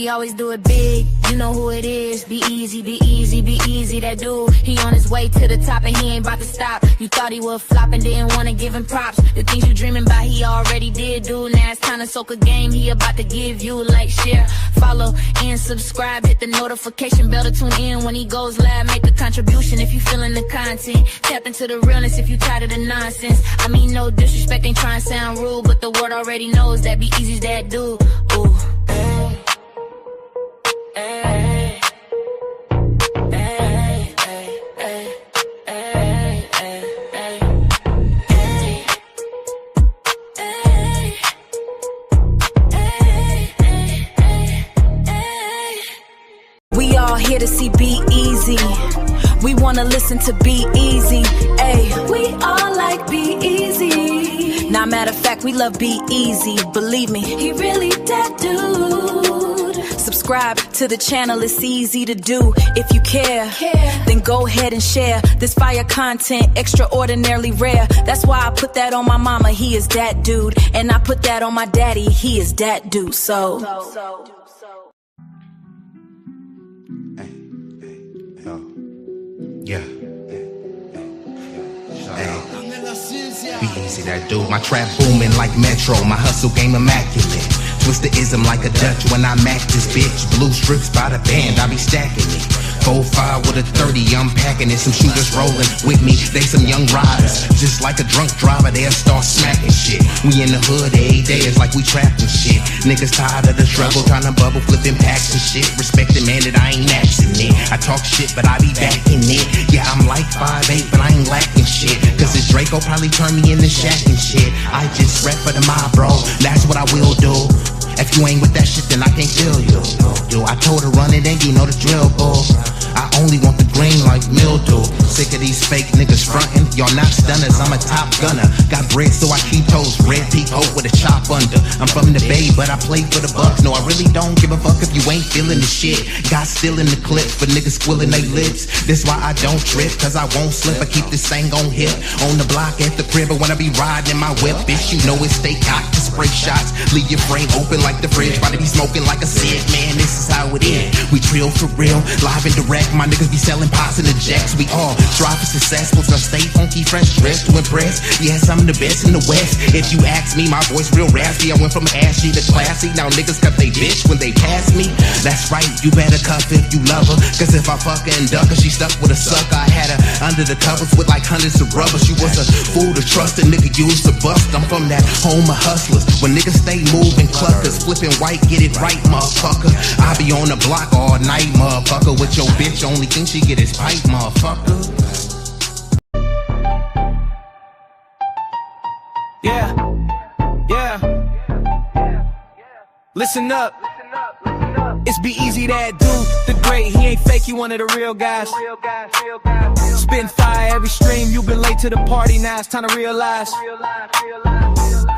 he always do it big. You know who it is. B-Eazy, B-Eazy, B-Eazy that dude. He on his way to the top and he ain't about to stop. You thought he would flop and didn't wanna give him props. The things you dreaming about he already did do. Now it's time to soak a game he about to give you. Like, share, follow, and subscribe. Hit the notification bell to tune in when he goes live. Make a contribution if you feeling the content. Tap into the realness if you tired of the nonsense. I mean, no disrespect, ain't trying to sound rude, but the world already knows that B-Eazy's that dude. Ooh. We all here to see B-Eazy. We wanna listen to B-Eazy. Ayy, we all like B-Eazy. Nah, matter of fact, we love B-Eazy. Believe me, he really that dude. Subscribe to the channel, it's easy to do. If you care, then go ahead and share this fire content, extraordinarily rare. That's why I put that on my mama, he is that dude. And I put that on my daddy, he is that dude. So yeah. Hey. B-Eazy that dude. My trap booming like Metro. My hustle game immaculate. Twist the ism like a Dutch when I mac this bitch. Blue strips by the band, I be stacking it. 4-5 with a 30, I'm packing it. Some shooters rolling with me, they some young riders. Just like a drunk driver, they'll start smacking shit. We in the hood every day, it's like we trapping shit. Niggas tired of the struggle, trying to bubble, flipping packs and shit. Respect the man that I ain't maxing it. I talk shit, but I be backing it. Yeah, I'm like 5'8", but I ain't lacking shit. Cause this Draco probably turn me into Shaq and shit. I just rap for the mob, bro, that's what I will do. If you ain't with that shit, then I can't feel you. Yo, I told her run it and you know the drill, bull. I only want the green like mildew. Sick of these fake niggas frontin'. Y'all not stunners, I'm a top gunner. Got bread so I keep toes. Red peak hope with a chop under. I'm from the Bay, but I play for the Bucks. No, I really don't give a fuck if you ain't feeling the shit. Got still in the clip for niggas squilling they lips. This why I don't trip, cause I won't slip. I keep this thing on hip. On the block at the crib, but when I be riding in my whip, bitch, you know it stay cocked to spray shots. Leave your frame open like the fridge. About to be smoking like a Sid, man, this is how it is. We trill for real, live and direct. My niggas be selling pots in the jacks. We all strive for success, but gonna stay funky, fresh, dressed to impress. Yes, I'm the best in the West. If you ask me, my voice real raspy. I went from ashy to classy. Now niggas cut they bitch when they pass me. That's right, you better cuff if you love her. Cause if I fuck her and duck her, she stuck with a sucker. I had her under the covers with like hundreds of rubbers. She was a fool to trust, a nigga used to bust. I'm from that home of hustlers, when niggas stay moving cluckers. Flipping white, get it right, motherfucker. I be on the block all night, motherfucker. With your bitch, only thing she get is pipe, motherfucker. Yeah, yeah. Listen up. It's B-Eazy Dat Dude, the great. He ain't fake, he one of the real guys. Spitting fire every stream. You been late to the party, now it's time to realize.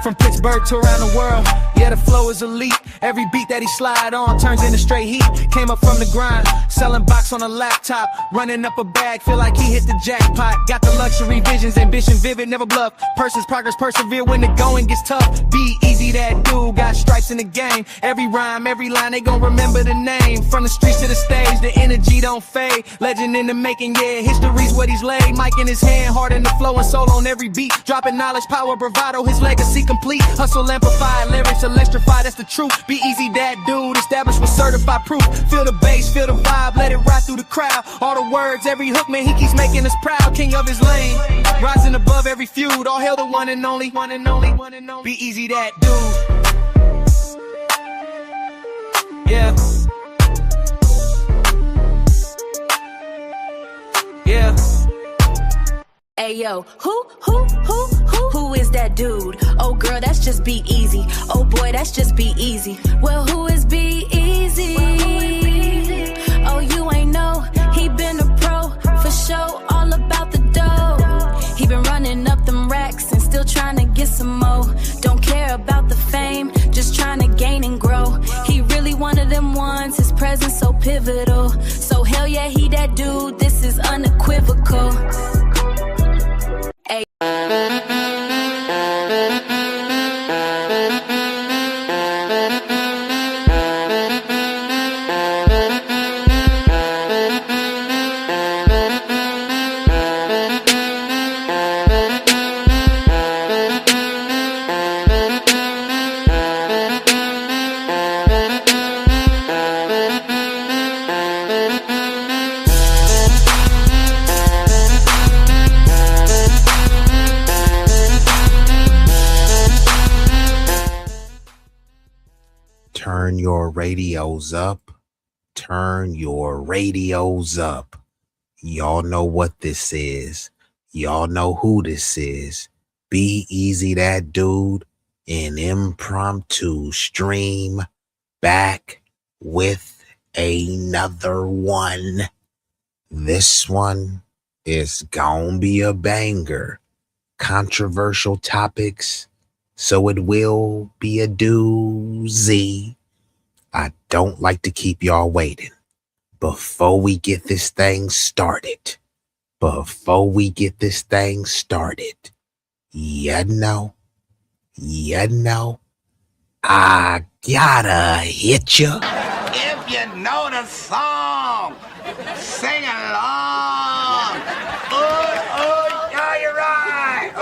From Pittsburgh to around the world, yeah, the flow is elite. Every beat that he slide on turns into straight heat. Came up from the grind, selling box on a laptop, running up a bag, feel like he hit the jackpot. Got the luxury visions, ambition vivid, never bluff. Person's progress, persevere when the going gets tough. B-Eazy Dat Dude, got stripes in the game. Every rhyme, every line, they gon' remember the name. From the streets to the stage, the energy don't fade. Legend in the making, yeah, history's what he's laid. Mic in his hand, heart in the flow and soul on every beat. Dropping knowledge, power, bravado, his legacy complete. Hustle amplified, lyrics electrified, that's the truth. B-Eazy Dat Dude, established with certified proof. Feel the bass, feel the vibe, let it ride through the crowd. All the words, every hook, man, he keeps making us proud. King of his lane, rising above every feud. All hail the one and only, one and only, one and only. B-Eazy Dat Dude. Yeah. Yeah. Ayo, who is that dude? Oh girl, that's just B-Eazy. Oh boy, that's just B-Eazy. Well, who is B-Eazy? Oh, you ain't know, he been a pro, for show, all about the dough. He been running up them racks and still trying to get some more. Don't care about the fame, just trying to gain and grow. He really one of them ones, his presence so pivotal. So hell yeah, he that dude, this is unequivocal. Ay. turn your radios up. Turn your radios up. Y'all know what this is. Y'all know who this is. B-Eazy Dat Dude, an impromptu stream, back with another one. This one is gonna be a banger. Controversial topics, so it will be a doozy. I don't like to keep y'all waiting. Before we get this thing started, you know, I gotta hit ya. If you know the song, sing along. Yeah, you're right.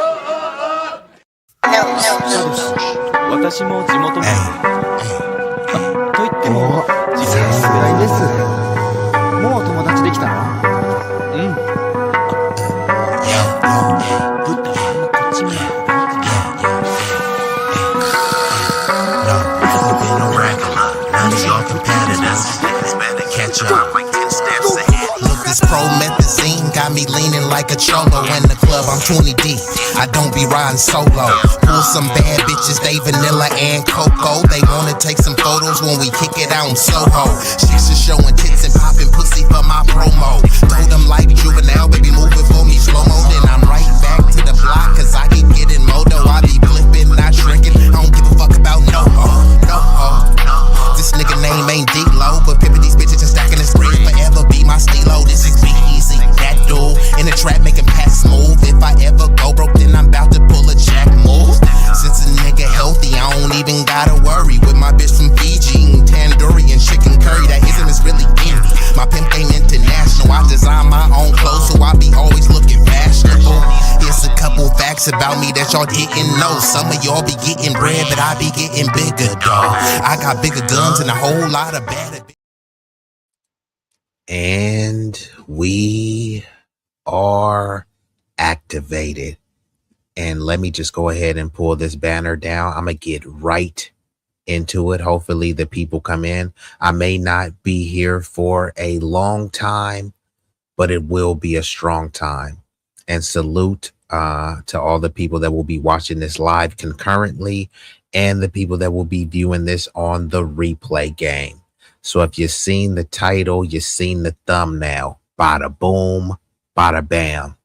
私も地元民。 と言っても実は世代です。もう友達できたの？うん。ぶっとこっち見ろ。Look, this promethazine got me leaning like a cholo in the club. I'm 20 deep. I don't be riding solo. Pull some bad bitches, they vanilla and cocoa. They wanna take some photos when we kick it out in Soho. Chicks are showing tits and popping pussy for my promo. Told them like juvenile, baby, move it for me slow mo. Then I'm right back to the block, cause I keep getting moto. I be flipping, not shrinking. I don't give a fuck about no. This nigga name ain't D-Lo, but pimpin' these bitches and stacking this bread forever be my stilo. This is B-Eazy Dat Dude. In the trap making pass smooth. If I ever go broke, then I'm about to pull a jack move. Since a nigga healthy, I don't even gotta worry. With my bitch from Fiji, eating tandoori and chicken curry. That ism is really in me. My pimp game international. I design my own clothes, so I be always looking fashionable. Here's a couple facts about me that y'all didn't know. Some of y'all be getting bread, but I be getting bigger, dawg. I got bigger guns and a whole lot of bad. And we are activated. And let me just go ahead and pull this banner down. I'm going to get right into it. Hopefully the people come in. I may not be here for a long time, but it will be a strong time. And salute to all the people that will be watching this live concurrently and the people that will be viewing this on the replay game. So if you've seen the title, you've seen the thumbnail, bada boom, bada bam.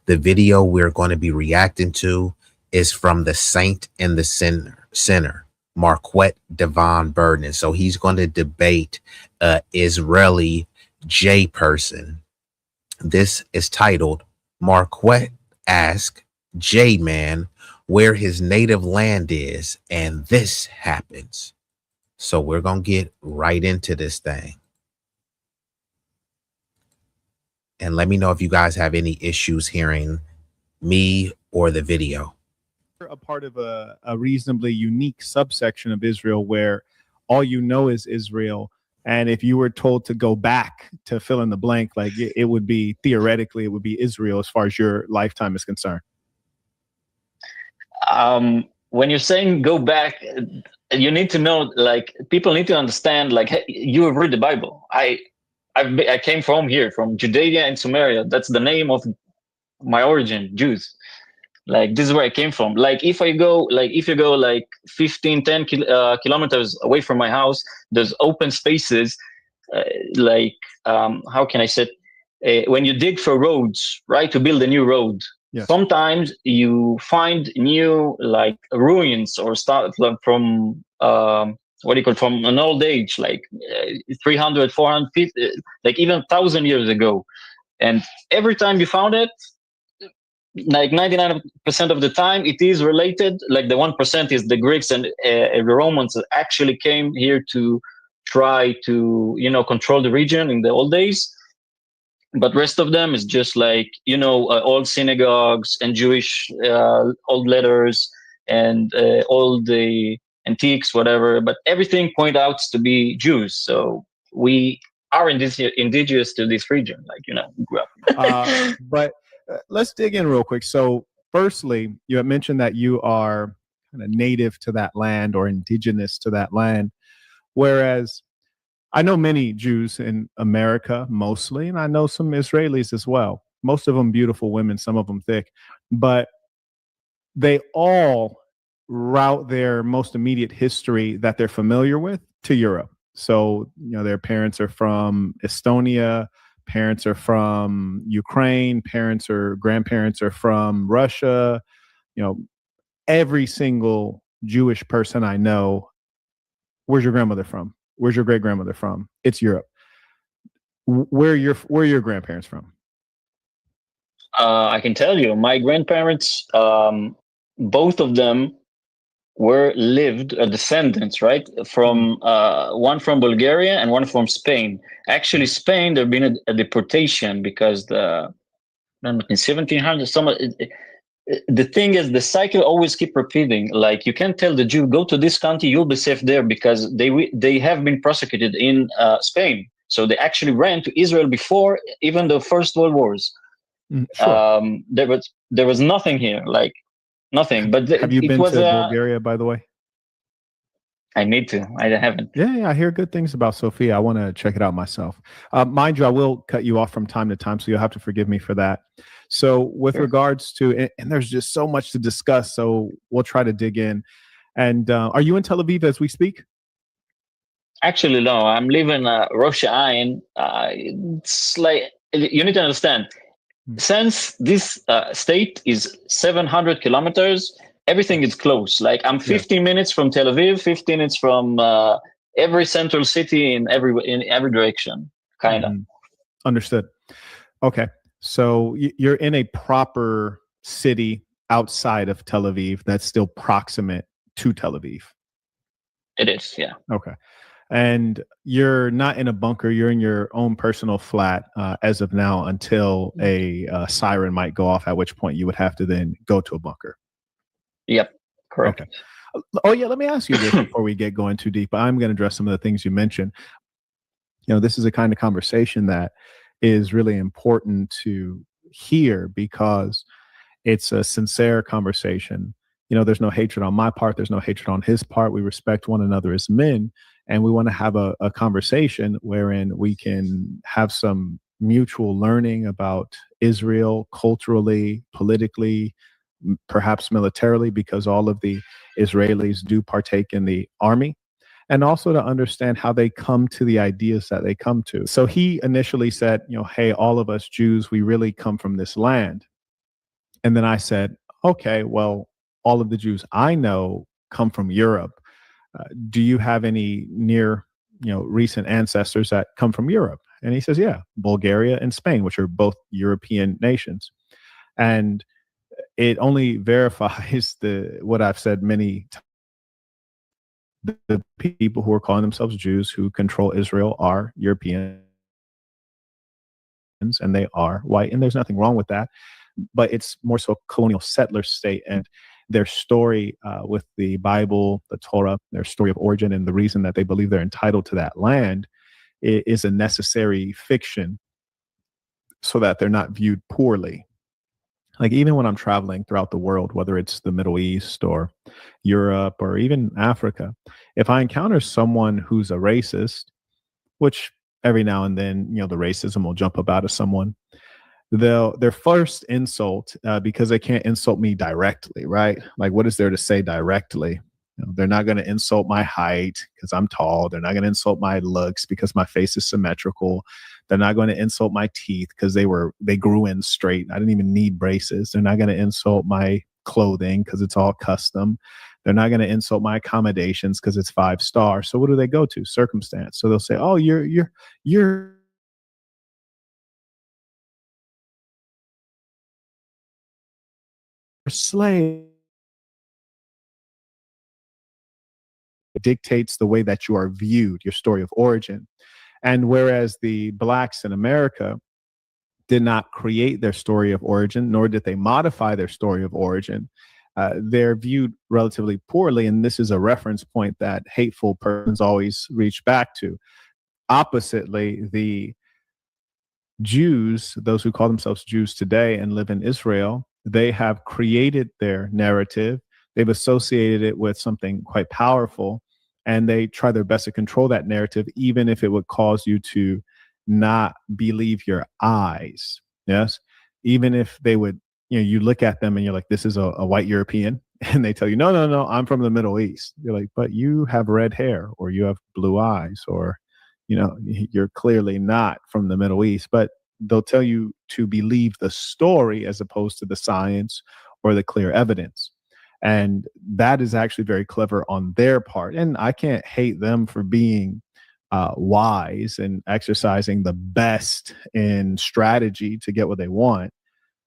The video we're going to be reacting to is from the Saint in the Sinner, Marquett Davon Burton. So he's going to debate Israeli J person. This is titled Marquett Ask J Man where his native land is, and this happens. So we're going to get right into this thing. And let me know if you guys have any issues hearing me or the video. A part of a reasonably unique subsection of Israel where all you know is Israel. And if you were told to go back to fill in the blank, like it would be, theoretically, it would be Israel as far as your lifetime is concerned. When you're saying go back, you need to know, like, people need to understand, like, hey, you have read the Bible. I came from here, from Judea and Samaria. That's the name of my origin, Jews. Like, this is where I came from. Like, if you go like 15, 10 kilometers away from my house, there's open spaces. How can I say it? When you dig for roads, right, to build a new road, yeah. Sometimes you find new, like, ruins or stuff from from an old age, like 300, 400 feet, like even 1,000 years ago. And every time you found it, like 99% of the time, it is related. Like the 1% is the Greeks and the Romans that actually came here to try to, control the region in the old days. But rest of them is just like, old synagogues and Jewish old letters and all the antiques, whatever. But everything point out to be Jews. So we are indigenous to this region, like, we grew up. But let's dig in real quick. So firstly, you had mentioned that you are kind of native to that land or indigenous to that land. Whereas I know many Jews in America mostly, and I know some Israelis as well. Most of them beautiful women, some of them thick, but they all route their most immediate history that they're familiar with to Europe. So, their parents are from Estonia, parents are from Ukraine, parents or grandparents are from Russia. Every single Jewish person I know, where's your grandmother from? Where's your great grandmother from? It's Europe. Where are your grandparents from? I can tell you, my grandparents, both of them were descendants, right? From one from Bulgaria and one from Spain. Actually, Spain, there've been a deportation because in 1700, the thing is, the cycle always keep repeating. Like, you can't tell the Jew, go to this country, you'll be safe there, because they have been prosecuted in Spain. So they actually ran to Israel before even the First World Wars. Sure. There was nothing here, like nothing. But have you been to Bulgaria, by the way? I need to. I haven't. Yeah, I hear good things about Sofia. I want to check it out myself. Mind you, I will cut you off from time to time, so you'll have to forgive me for that. So with regards to, and there's just so much to discuss, so we'll try to dig in. And are you in Tel Aviv as we speak? Actually, no. I'm living Rosh Ain. It's like, you need to understand, since this state is 700 kilometers, everything is close. Like, I'm 15 minutes from Tel Aviv, 15 minutes from every central city in every direction, kind of. Understood. Okay. So you're in a proper city outside of Tel Aviv that's still proximate to Tel Aviv. It is, yeah. Okay. And you're not in a bunker. You're in your own personal flat as of now until a siren might go off, at which point you would have to then go to a bunker. Yep, correct. Okay. Oh, yeah, let me ask you this before we get going too deep. I'm going to address some of the things you mentioned. This is a kind of conversation that is really important to hear because it's a sincere conversation. There's no hatred on my part. There's no hatred on his part. We respect one another as men. And we want to have a conversation wherein we can have some mutual learning about Israel culturally, politically, perhaps militarily, because all of the Israelis do partake in the army, and also to understand how they come to the ideas that they come to. So he initially said, hey, all of us Jews, we really come from this land. And then I said, okay, well, all of the Jews I know come from Europe. Do you have any near, recent ancestors that come from Europe? And he says, yeah, Bulgaria and Spain, which are both European nations. And it only verifies what I've said many times. The people who are calling themselves Jews who control Israel are Europeans, and they are white, and there's nothing wrong with that. But it's more so a colonial settler state, and their story with the Bible, the Torah, their story of origin, and the reason that they believe they're entitled to that land is a necessary fiction so that they're not viewed poorly. Like, even when I'm traveling throughout the world, whether it's the Middle East or Europe or even Africa, if I encounter someone who's a racist, which every now and then, the racism will jump up out of someone, their first insult, because they can't insult me directly, right? Like, what is there to say directly? They're not going to insult my height because I'm tall. They're not going to insult my looks because my face is symmetrical. They're not going to insult my teeth because they grew in straight. I didn't even need braces. They're not going to insult my clothing because it's all custom. They're not going to insult my accommodations because it's 5-star. So what do they go to? Circumstance. So they'll say, "Oh, you're a slave." It dictates the way that you are viewed, your story of origin. And whereas the blacks in America did not create their story of origin, nor did they modify their story of origin, they're viewed relatively poorly. And this is a reference point that hateful persons always reach back to. Oppositely, the Jews, those who call themselves Jews today and live in Israel, they have created their narrative. They've associated it with something quite powerful. and they try their best to control that narrative, even if it would cause you to not believe your eyes. Yes, even if they would, you look at them and you're like, this is a white European, and they tell you, no, no, no, I'm from the Middle East. You're like, but you have red hair, or you have blue eyes, or you're clearly not from the Middle East. But they'll tell you to believe the story as opposed to the science or the clear evidence. And that is actually very clever on their part. And I can't hate them for being wise and exercising the best in strategy to get what they want.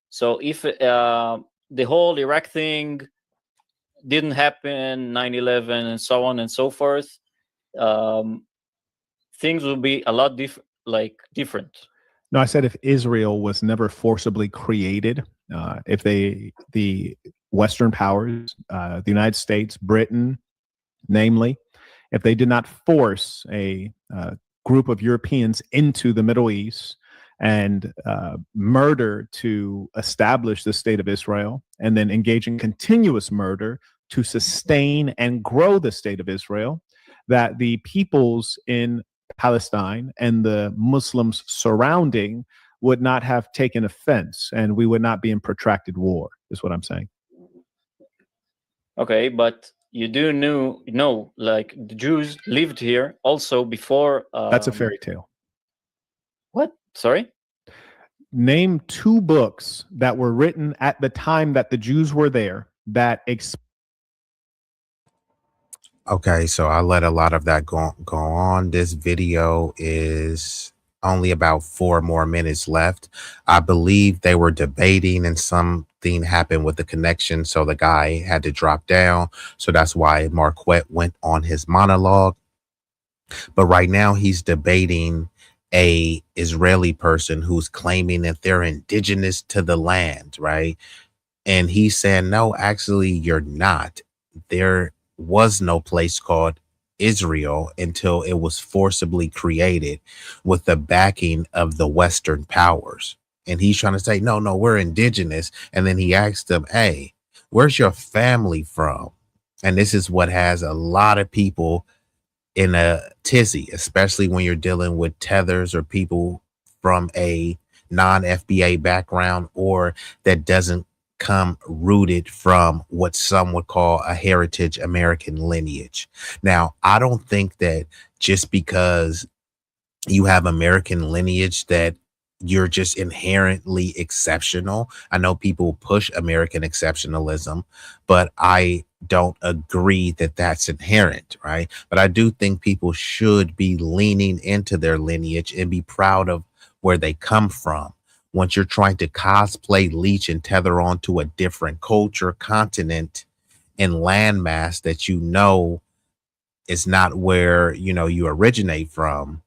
So if the whole Iraq thing didn't happen, 9/11 and so on and so forth, things would be a lot different. No, I said if Israel was never forcibly created, if the Western powers, the United States, Britain, namely, if they did not force a group of Europeans into the Middle East and murder to establish the state of Israel, and then engage in continuous murder to sustain and grow the state of Israel, that the peoples in Palestine and the Muslims surrounding would not have taken offense, and we would not be in protracted war, is what I'm saying. Okay, but you do know, like the Jews lived here also before. That's a fairy tale. What? Sorry? Name 2 books that were written at the time that the Jews were there that Okay, so I let a lot of that go on. This video is only about 4 more minutes left. I believe they were debating and something happened with the connection, so the guy had to drop down. So that's why Marquett went on his monologue. But right now he's debating a Israeli person who's claiming that they're indigenous to the land, right? And he's saying, no, actually, you're not. There was no place called Israel until it was forcibly created with the backing of the Western powers. And he's trying to say, no, we're indigenous. And then he asked them, hey, where's your family from? And this is what has a lot of people in a tizzy, especially when you're dealing with tethers or people from a non-FBA background, or that doesn't come rooted from what some would call a heritage American lineage. Now, I don't think that just because you have American lineage that you're just inherently exceptional. I know people push American exceptionalism, but I don't agree that that's inherent, right? But I do think people should be leaning into their lineage and be proud of where they come from. Once you're trying to cosplay, leech, and tether onto a different culture, continent, and landmass that is not where you originate from,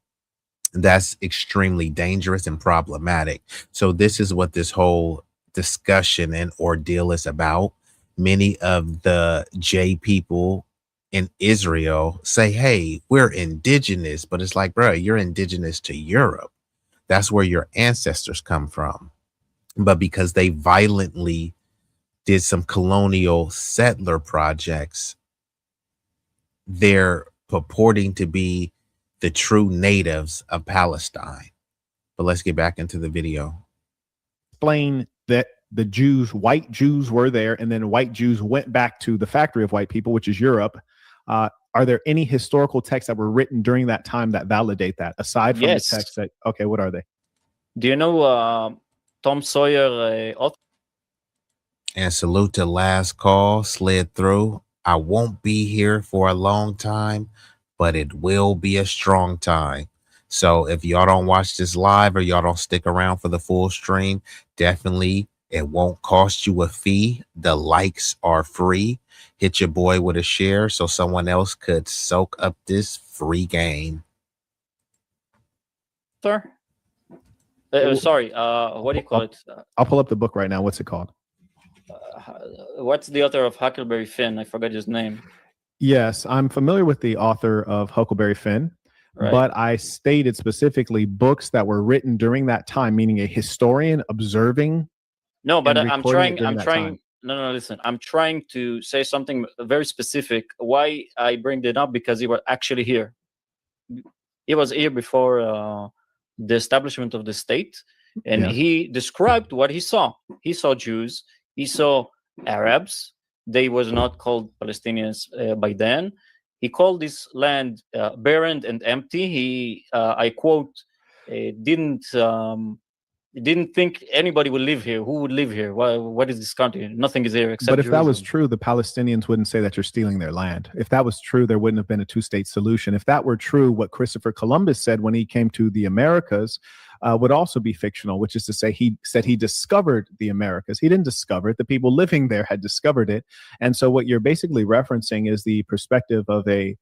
that's extremely dangerous and problematic. So this is what this whole discussion and ordeal is about. Many of the J people in Israel say, hey, we're indigenous, but it's like, bro, you're indigenous to Europe. That's where your ancestors come from. But because they violently did some colonial settler projects, they're purporting to be the true natives of Palestine. But let's get back into the video. Explain that the Jews, white Jews, were there, and then white Jews went back to the factory of white people, which is Europe. Are there any historical texts that were written during that time that validate that, aside from the texts that, okay, what are they? Do you know Tom Sawyer author? And salute to Last Call, slid through. I won't be here for a long time, but it will be a strong time. So if y'all don't watch this live or y'all don't stick around for the full stream, definitely it won't cost you a fee. The likes are free. Hit your boy with a share so someone else could soak up this free game. Sir? Sorry, what do you call it? I'll pull up the book right now. What's it called? What's the author of Huckleberry Finn? I forgot his name. Yes, I'm familiar with the author of Huckleberry Finn, right. But I stated specifically books that were written during that time, meaning a historian observing. No, but I'm trying no. Listen, I'm trying to say something very specific. Why I bring it up? Because he was actually here. He was here before the establishment of the state, and he described what he saw. He saw Jews. He saw Arabs. They was not called Palestinians by then. He called this land barren and empty. He, I quote, didn't think anybody would live here. Who would live here? What is this country? Nothing is here except But if Jerusalem. that was true, the Palestinians wouldn't say that you're stealing their land. If that was true, there wouldn't have been a two-state solution. If that were true, what Christopher Columbus said when he came to the Americas would also be fictional, which is to say he said he discovered the Americas. He didn't discover it. The people living there had discovered it. And so what you're basically referencing is the perspective of a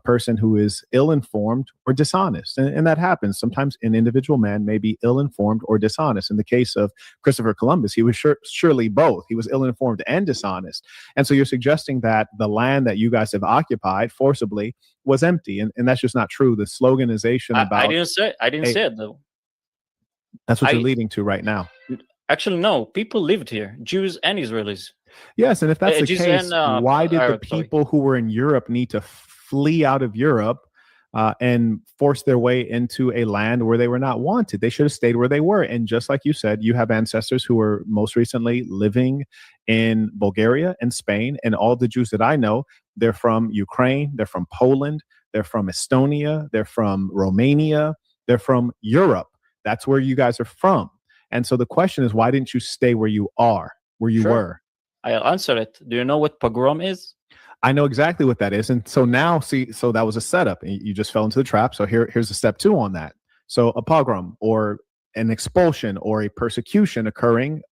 person who is ill-informed or dishonest. And that happens. Sometimes an individual man may be ill-informed or dishonest. In the case of Christopher Columbus, he was surely both. He was ill-informed and dishonest. And so you're suggesting that the land that you guys have occupied forcibly was empty. And that's just not true. The sloganization about... I didn't say it, though. That's what you're leading to right now. Actually, no. People lived here, Jews and Israelis. Yes, and if that's the Jews case, and, why did Arab, the people who were in Europe need to flee out of Europe and force their way into a land where they were not wanted? They should have stayed where they were. And just like you said, you have ancestors who were most recently living in Bulgaria and Spain. And all the Jews that I know, they're from Ukraine, they're from Poland, they're from Estonia, they're from Romania, they're from Europe. That's where you guys are from. And so the question is, why didn't you stay where you are, where you were? I'll answer it. Do you know what pogrom is? I know exactly what that is. And so now, so that was a setup. You just fell into the trap. So here's a step 2 on that. So a pogrom, or an expulsion, or a persecution occurring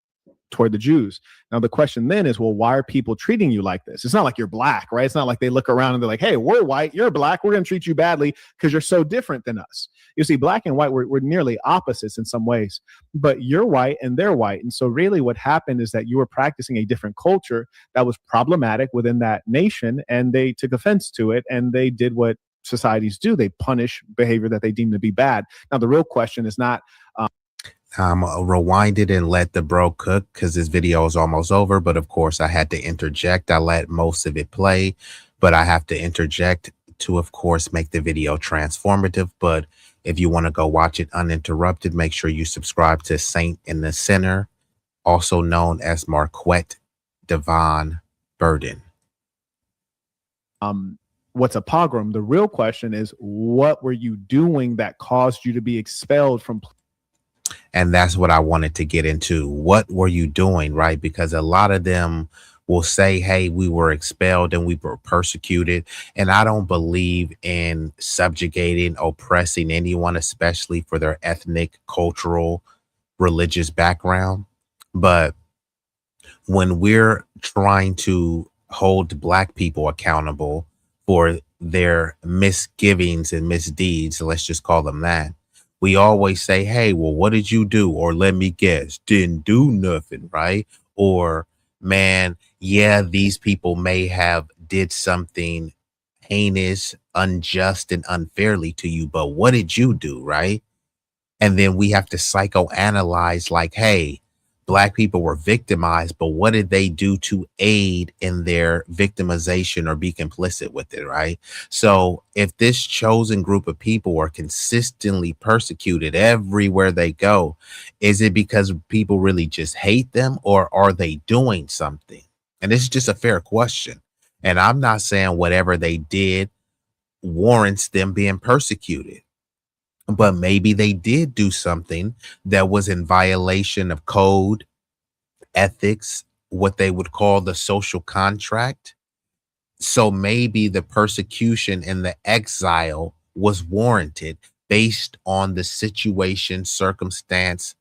toward the Jews. Now, the question then is, well, why are people treating you like this? It's not like you're black, right? It's not like they look around and they're like, hey, we're white, you're black, we're going to treat you badly because you're so different than us. You see, black and white, we're nearly opposites in some ways, but you're white and they're white. And so really what happened is that you were practicing a different culture that was problematic within that nation, and they took offense to it, and they did what societies do. They punish behavior that they deem to be bad. Now, the real question is not... rewind it and let the bro cook, because this video is almost over. But of course, I had to interject. I let most of it play, but I have to interject to, of course, make the video transformative. But if you want to go watch it uninterrupted, make sure you subscribe to Saint in the Center, also known as Marquett Davon Burton. What's a pogrom? The real question is, what were you doing that caused you to be expelled from? And that's what I wanted to get into. What were you doing, right? Because a lot of them will say, hey, we were expelled and we were persecuted. And I don't believe in subjugating, oppressing anyone, especially for their ethnic, cultural, religious background. But when we're trying to hold Black people accountable for their misgivings and misdeeds, let's just call them that, we always say, hey, well, what did you do? Or let me guess, didn't do nothing, right? Or, man, yeah, these people may have did something heinous, unjust, and unfairly to you, but what did you do, right? And then we have to psychoanalyze, like, hey, Black people were victimized, but what did they do to aid in their victimization or be complicit with it, right? So if this chosen group of people are consistently persecuted everywhere they go, is it because people really just hate them, or are they doing something? And this is just a fair question. And I'm not saying whatever they did warrants them being persecuted, but maybe they did do something that was in violation of code, ethics, what they would call the social contract. So maybe the persecution and the exile was warranted based on the situation, circumstance,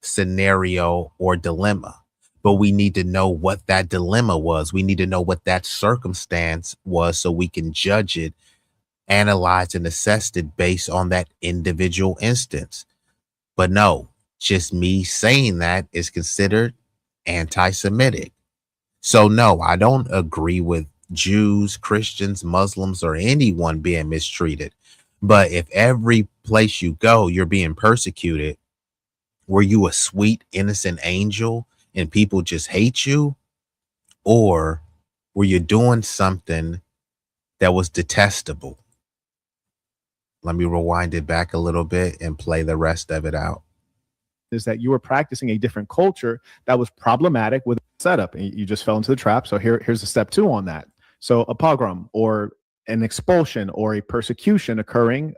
scenario, or dilemma. But we need to know what that dilemma was. We need to know what that circumstance was so we can judge it, analyzed and assessed it based on that individual instance. But no, just me saying that is considered anti-Semitic. So no, I don't agree with Jews, Christians, Muslims, or anyone being mistreated. But if every place you go, you're being persecuted, were you a sweet, innocent angel and people just hate you? Or were you doing something that was detestable? Let me rewind it back a little bit and play the rest of it out. Is that you were practicing a different culture that was problematic with setup, and you just fell into the trap. So here's a step 2 on that. So a pogrom or an expulsion or a persecution occurring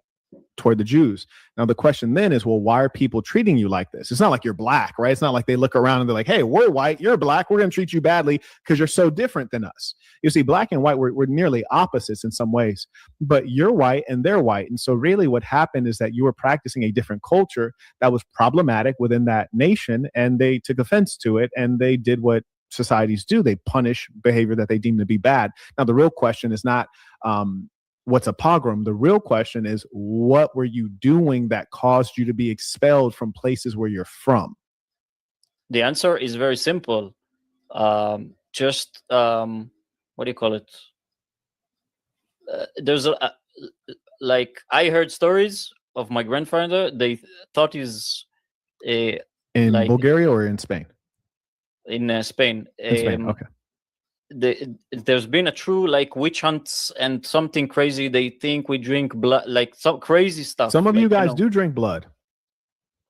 toward the Jews. Now the question then is, well, why are people treating you like this? It's not like you're black, right? It's not like they look around and they're like, hey, we're white, you're black, we're going to treat you badly because you're so different than us. You see, black and white, we're nearly opposites in some ways, but you're white and they're white. And so really what happened is that you were practicing a different culture that was problematic within that nation, and they took offense to it, and they did what societies do. They punish behavior that they deem to be bad. Now the real question is not what's a pogrom. The real question is, what were you doing that caused you to be expelled from places where you're from? The answer is very simple. What do you call it? There's like, I heard stories of my grandfather. They thought he's in like, Bulgaria or in Spain? In Spain. In Spain, okay. There's been a true like witch hunts and something crazy. They think we drink blood, like some crazy stuff. Some of like, you guys do drink blood.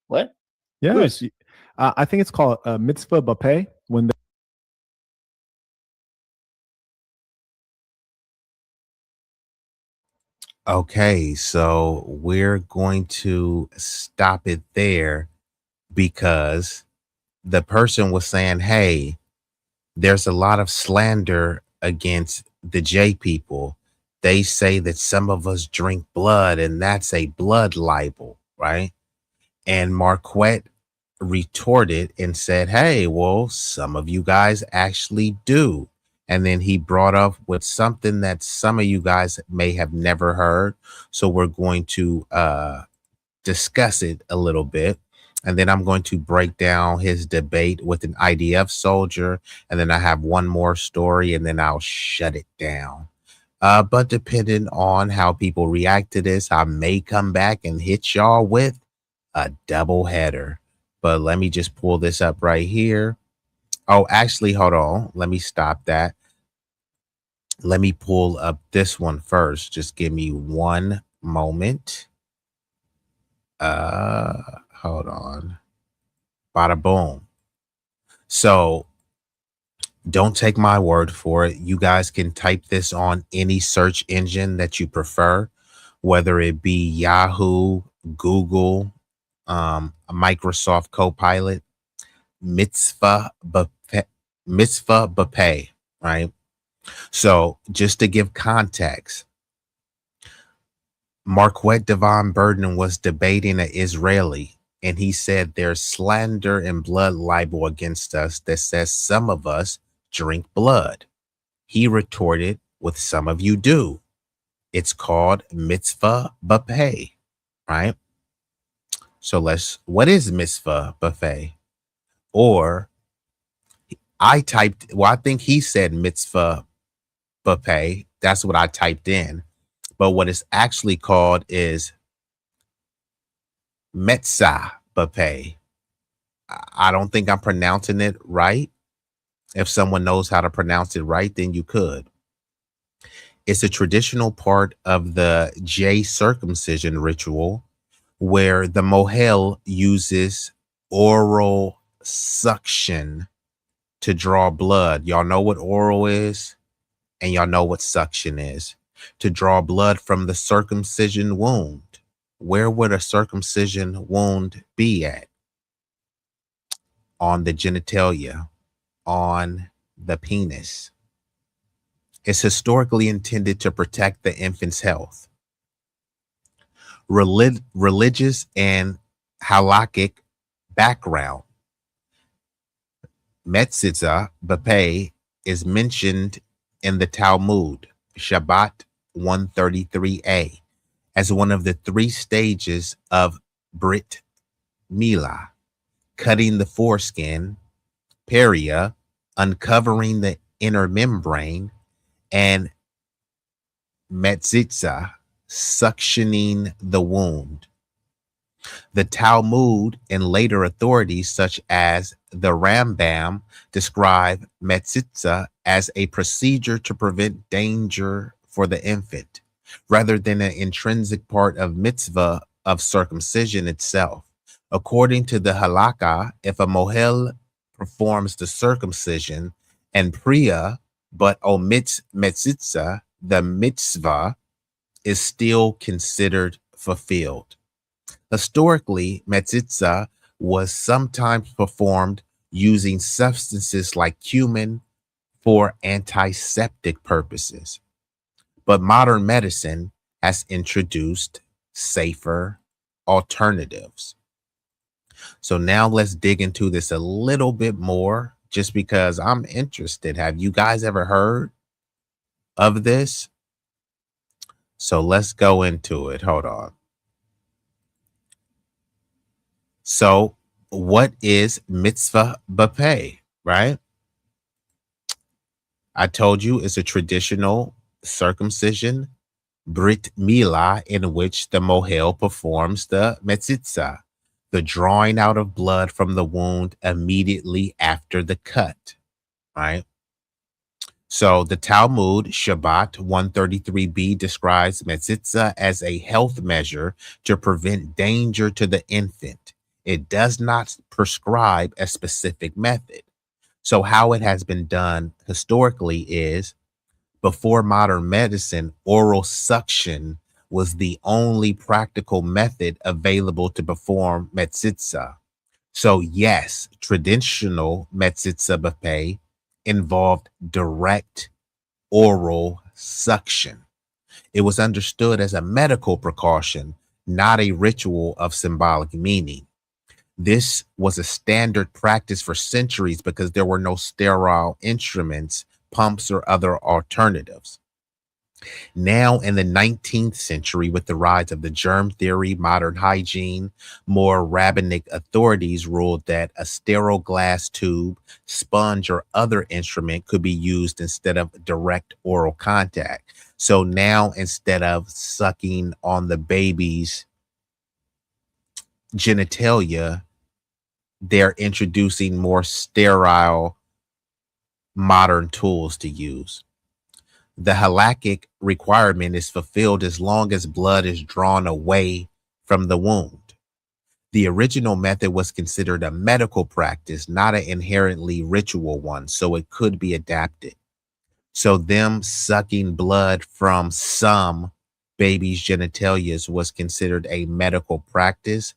What? Yes. I think it's called mitzvah bapeh. When Okay, so we're going to stop it there because the person was saying, hey, there's a lot of slander against the J people. They say that some of us drink blood, and that's a blood libel, right? And Marquette retorted and said, hey, well, some of you guys actually do. And then he brought up with something that some of you guys may have never heard. So we're going to discuss it a little bit. And then I'm going to break down his debate with an IDF soldier. And then I have one more story, and then I'll shut it down. But depending on how people react to this, I may come back and hit y'all with a double header. But let me just pull this up right here. Oh, actually, hold on. Let me stop that. Let me pull up this one first. Just give me one moment. Hold on. Bada boom. So don't take my word for it. You guys can type this on any search engine that you prefer, whether it be Yahoo, Google, Microsoft Copilot, mitzvah bapeh, right? So just to give context, Marquett Davon Burton was debating an Israeli, and he said there's slander and blood libel against us that says some of us drink blood. He retorted with some of you do. It's called mitzvah bapeh, right? So what is mitzvah bapeh? Or I think he said mitzvah bapeh. That's what I typed in. But what it's actually called is Metzah Bapeh. I don't think I'm pronouncing it right. If someone knows how to pronounce it right, then you could. It's a traditional part of the J circumcision ritual where the mohel uses oral suction to draw blood. Y'all know what oral is, and y'all know what suction is. To draw blood from the circumcision wound. Where would a circumcision wound be at? On the genitalia, on the penis. It's historically intended to protect the infant's health. Religious and halakhic background. Metzitza Bapeh is mentioned in the Talmud, Shabbat 133a, as one of the 3 stages of Brit Milah: cutting the foreskin, peria, uncovering the inner membrane, and metzitza, suctioning the wound. The Talmud and later authorities such as the Rambam describe metzitza as a procedure to prevent danger for the infant, rather than an intrinsic part of mitzvah of circumcision itself. According to the halakha, if a mohel performs the circumcision and priya but omits metzitza, the mitzvah is still considered fulfilled. Historically, metzitza was sometimes performed using substances like cumin for antiseptic purposes. But modern medicine has introduced safer alternatives. So now let's dig into this a little bit more, just because I'm interested. Have you guys ever heard of this? So let's go into it. Hold on. So what is mitzvah b'peh, right? I told you it's a traditional circumcision, brit milah, in which the mohel performs the metzitza, the drawing out of blood from the wound immediately after the cut, right? So the Talmud, Shabbat 133b, describes metzitza as a health measure to prevent danger to the infant. It does not prescribe a specific method. So how it has been done historically is, before modern medicine, oral suction was the only practical method available to perform metzitza. So yes, traditional metzitza b'peh involved direct oral suction. It was understood as a medical precaution, not a ritual of symbolic meaning. This was a standard practice for centuries because there were no sterile instruments, pumps, or other alternatives. Now, in the 19th century, with the rise of the germ theory, modern hygiene, more rabbinic authorities ruled that a sterile glass tube, sponge, or other instrument could be used instead of direct oral contact. So now, instead of sucking on the baby's genitalia, they're introducing more sterile modern tools to use. The halakhic requirement is fulfilled as long as blood is drawn away from the wound. The original method was considered a medical practice, not an inherently ritual one, so it could be adapted. So them sucking blood from some babies' genitalias was considered a medical practice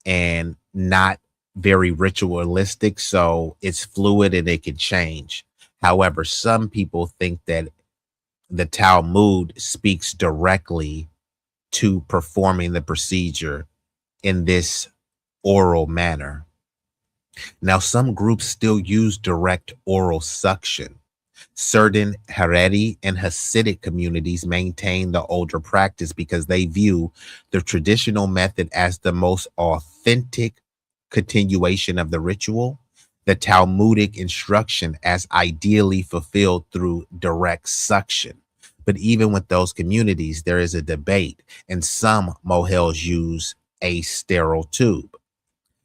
and not very ritualistic, so it's fluid and it can change. However, some people think that the Talmud speaks directly to performing the procedure in this oral manner. Now, some groups still use direct oral suction. Certain Haredi and Hasidic communities maintain the older practice because they view the traditional method as the most authentic continuation of the ritual, the Talmudic instruction as ideally fulfilled through direct suction. But even with those communities, there is a debate, and some mohels use a sterile tube.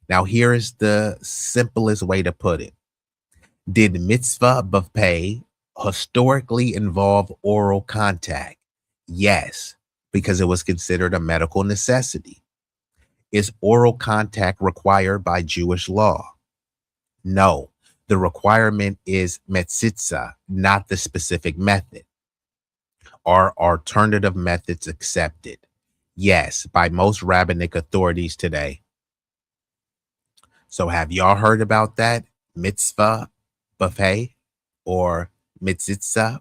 Now, here is the simplest way to put it. Did mitzvah b'peh historically involve oral contact? Yes, because it was considered a medical necessity. Is oral contact required by Jewish law? No, the requirement is metzitza, not the specific method. Are alternative methods accepted? Yes, by most rabbinic authorities today. So have y'all heard about that? Mitzvah b'peh or metzitza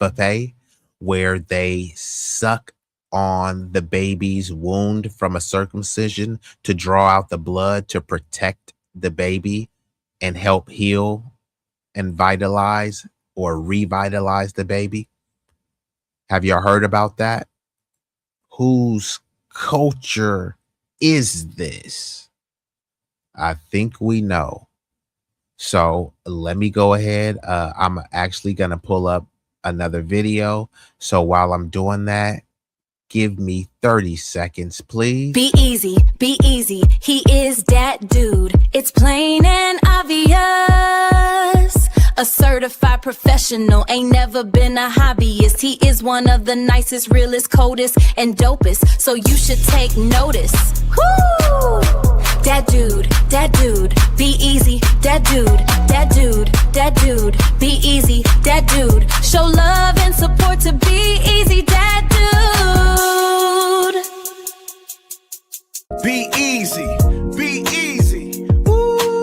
b'peh, where they suck on the baby's wound from a circumcision to draw out the blood to protect the baby and help heal and vitalize or revitalize the baby? Have y'all heard about that? Whose culture is this? I think we know. So let me go ahead. I'm actually going to pull up another video. So while I'm doing that, Give me 30 seconds, please. Be easy, he is that dude. It's plain and obvious. A certified professional, ain't never been a hobbyist. He is one of the nicest, realest, coldest, and dopest. So you should take notice. Woo! That dude, be easy, that dude, be easy, that dude. Show love and support to be easy, that dude. Be easy, be easy. Ooh.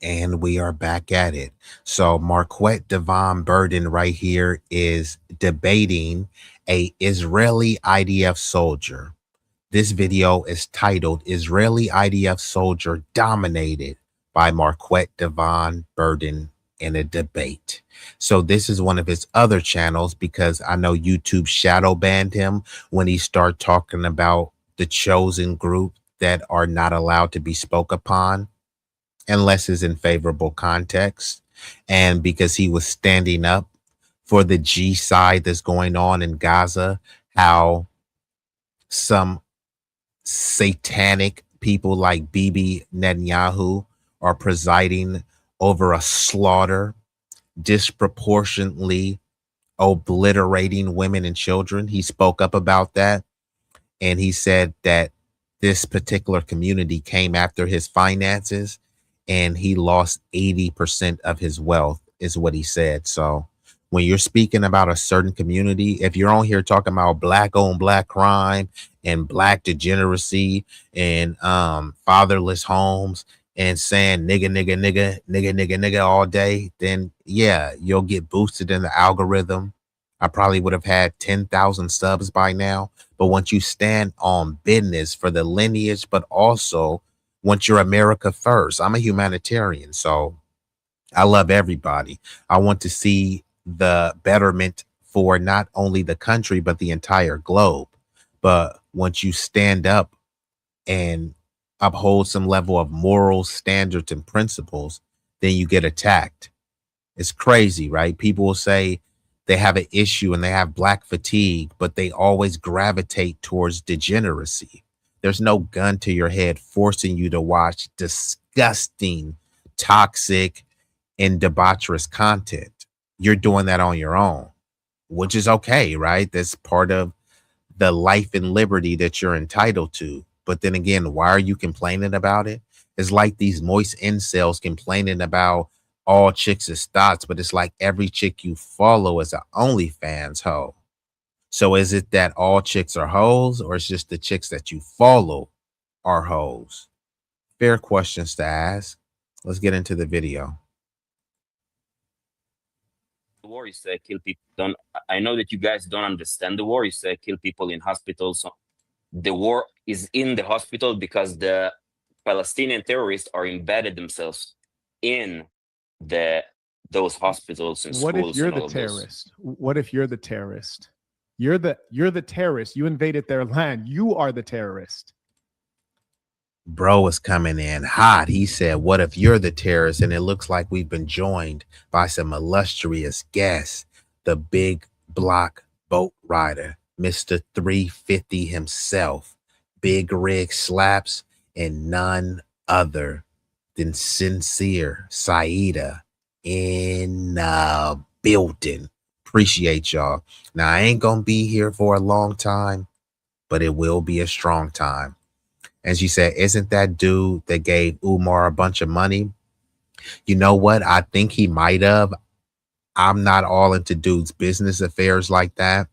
And we are back at it. So Marquett Davon Burton right here is debating a Israeli IDF soldier. This video is titled Israeli IDF Soldier Dominated by Marquett Davon Burton in a Debate. So this is one of his other channels because I know YouTube shadow banned him when he started talking about the chosen group that are not allowed to be spoke upon unless it's in favorable context. And because he was standing up for the G side that's going on in Gaza, how some satanic people like Bibi Netanyahu are presiding over a slaughter, disproportionately obliterating women and children. He spoke up about that, and he said that this particular community came after his finances and he lost 80% of his wealth, is what he said. So when you're speaking about a certain community, if you're on here talking about black on black crime and black degeneracy and fatherless homes and saying nigga all day, then yeah, you'll get boosted in the algorithm. I probably would have had 10,000 subs by now. But once you stand on business for the lineage, but also once you're America first, I'm a humanitarian, so I love everybody. I want to see the betterment for not only the country, but the entire globe. But once you stand up and uphold some level of moral standards and principles, then you get attacked. It's crazy, right? People will say they have an issue and they have black fatigue, but they always gravitate towards degeneracy. There's no gun to your head forcing you to watch disgusting, toxic, and debaucherous content. You're doing that on your own, which is okay, right? That's part of the life and liberty that you're entitled to. But then again, why are you complaining about it? It's like these moist incels complaining about all chicks is thoughts, but it's like every chick you follow is an OnlyFans hoe. So is it that all chicks are hoes, or it's just the chicks that you follow are hoes? Fair questions to ask. Let's get into the video. The war is kill people. I know that you guys don't understand the war is kill people in hospitals. The war is in the hospital because the Palestinian terrorists are embedded themselves in those hospitals and schools. What if you're the terrorist? What if you're the terrorist? You're the terrorist. You invaded their land. You are the terrorist. Bro is coming in hot. He said, what if you're the terrorist? And it looks like we've been joined by some illustrious guests. The big block boat rider, Mr. 350 himself, Big Rig Slaps, and none other than Sincere Saida in the building. Appreciate y'all. Now, I ain't gonna be here for a long time, but it will be a strong time. And she said, isn't that dude that gave Umar a bunch of money? You know what? I think he might have. I'm not all into dude's business affairs like that.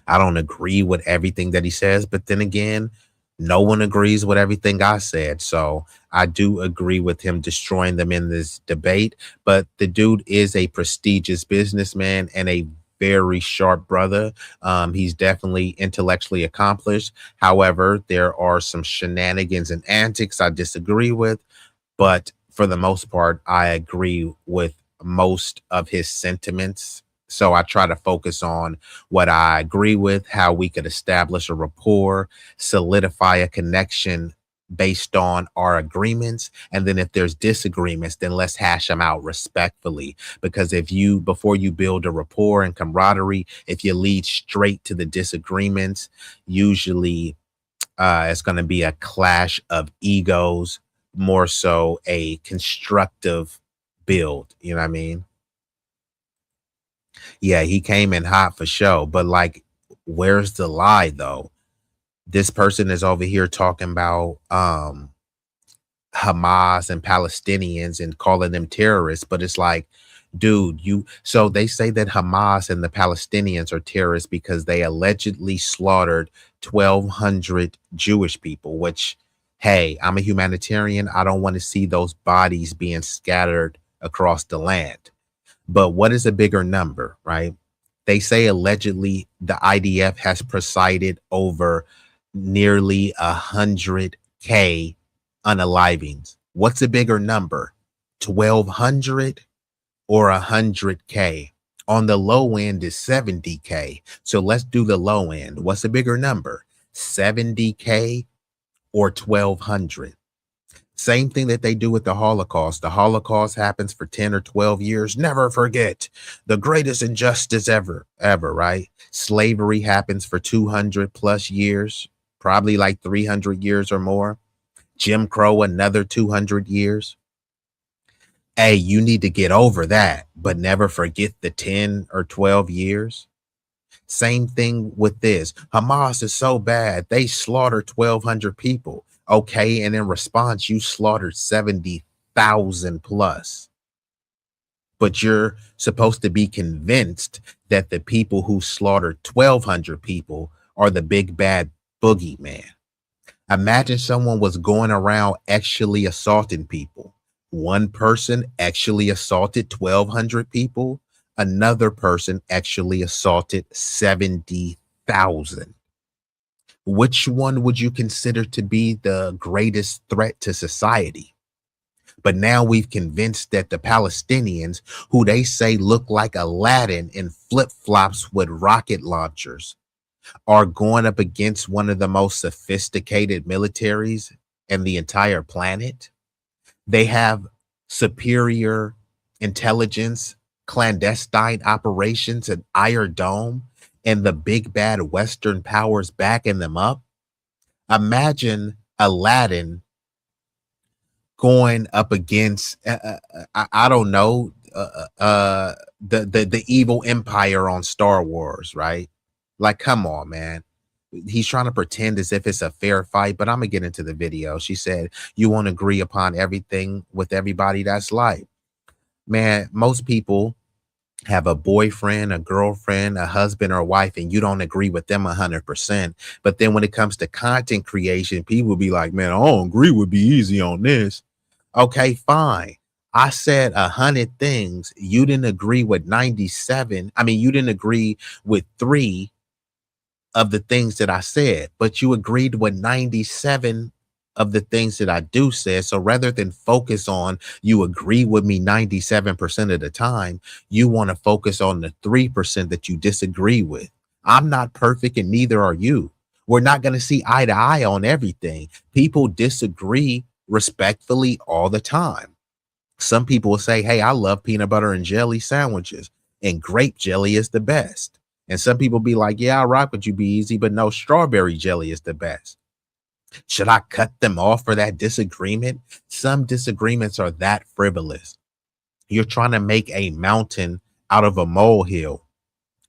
I don't agree with everything that he says, but then again, no one agrees with everything I said. So I do agree with him destroying them in this debate. But the dude is a prestigious businessman and a very sharp brother. He's definitely intellectually accomplished. However, there are some shenanigans and antics I disagree with. But for the most part, I agree with most of his sentiments. So I try to focus on what I agree with, how we could establish a rapport, solidify a connection based on our agreements. And then if there's disagreements, then let's hash them out respectfully. Because before you build a rapport and camaraderie, if you lead straight to the disagreements, usually it's going to be a clash of egos, more so a constructive build. You know what I mean? Yeah, he came in hot for show, but like, where's the lie though? This person is over here talking about Hamas and Palestinians and calling them terrorists, but it's like, dude, so they say that Hamas and the Palestinians are terrorists because they allegedly slaughtered 1,200 Jewish people, which, hey, I'm a humanitarian. I don't want to see those bodies being scattered across the land. But what is a bigger number, right? They say allegedly the IDF has presided over nearly 100K unalivings. What's a bigger number, 1,200 or 100K? On the low end is 70K. So let's do the low end. What's a bigger number, 70K or 1,200? Same thing that they do with the Holocaust. The Holocaust happens for 10 or 12 years. Never forget the greatest injustice ever, right? Slavery happens for 200 plus years, probably like 300 years or more. Jim Crow, another 200 years. Hey, you need to get over that, but never forget the 10 or 12 years. Same thing with this. Hamas is so bad. They slaughtered 1,200 people. Okay, and in response, you slaughtered 70,000 plus. But you're supposed to be convinced that the people who slaughtered 1,200 people are the big bad boogeyman. Imagine someone was going around actually assaulting people. One person actually assaulted 1,200 people. Another person actually assaulted 70,000. Which one would you consider to be the greatest threat to society? But now we've convinced that the Palestinians, who they say look like Aladdin in flip-flops with rocket launchers, are going up against one of the most sophisticated militaries in the entire planet. They have superior intelligence, clandestine operations at Iron Dome, and the big bad Western powers backing them up. Imagine Aladdin going up against, I don't know, the evil empire on Star Wars, right? Like, come on, man. He's trying to pretend as if it's a fair fight, but I'm gonna get into the video. She said, you won't agree upon everything with everybody. That's life. Man, most people have a boyfriend, a girlfriend, a husband or a wife, and you don't agree with them 100%. But then when it comes to content creation, people will be like, man, I don't agree with B-Eazy on this. Okay, fine. I said 100 things. You didn't agree with 97. I mean, you didn't agree with 3 of the things that I said, but you agreed with 97 of the things that I do say. So rather than focus on you agree with me 97% of the time, you want to focus on the 3% that you disagree with. I'm not perfect and neither are you. We're not going to see eye to eye on everything. People disagree respectfully all the time. Some people will say, hey, I love peanut butter and jelly sandwiches and grape jelly is the best. And some people be like, yeah, I rock with you, B-Eazy, but no, strawberry jelly is the best. Should I cut them off for that disagreement? Some disagreements are that frivolous. You're trying to make a mountain out of a molehill.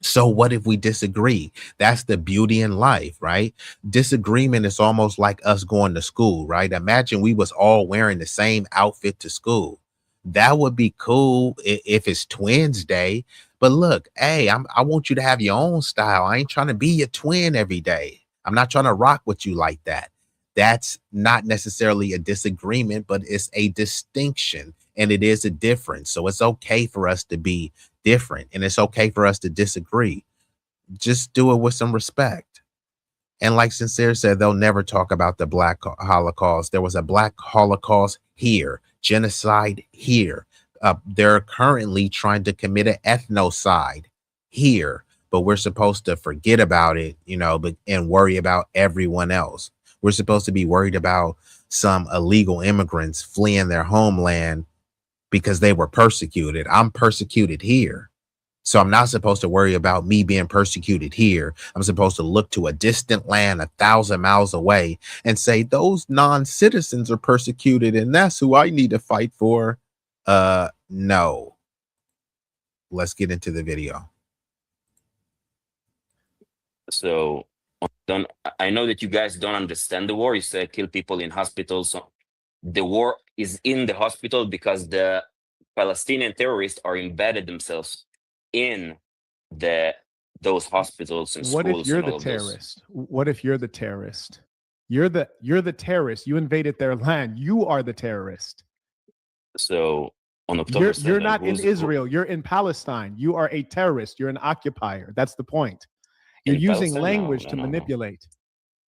So what if we disagree? That's the beauty in life, right? Disagreement is almost like us going to school, right? Imagine we was all wearing the same outfit to school. That would be cool if it's Twins Day. But look, hey, I want you to have your own style. I ain't trying to be your twin every day. I'm not trying to rock with you like that. That's not necessarily a disagreement, but it's a distinction and it is a difference. So it's okay for us to be different and it's okay for us to disagree. Just do it with some respect. And like Sincere said, they'll never talk about the Black Holocaust. There was a Black Holocaust here, genocide here. They're currently trying to commit an ethnocide here, but we're supposed to forget about it, you know, and worry about everyone else. We're supposed to be worried about some illegal immigrants fleeing their homeland because they were persecuted. I'm persecuted here. So I'm not supposed to worry about me being persecuted here. I'm supposed to look to a distant land 1,000 miles away and say those non-citizens are persecuted and that's who I need to fight for. No. Let's get into the video. So I know that you guys don't understand the war. You say kill people in hospitals. So the war is in the hospital because the Palestinian terrorists are embedded themselves in those hospitals and schools. What if you're and the all of terrorist? What if you're the terrorist? You're the terrorist. You invaded their land. You are the terrorist. So on October 7th, you're not in Israel. You're in Palestine. You are a terrorist. You're an occupier. That's the point. You're using language to manipulate.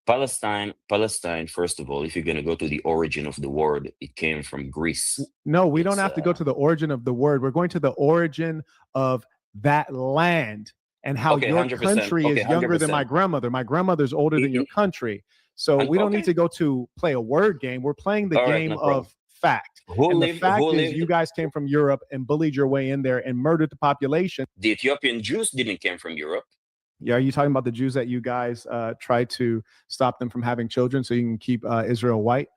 Palestine, first of all, if you're going to go to the origin of the word, it came from Greece. No, we don't have to go to the origin of the word. We're going to the origin of that land and how your country is younger than my grandmother. My grandmother's older than your country. So we don't need to go to play a word game. We're playing the game of fact. The fact is you guys came from Europe and bullied your way in there and murdered the population. The Ethiopian Jews didn't come from Europe. Yeah, are you talking about the Jews that you guys tried to stop them from having children so you can keep Israel white?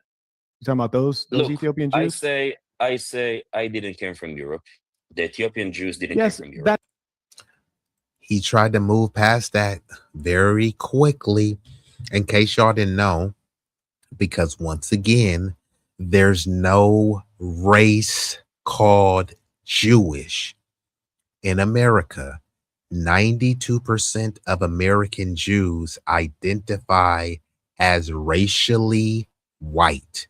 You talking about those Ethiopian Jews? I say I didn't come from Europe. The Ethiopian Jews didn't come from Europe. He tried to move past that very quickly, in case y'all didn't know, because once again, there's no race called Jewish in America. 92% of American Jews identify as racially white.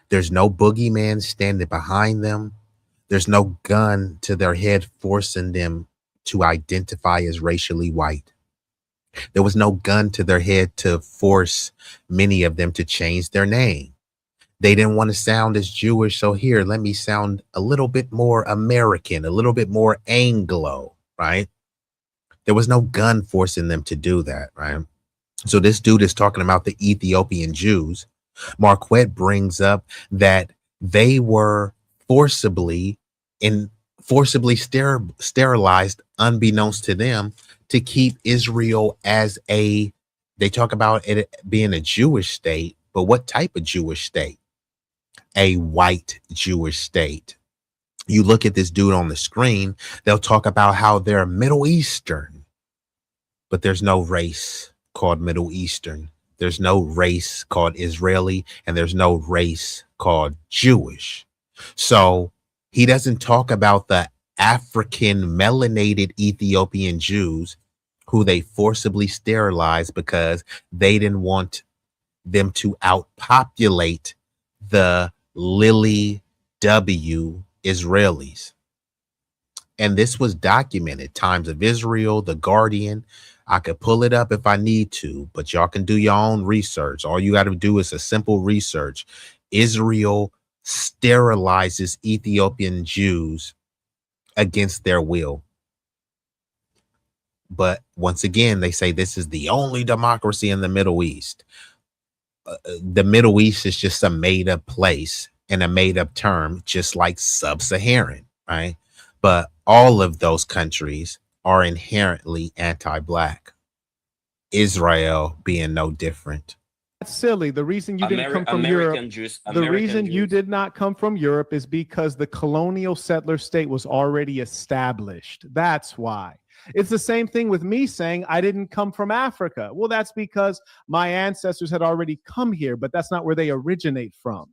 There's no boogeyman standing behind them. There's no gun to their head forcing them to identify as racially white. There was no gun to their head to force many of them to change their name. They didn't want to sound as Jewish, so here, let me sound a little bit more American, a little bit more Anglo, right? There was no gun forcing them to do that, right? So this dude is talking about the Ethiopian Jews. Marquett brings up that they were forcibly sterilized, unbeknownst to them, to keep Israel as they talk about it being a Jewish state, but what type of Jewish state? A white Jewish state. You look at this dude on the screen, they'll talk about how they're Middle Eastern, but there's no race called Middle Eastern. There's no race called Israeli, and there's no race called Jewish. So he doesn't talk about the African melanated Ethiopian Jews who they forcibly sterilized because they didn't want them to outpopulate the Lily W Israelis. And this was documented. Times of Israel, The Guardian. I could pull it up if I need to, but y'all can do your own research. All you got to do is a simple research. Israel sterilizes Ethiopian Jews against their will. But once again, they say this is the only democracy in the Middle East. The Middle East is just a made-up place and a made-up term, just like sub-Saharan, right? But all of those countries are inherently anti-black. Israel being no different. That's silly. The reason you didn't come from Europe, the reason you did not come from Europe is because the colonial settler state was already established. That's why. It's the same thing with me saying I didn't come from Africa. Well, that's because my ancestors had already come here, but that's not where they originate from.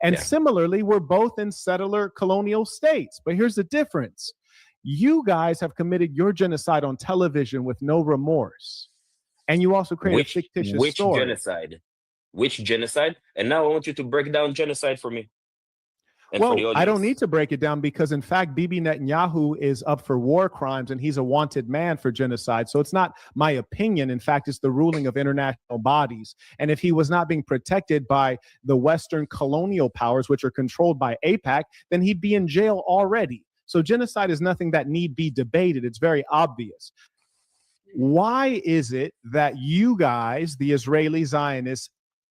And similarly, we're both in settler colonial states. But here's the difference. You guys have committed your genocide on television with no remorse. And you also create a fictitious story. Which genocide? And now I want you to break down genocide for me. Well, I don't need to break it down because, in fact, Bibi Netanyahu is up for war crimes and he's a wanted man for genocide. So it's not my opinion. In fact, it's the ruling of international bodies. And if he was not being protected by the Western colonial powers, which are controlled by AIPAC, then he'd be in jail already. So genocide is nothing that need be debated. It's very obvious. Why is it that you guys, the Israeli Zionists,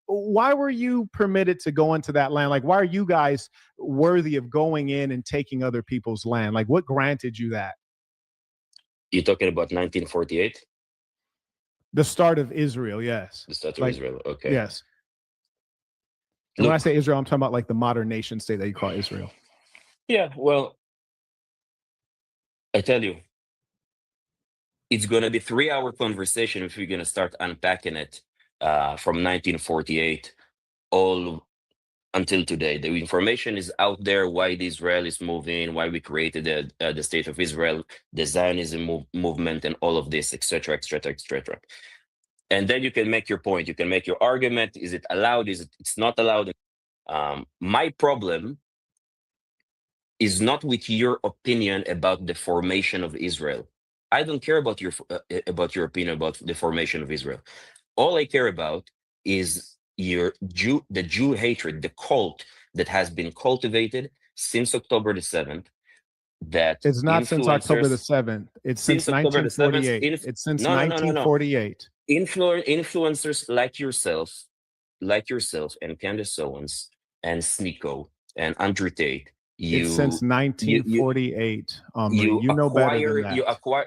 why were you permitted to go into that land? Like, why are you guys worthy of going in and taking other people's land? Like, what granted you that? You're talking about 1948? The start of Israel, yes. The start of Israel, okay. Yes. And when I say Israel, I'm talking about like the modern nation state that you call Israel. Yeah, well, I tell you, it's going to be 3-hour conversation if we're going to start unpacking it from 1948 all until today. The information is out there, why the Israelis move in, why we created the state of Israel, the Zionism movement, and all of this, etc., etc., etc. And then you can make your point. You can make your argument. Is it allowed? It's not allowed? My problem is not with your opinion about the formation of Israel. I don't care about your opinion about the formation of Israel. All I care about is the Jew hatred, the cult that has been cultivated since October the 7th. That it's not since October the 7th. It's since 1948. It's since 1948. Influencers like yourself, and Candace Owens, and Sneeko, and Andrew Tate. It's since 1948. You know better than that. You acquire.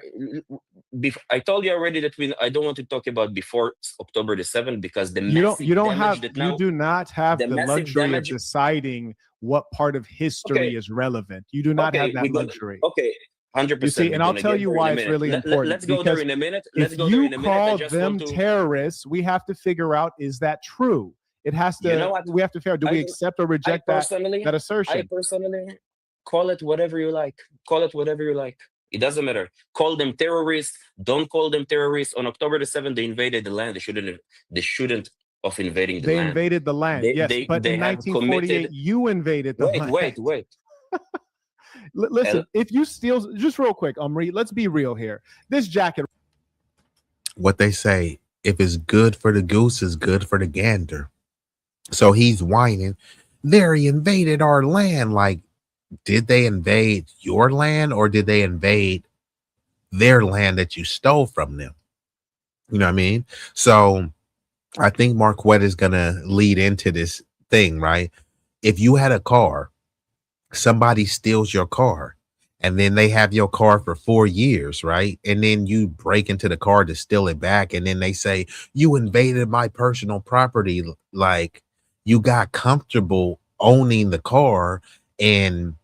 I told you already that I don't want to talk about before October the 7th because you do not have the luxury of deciding what part of history is relevant. You do not have that luxury. Okay. 100%. You see, and I'll tell you why it's really important. Let's go there in a minute. If you call them terrorists, we have to figure out, is that true? It has to. You know what? We have to figure out, do we accept or reject that assertion? I personally call it whatever you like. Call it whatever you like. It doesn't matter. Call them terrorists. Don't call them terrorists. On October the 7th, they invaded the land. They shouldn't have invading the land. They invaded the land. Yes, but in 1948, you invaded the land. Wait. Listen, if you steal, just real quick, Omri, let's be real here. This jacket. What they say, if it's good for the goose, it's good for the gander. So he's whining. They invaded our land. Like, did they invade your land or did they invade their land that you stole from them? You know what I mean? So I think Marquett is going to lead into this thing, right? If you had a car, somebody steals your car and then they have your car for 4 years, right? And then you break into the car to steal it back. And then they say, you invaded my personal property. Like, you got comfortable owning the car and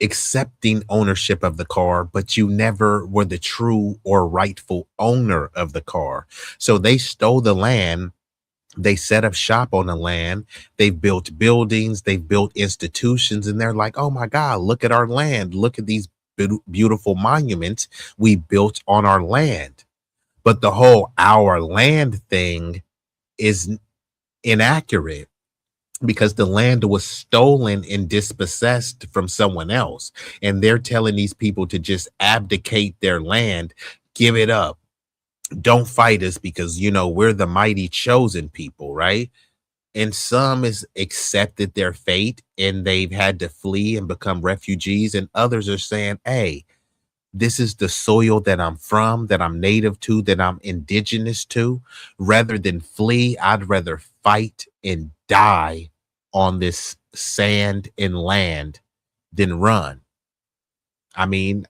accepting ownership of the car, but you never were the true or rightful owner of the car. So they stole the land. They set up shop on the land. They've built buildings. They've built institutions. And they're like, oh, my God, look at our land. Look at these beautiful monuments we built on our land. But the whole our land thing is inaccurate because the land was stolen and dispossessed from someone else. And they're telling these people to just abdicate their land, give it up. Don't fight us because, we're the mighty chosen people, right? And some has accepted their fate and they've had to flee and become refugees. And others are saying, hey, this is the soil that I'm from, that I'm native to, that I'm indigenous to. Rather than flee, I'd rather fight and die on this sand and land than run. I mean,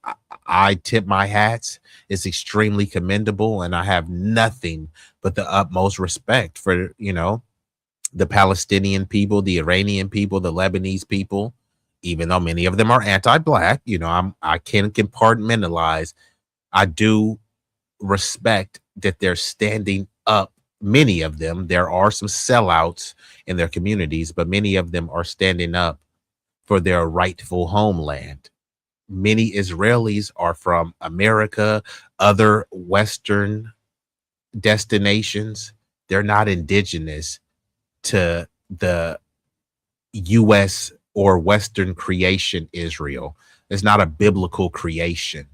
I tip my hats. It's extremely commendable, and I have nothing but the utmost respect for, the Palestinian people, the Iranian people, the Lebanese people, even though many of them are anti-black. I can compartmentalize. I do respect that they're standing up. Many of them, there are some sellouts in their communities, but many of them are standing up for their rightful homeland. Many Israelis are from America, other Western destinations. They're not indigenous to the U.S. or Western creation, Israel. It's not a biblical creation.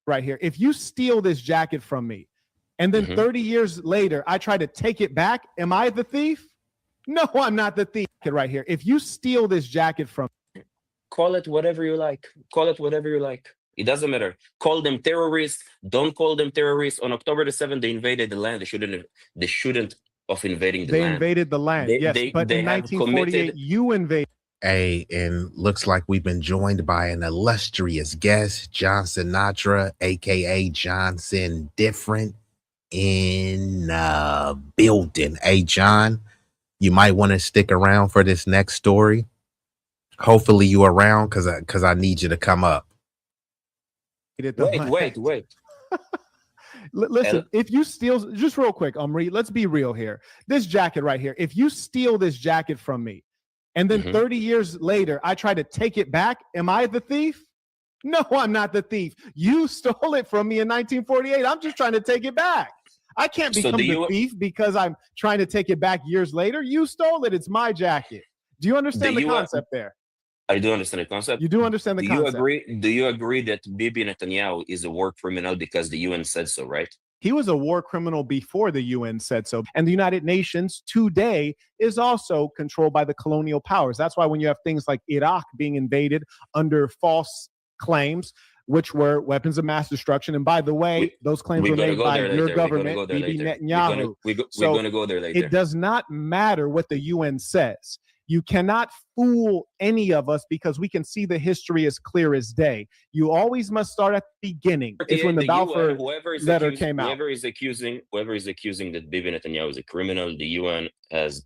Right here. If you steal this jacket from me, and then 30 years later, I try to take it back, am I the thief? No, I'm not the thief. Right here. If you steal this jacket from me, call it whatever you like. Call it whatever you like. It doesn't matter. Call them terrorists. Don't call them terrorists. On October the 7th, they invaded the land. They shouldn't of invading the They land. invaded the land, yes, but in 1948, you invaded. Hey, and looks like we've been joined by an illustrious guest, John Sinatra, aka Johnson Different, in the building. Hey, John, you might want to stick around for this next story. Hopefully you around, because I need you to come up. Wait. Listen, if you steal, just real quick, Omri, let's be real here. This jacket right here, if you steal this jacket from me, and then 30 years later, I try to take it back, am I the thief? No, I'm not the thief. You stole it from me in 1948. I'm just trying to take it back. I can't become the thief because I'm trying to take it back years later. You stole it. It's my jacket. Do you understand the concept there? I do understand the concept. You do understand the concept. Do you agree that Bibi Netanyahu is a war criminal because the UN said so, right? He was a war criminal before the UN said so. And the United Nations today is also controlled by the colonial powers. That's why when you have things like Iraq being invaded under false claims, which were weapons of mass destruction. And by the way, those claims were made by your government, Bibi Netanyahu. We're going to go there later. It does not matter what the UN says. You cannot fool any of us because we can see the history as clear as day. You always must start at the beginning. It's when the Balfour letter came out. Whoever is accusing that Bibi Netanyahu is a criminal, the UN has.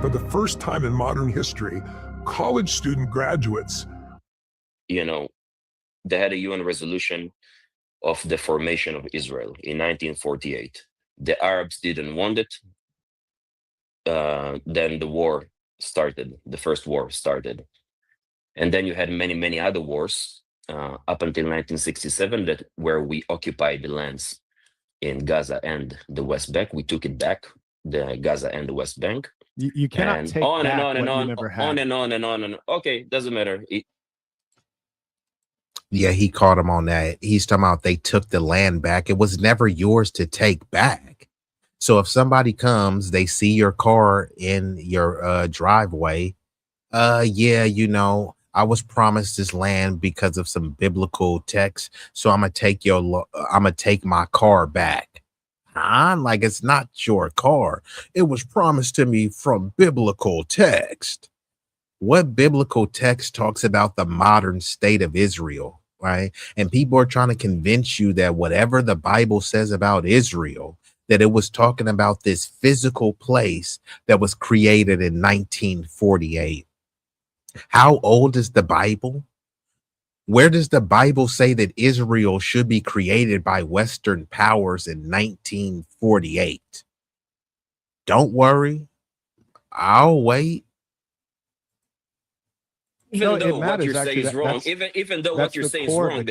For the first time in modern history, college student graduates, they had a UN resolution of the formation of Israel in 1948. The Arabs didn't want it. Then the war started. The first war started, and then you had many other wars up until 1967 where we occupied the lands in Gaza and the West Bank. We took it back, the Gaza and the West Bank. You cannot take on back and on and what on, you never had. on and on and on and okay, doesn't matter. Yeah, he caught him on that. He's talking about they took the land back. It was never yours to take back. So if somebody comes, they see your car in your driveway. Yeah, I was promised this land because of some biblical text. So I'm gonna take my car back. Like it's not your car. It was promised to me from biblical text. What biblical text talks about the modern state of Israel, right? And people are trying to convince you that whatever the Bible says about Israel, that it was talking about this physical place that was created in 1948. How old is the Bible? Where does the Bible say that Israel should be created by Western powers in 1948? Don't worry. I'll wait. Even though what you're saying is wrong, even though what you're saying is wrong,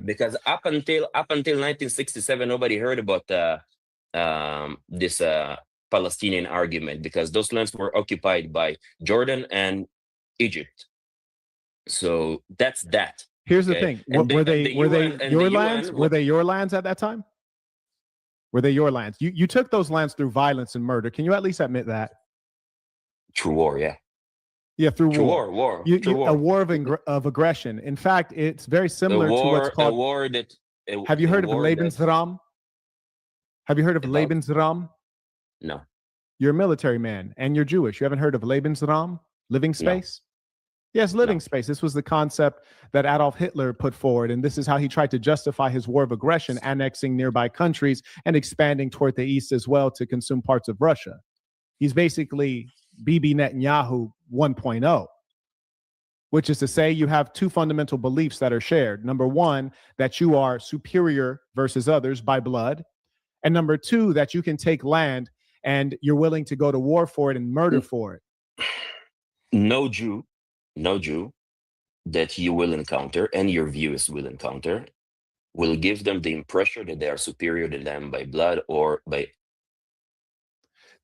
because up until 1967, nobody heard about this Palestinian argument, because those lands were occupied by Jordan and Egypt. So that's that. Here's the thing. Were they your lands? Were they your lands at that time? Were they your lands? You took those lands through violence and murder. Can you at least admit that? Through war, yeah. Yeah, through war. A war of aggression. In fact, it's very similar to what's called. A war that. Have you heard of Lebensraum? Have you heard of Lebensraum? No. You're a military man and you're Jewish. You haven't heard of Lebensraum? Living space? No. Yes, living space. This was the concept that Adolf Hitler put forward, and this is how he tried to justify his war of aggression, annexing nearby countries and expanding toward the east as well to consume parts of Russia. He's basically Bibi Netanyahu 1.0, which is to say you have two fundamental beliefs that are shared. Number one, that you are superior versus others by blood. And number two, that you can take land and you're willing to go to war for it and murder for it. No Jew that you will encounter and your viewers will encounter will give them the impression that they are superior to them by blood or by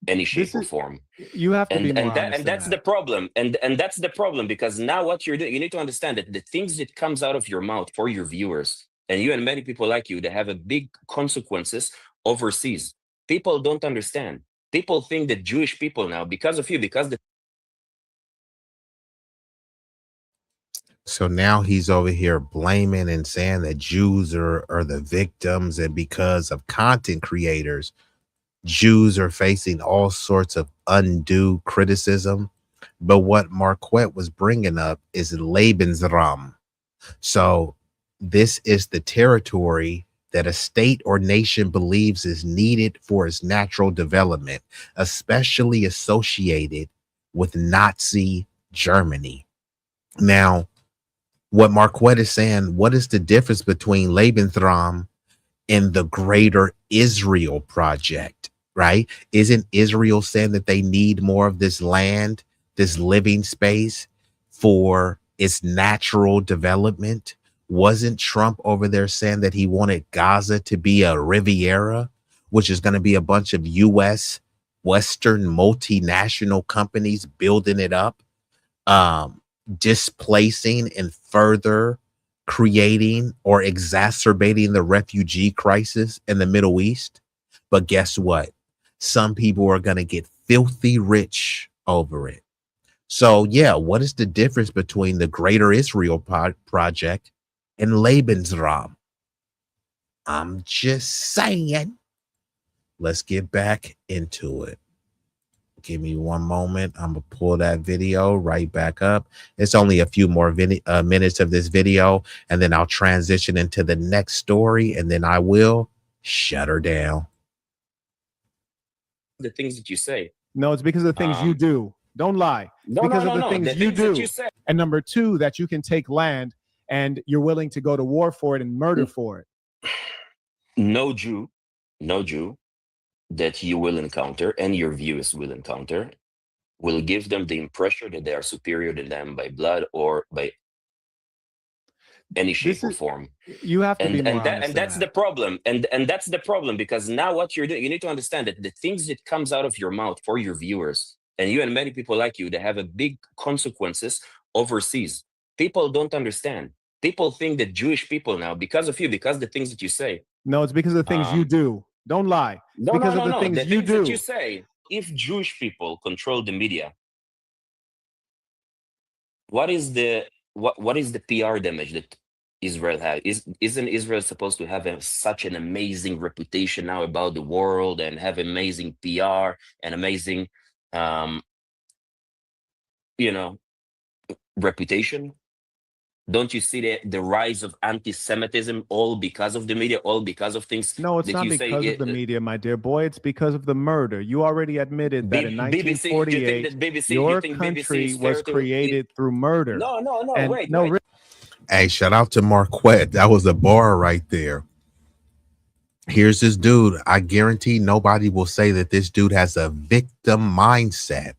any shape or form. You have to be more honest and that's the problem. And that's the problem, because now what you're doing, you need to understand that the things that comes out of your mouth for your viewers and you and many people like you, they have a big consequences overseas. People don't understand. People think that Jewish people now, because of you, because the So now he's over here blaming and saying that Jews are the victims, and because of content creators, Jews are facing all sorts of undue criticism. But what Marquette was bringing up is Lebensraum. So this is the territory that a state or nation believes is needed for its natural development, especially associated with Nazi Germany. Now, what Marquette is saying, what is the difference between Lebensraum and the greater Israel project, right? Isn't Israel saying that they need more of this land, this living space for its natural development? Wasn't Trump over there saying that he wanted Gaza to be a Riviera, which is going to be a bunch of US Western multinational companies building it up, displacing and further creating or exacerbating the refugee crisis in the Middle East? But guess what? Some people are going to get filthy rich over it. So yeah, what is the difference between the Greater Israel Project and Lebensraum? I'm just saying. Let's get back into it. Give me one moment. I'm going to pull that video right back up. It's only a few more minutes of this video, and then I'll transition into the next story, and then I will shut her down. The things that you say. No, it's because of the things you do. Don't lie. No, because no, of the no, things the you things do. that you say. And number two, that you can take land and you're willing to go to war for it and murder for it. No Jew that you will encounter and your viewers will encounter will give them the impression that they are superior to them by blood or by any shape or form. You have to be more honest. And that's the problem. And that's the problem, because now what you're doing, you need to understand that the things that comes out of your mouth for your viewers and you and many people like you, they have a big consequences overseas. People don't understand. People think that Jewish people now, because of you, because the things that you say. No, it's because of the things you do. Don't lie. No, because no, of the no, things the you things do. that you say. If Jewish people control the media, what is the PR damage that Israel has? Isn't Israel supposed to have such an amazing reputation now about the world and have amazing PR and amazing, reputation? Don't you see the rise of anti-Semitism all because of the media, all because of things? No, it's that not you because say, of the media, my dear boy. It's because of the murder. You already admitted that in 1948, your country was created through murder. No, and wait. Hey, shout out to Marquette. That was a bar right there. Here's this dude. I guarantee nobody will say that this dude has a victim mindset.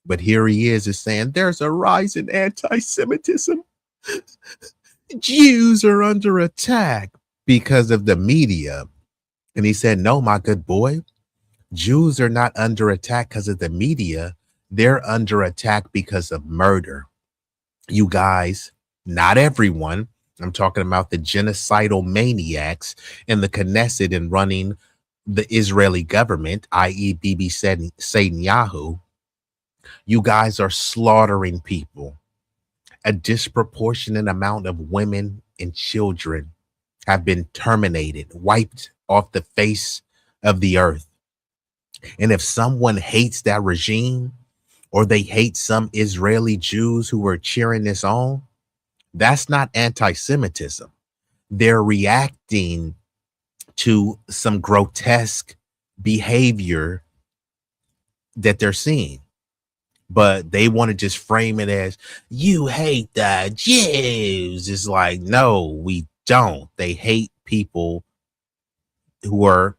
But here he is saying there's a rise in anti-Semitism. Jews are under attack because of the media. And he said, no, my good boy, Jews are not under attack because of the media. They're under attack because of murder. You guys, not everyone. I'm talking about the genocidal maniacs in the Knesset and running the Israeli government, i.e. Bibi Netanyahu. You guys are slaughtering people. A disproportionate amount of women and children have been terminated, wiped off the face of the earth. And if someone hates that regime, or they hate some Israeli Jews who are cheering this on, that's not anti-Semitism. They're reacting to some grotesque behavior that they're seeing. But they want to just frame it as, you hate the Jews. It's like, no, we don't. They hate people who are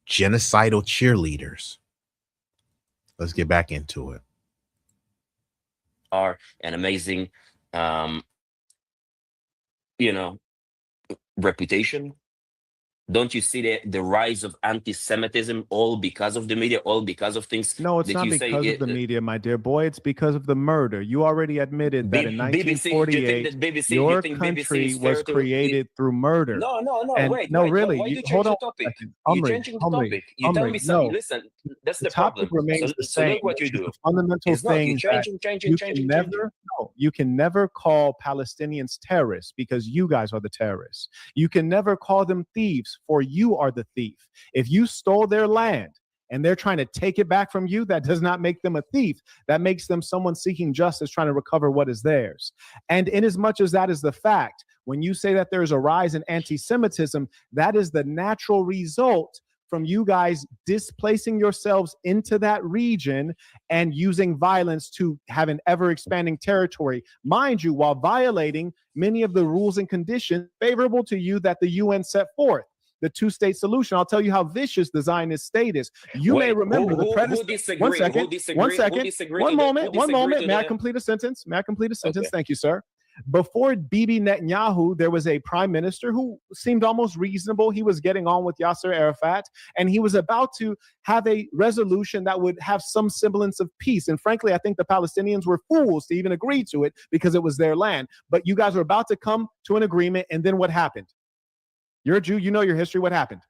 genocidal cheerleaders. Let's get back into it. Are an amazing, reputation. Don't you see the rise of anti-Semitism all because of the media, all because of things? No, it's not because of the media, my dear boy. It's because of the murder. You already admitted that in 1948, your country was created through murder. No, wait. Really. Why do you hold change on the topic? You're changing the topic. You tell me something. No, listen, that's the topic problem. remains the same. Look what you do. The fundamental thing you can never call Palestinians terrorists because you guys are the terrorists. You can never call them thieves, for you are the thief. If you stole their land and they're trying to take it back from you, that does not make them a thief. That makes them someone seeking justice, trying to recover what is theirs. And in as much as that is the fact, when you say that there's a rise in anti-Semitism, that is the natural result from you guys displacing yourselves into that region and using violence to have an ever-expanding territory, mind you, while violating many of the rules and conditions favorable to you that the UN set forth. The two-state solution. I'll tell you how vicious the Zionist state is. You may remember the predecessor. One moment. May I complete a sentence? Okay. Thank you, sir. Before Bibi Netanyahu, there was a prime minister who seemed almost reasonable. He was getting on with Yasser Arafat, and he was about to have a resolution that would have some semblance of peace. And frankly, I think the Palestinians were fools to even agree to it because it was their land. But you guys were about to come to an agreement, and then what happened? You're a Jew. You know your history. What happened?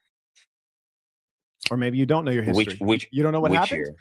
Or maybe you don't know your history. You don't know what happened?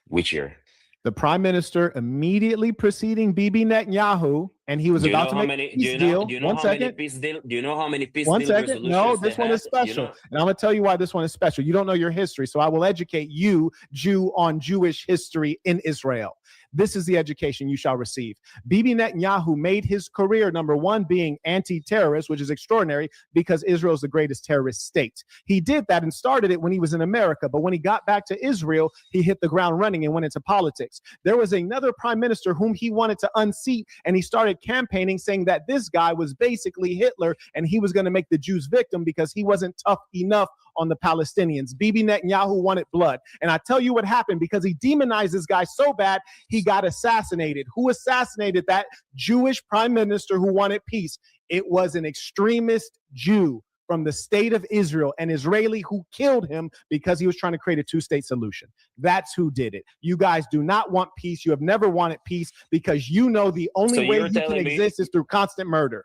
Which year? The prime minister immediately preceding Bibi Netanyahu, and he was about to make a peace deal. Do you know how many peace deals? One second. No, this one is special. And I'm going to tell you why this one is special. You don't know your history, so I will educate you, Jew, on Jewish history in Israel. This is the education you shall receive. Bibi Netanyahu made his career, number one, being anti-terrorist, which is extraordinary because Israel is the greatest terrorist state. He did that and started it when he was in America. But when he got back to Israel, he hit the ground running and went into politics. There was another prime minister whom he wanted to unseat, and he started campaigning saying that this guy was basically Hitler and he was going to make the Jews victim because he wasn't tough enough on the Palestinians. Bibi Netanyahu wanted blood. And I tell you what happened, because he demonized this guy so bad, he got assassinated. Who assassinated that Jewish prime minister who wanted peace? It was an extremist Jew from the state of Israel, an Israeli who killed him because he was trying to create a two-state solution. That's who did it. You guys do not want peace. You have never wanted peace because you know the only way you can exist is through constant murder.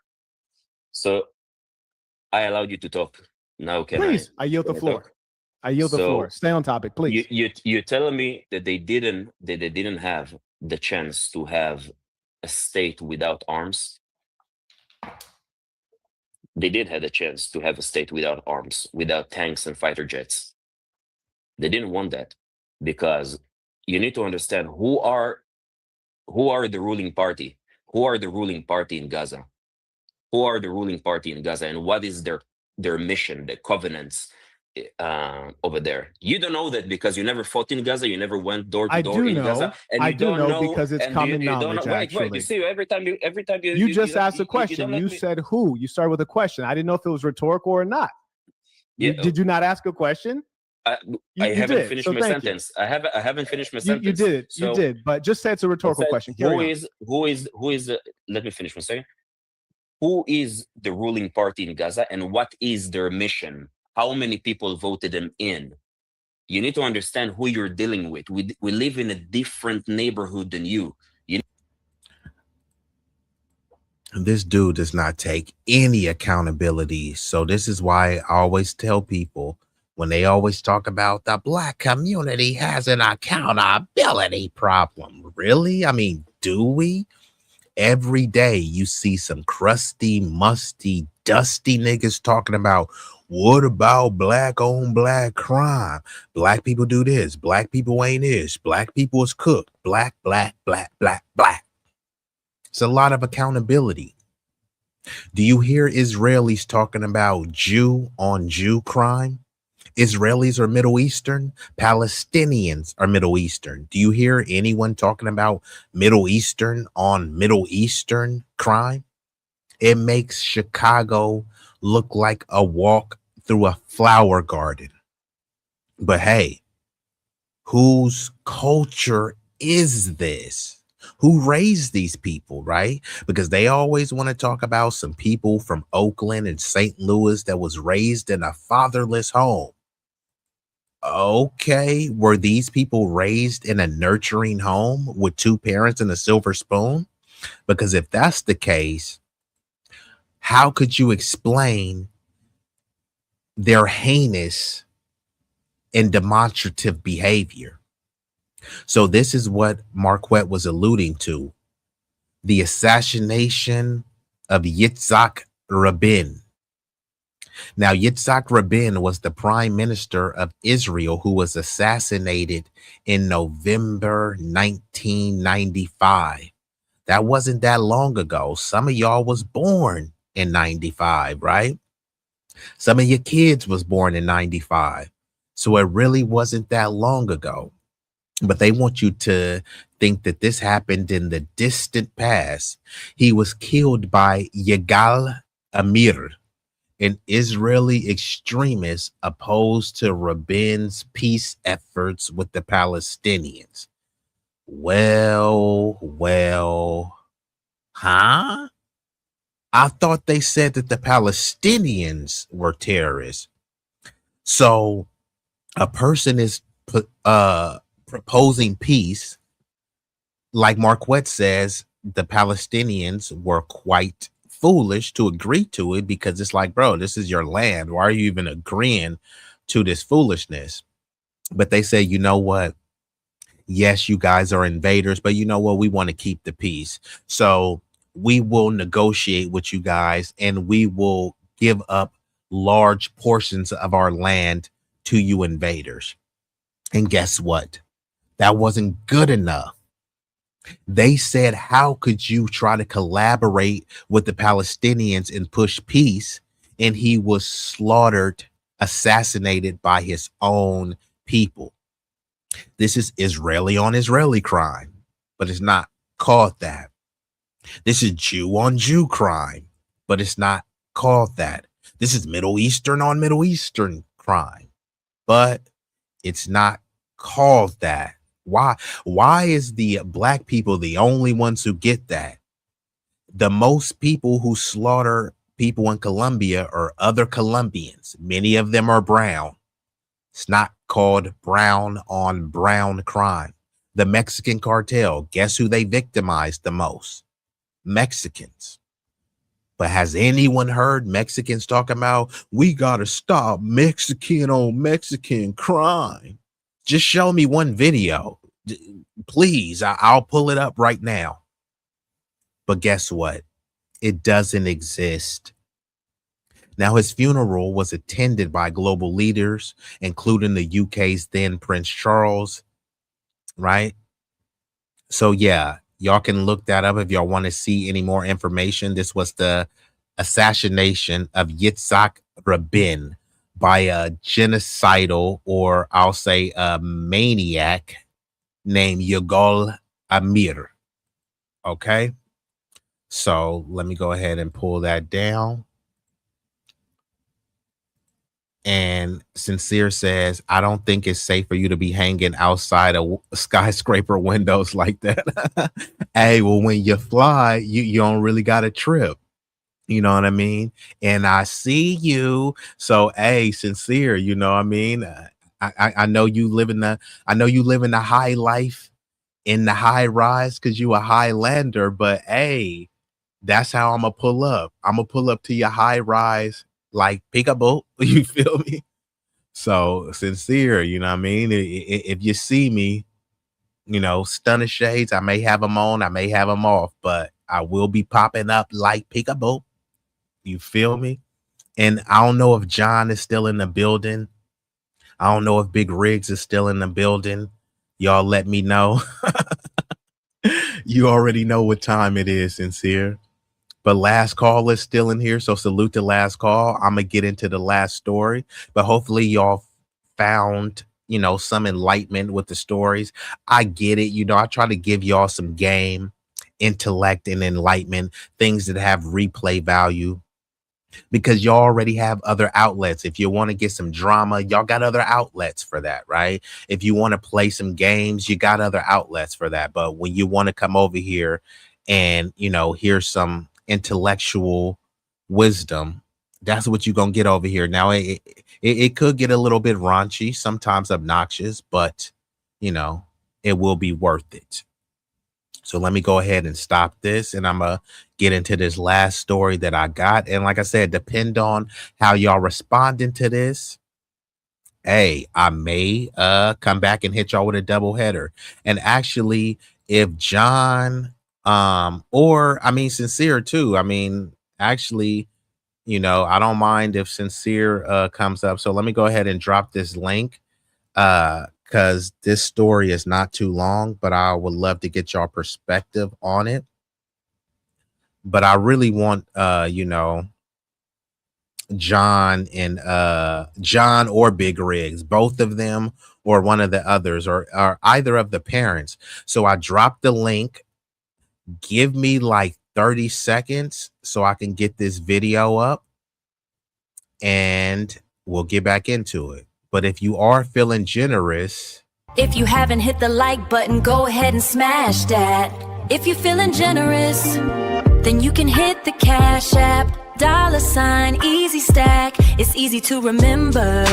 So I allowed you to talk. Now please, I yield the floor. I yield the floor. Stay on topic, please. You're telling me that they didn't have the chance to have a state without arms? They did have a chance to have a state without arms, without tanks and fighter jets. They didn't want that because you need to understand who are the ruling party. Who are the ruling party in Gaza? Who are the ruling party in Gaza, and what is their mission, the covenants over there? You don't know that because you never fought in Gaza. You never went door to door in Gaza. And I do know because it's common knowledge. Wait. You see, every time you just asked a question. You said who? You started with a question. I didn't know if it was rhetorical or not. Did you not ask a question? I haven't finished my sentence. I haven't finished my sentence. You did. But just say it's a rhetorical question. Who is? Let me finish one second. Who is the ruling party in Gaza and what is their mission? How many people voted them in? You need to understand who you're dealing with. We live in a different neighborhood than you. This dude does not take any accountability. So this is why I always tell people, when they always talk about the black community has an accountability problem. Really? I mean, do we? Every day you see some crusty, musty, dusty niggas talking about, what about black on black crime? Black people do this. Black people ain't this. Black people is cooked. Black. It's a lot of accountability. Do you hear Israelis talking about Jew on Jew crime? Israelis are Middle Eastern. Palestinians are Middle Eastern. Do you hear anyone talking about Middle Eastern on Middle Eastern crime? It makes Chicago look like a walk through a flower garden. But hey, whose culture is this? Who raised these people, right? Because they always want to talk about some people from Oakland and St. Louis that was raised in a fatherless home. Okay, were these people raised in a nurturing home with two parents and a silver spoon? Because if that's the case, how could you explain their heinous and demonstrative behavior? So this is what Marquett was alluding to. The assassination of Yitzhak Rabin. Now, Yitzhak Rabin was the prime minister of Israel who was assassinated in November 1995. That wasn't that long ago. Some of y'all was born in 95, right? Some of your kids was born in 95. So it really wasn't that long ago. But they want you to think that this happened in the distant past. He was killed by Yigal Amir, an Israeli extremist opposed to Rabin's peace efforts with the Palestinians. Well, huh? I thought they said that the Palestinians were terrorists. So a person is proposing peace. Like Marquett says, the Palestinians were quite foolish to agree to it because it's like, bro, this is your land. Why are you even agreeing to this foolishness? But they say, you know what? Yes, you guys are invaders, but you know what? We want to keep the peace. So we will negotiate with you guys and we will give up large portions of our land to you invaders. And guess what? That wasn't good enough. They said, how could you try to collaborate with the Palestinians and push peace? And he was slaughtered, assassinated by his own people. This is Israeli on Israeli crime, but it's not called that. This is Jew on Jew crime, but it's not called that. This is Middle Eastern on Middle Eastern crime, but it's not called that. Why? Why is the black people the only ones who get that? The most people who slaughter people in Colombia are other Colombians. Many of them are brown. It's not called brown on brown crime. The Mexican cartel, guess who they victimized the most? Mexicans. But has anyone heard Mexicans talking about, we got to stop Mexican on Mexican crime? Just show me one video, please. I'll pull it up right now. But guess what? It doesn't exist. Now, his funeral was attended by global leaders, including the UK's then Prince Charles, right? So, yeah, y'all can look that up if y'all want to see any more information. This was the assassination of Yitzhak Rabin by a genocidal, or I'll say a maniac, named Yigal Amir. Okay, so let me go ahead and pull that down. And Sincere says, I don't think it's safe for you to be hanging outside of skyscraper windows like that. Hey, well, when you fly, you don't really got a trip. You know what I mean? And I see you. So, hey, Sincere, you know what I mean? I know you live in the high life in the high rise because you a Highlander, but hey, that's how I'm gonna pull up. I'm gonna pull up to your high rise like peekaboo. You feel me? So Sincere, you know what I mean? If you see me, you know, stunner shades, I may have them on, I may have them off, but I will be popping up like peekaboo. You feel me? And I don't know if John is still in the building. I don't know if Big Riggs is still in the building. Y'all let me know. You already know what time it is, Sincere. But Last Call is still in here. So salute to Last Call. I'm going to get into the last story. But hopefully y'all found, you know, some enlightenment with the stories. I get it. You know, I try to give y'all some game, intellect, and enlightenment, things that have replay value. because y'all already have other outlets. If you want to get some drama, y'all got other outlets for that, right? If you want to play some games, you got other outlets for that. But when you want to come over here and, you know, hear some intellectual wisdom, that's what you're going to get over here. Now, it could get a little bit raunchy, sometimes obnoxious, but, you know, it will be worth it. So let me go ahead and stop this, and I'm going to get into this last story that I got. And like I said, depend on how y'all responding to this. Hey, I may come back and hit y'all with a double header. And actually, if John or I mean Sincere too, I mean, actually, you know, I don't mind if Sincere comes up. So let me go ahead and drop this link. Because this story is not too long, but I would love to get your perspective on it. But I really want, you know, John or Big Riggs, both of them, or one of the others, or either of the parents. So I dropped the link. Give me like 30 seconds so I can get this video up, and we'll get back into it. But if you are feeling generous, if you haven't hit the like button, go ahead and smash that. If you're feeling generous, then you can hit the Cash App, $Easy Stack. It's easy to remember.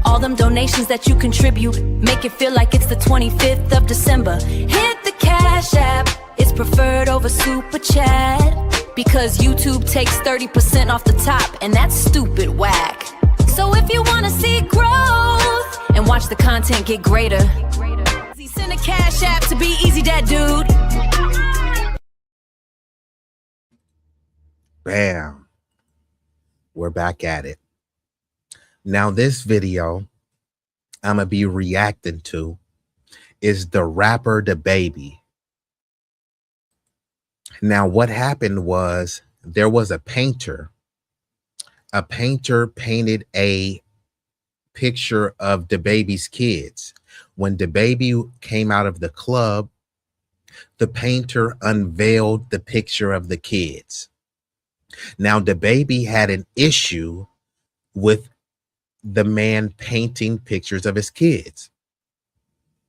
All them donations that you contribute make it feel like it's the 25th of December. Hit the Cash App. It's preferred over Super Chat because YouTube takes 30% off the top, and that's stupid whack. So if you want to see growth and watch the content get greater, send a Cash App to B-Eazy Dat Dude. Bam. We're back at it. Now, this video I'm going to be reacting to is the rapper Da Baby. Now, what happened was there was a painter. A painter painted a picture of Da Baby's kids. When Da Baby came out of the club, the painter unveiled the picture of the kids. Now, Da Baby had an issue with the man painting pictures of his kids.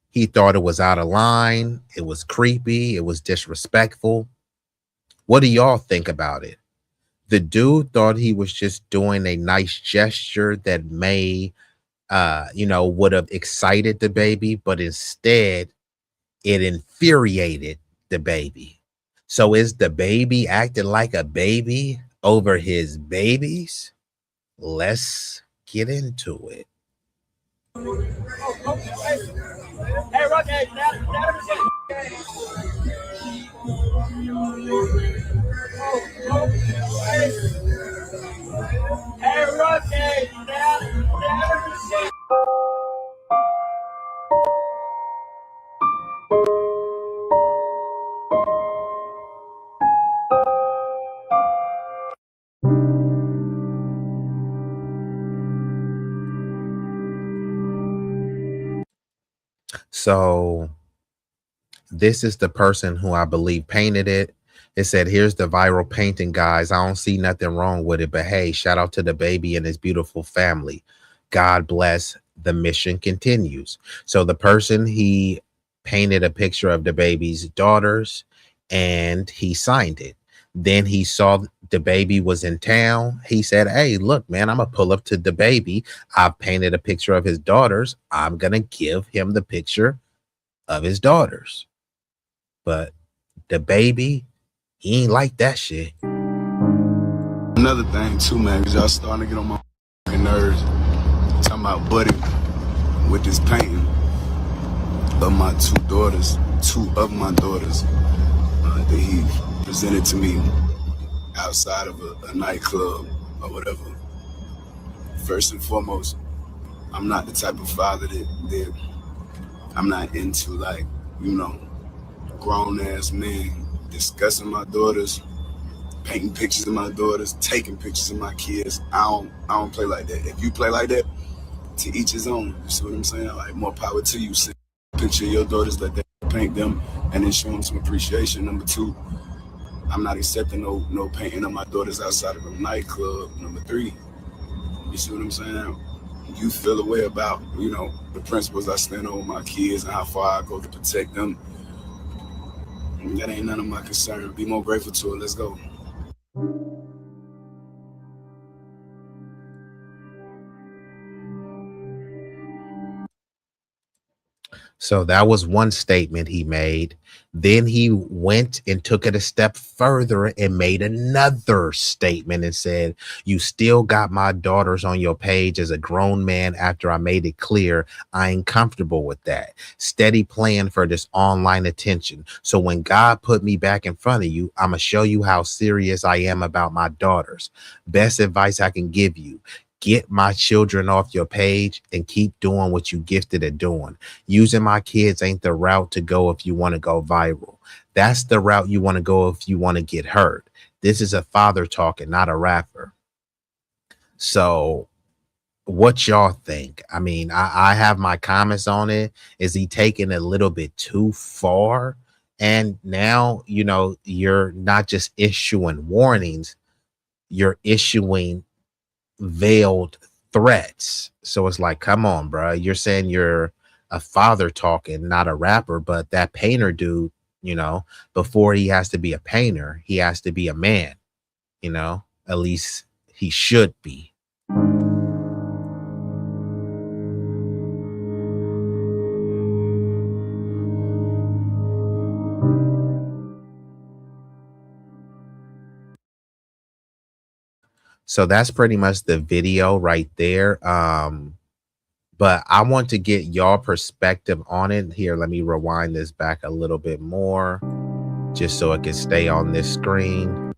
He thought it was out of line. It was creepy. It was disrespectful. What do y'all think about it? The dude thought he was just doing a nice gesture that may, you know, would have excited Da Baby, but instead it infuriated Da Baby. So is Da Baby acting like a baby over his babies? Let's get into it. Hey, Rocky, So this is the person who I believe painted it. It said, here's the viral painting, guys. I don't see nothing wrong with it, but hey, shout out to Da Baby and his beautiful family. God bless. The mission continues. So the person, he painted a picture of Da Baby's daughters and he signed it. Then he saw Da Baby was in town. He said, hey, look, man, I'm going to pull up to Da Baby. I've painted a picture of his daughters. I'm going to give him the picture of his daughters. But Da Baby, he ain't like that shit. Another thing too, man, because y'all starting to get on my nerves. Talking about Buddy with this painting of my two of my daughters that he presented to me outside of a nightclub or whatever. First and foremost, I'm not the type of father that I'm not into, like, you know, grown ass men discussing my daughters, painting pictures of my daughters, taking pictures of my kids. I don't play like that. If you play like that, to each his own. You see what I'm saying? Like, more power to you. Send a picture of your daughters, let them paint them, and then show them some appreciation. Number two, I'm not accepting no painting of my daughters outside of a nightclub. Number 3, you see what I'm saying? You feel a way about, you know, the principles I stand on with my kids and how far I go to protect them. That ain't none of my concern. Be more grateful to it. Let's go. So that was one statement he made. Then he went and took it a step further and made another statement and said, you still got my daughters on your page as a grown man after I made it clear I ain't comfortable with that. Steady playing for this online attention. So when God put me back in front of you, I'm going to show you how serious I am about my daughters. Best advice I can give you. Get my children off your page and keep doing what you gifted at doing. Using my kids ain't the route to go if you want to go viral. That's the route you want to go if you want to get heard. This is a father talking, not a rapper. So what y'all think? I mean, I have my comments on it. Is he taking a little bit too far? And now, you know, you're not just issuing warnings, you're issuing veiled threats. So it's like, come on, bro. You're saying you're a father talking, not a rapper, but that painter dude, you know, before he has to be a painter, he has to be a man, you know, at least he should be. So that's pretty much the video right there. But I want to get y'all perspective on it. Here, let me rewind this back a little bit more just so it can stay on this screen.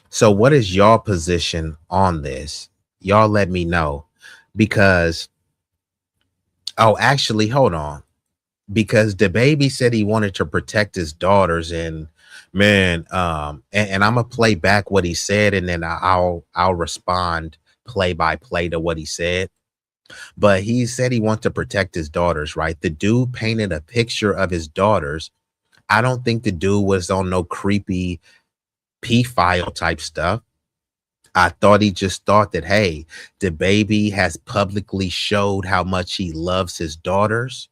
So what is y'all position on this? Y'all let me know, because, oh, actually, hold on. Because Da Baby said he wanted to protect his daughters, and man, and I'm gonna play back what he said, and then I'll respond play by play to what he said. But he said he wants to protect his daughters, right? The dude painted a picture of his daughters. I don't think the dude was on no creepy P-file type stuff. I thought he just thought that, hey, Da Baby has publicly showed how much he loves his daughters.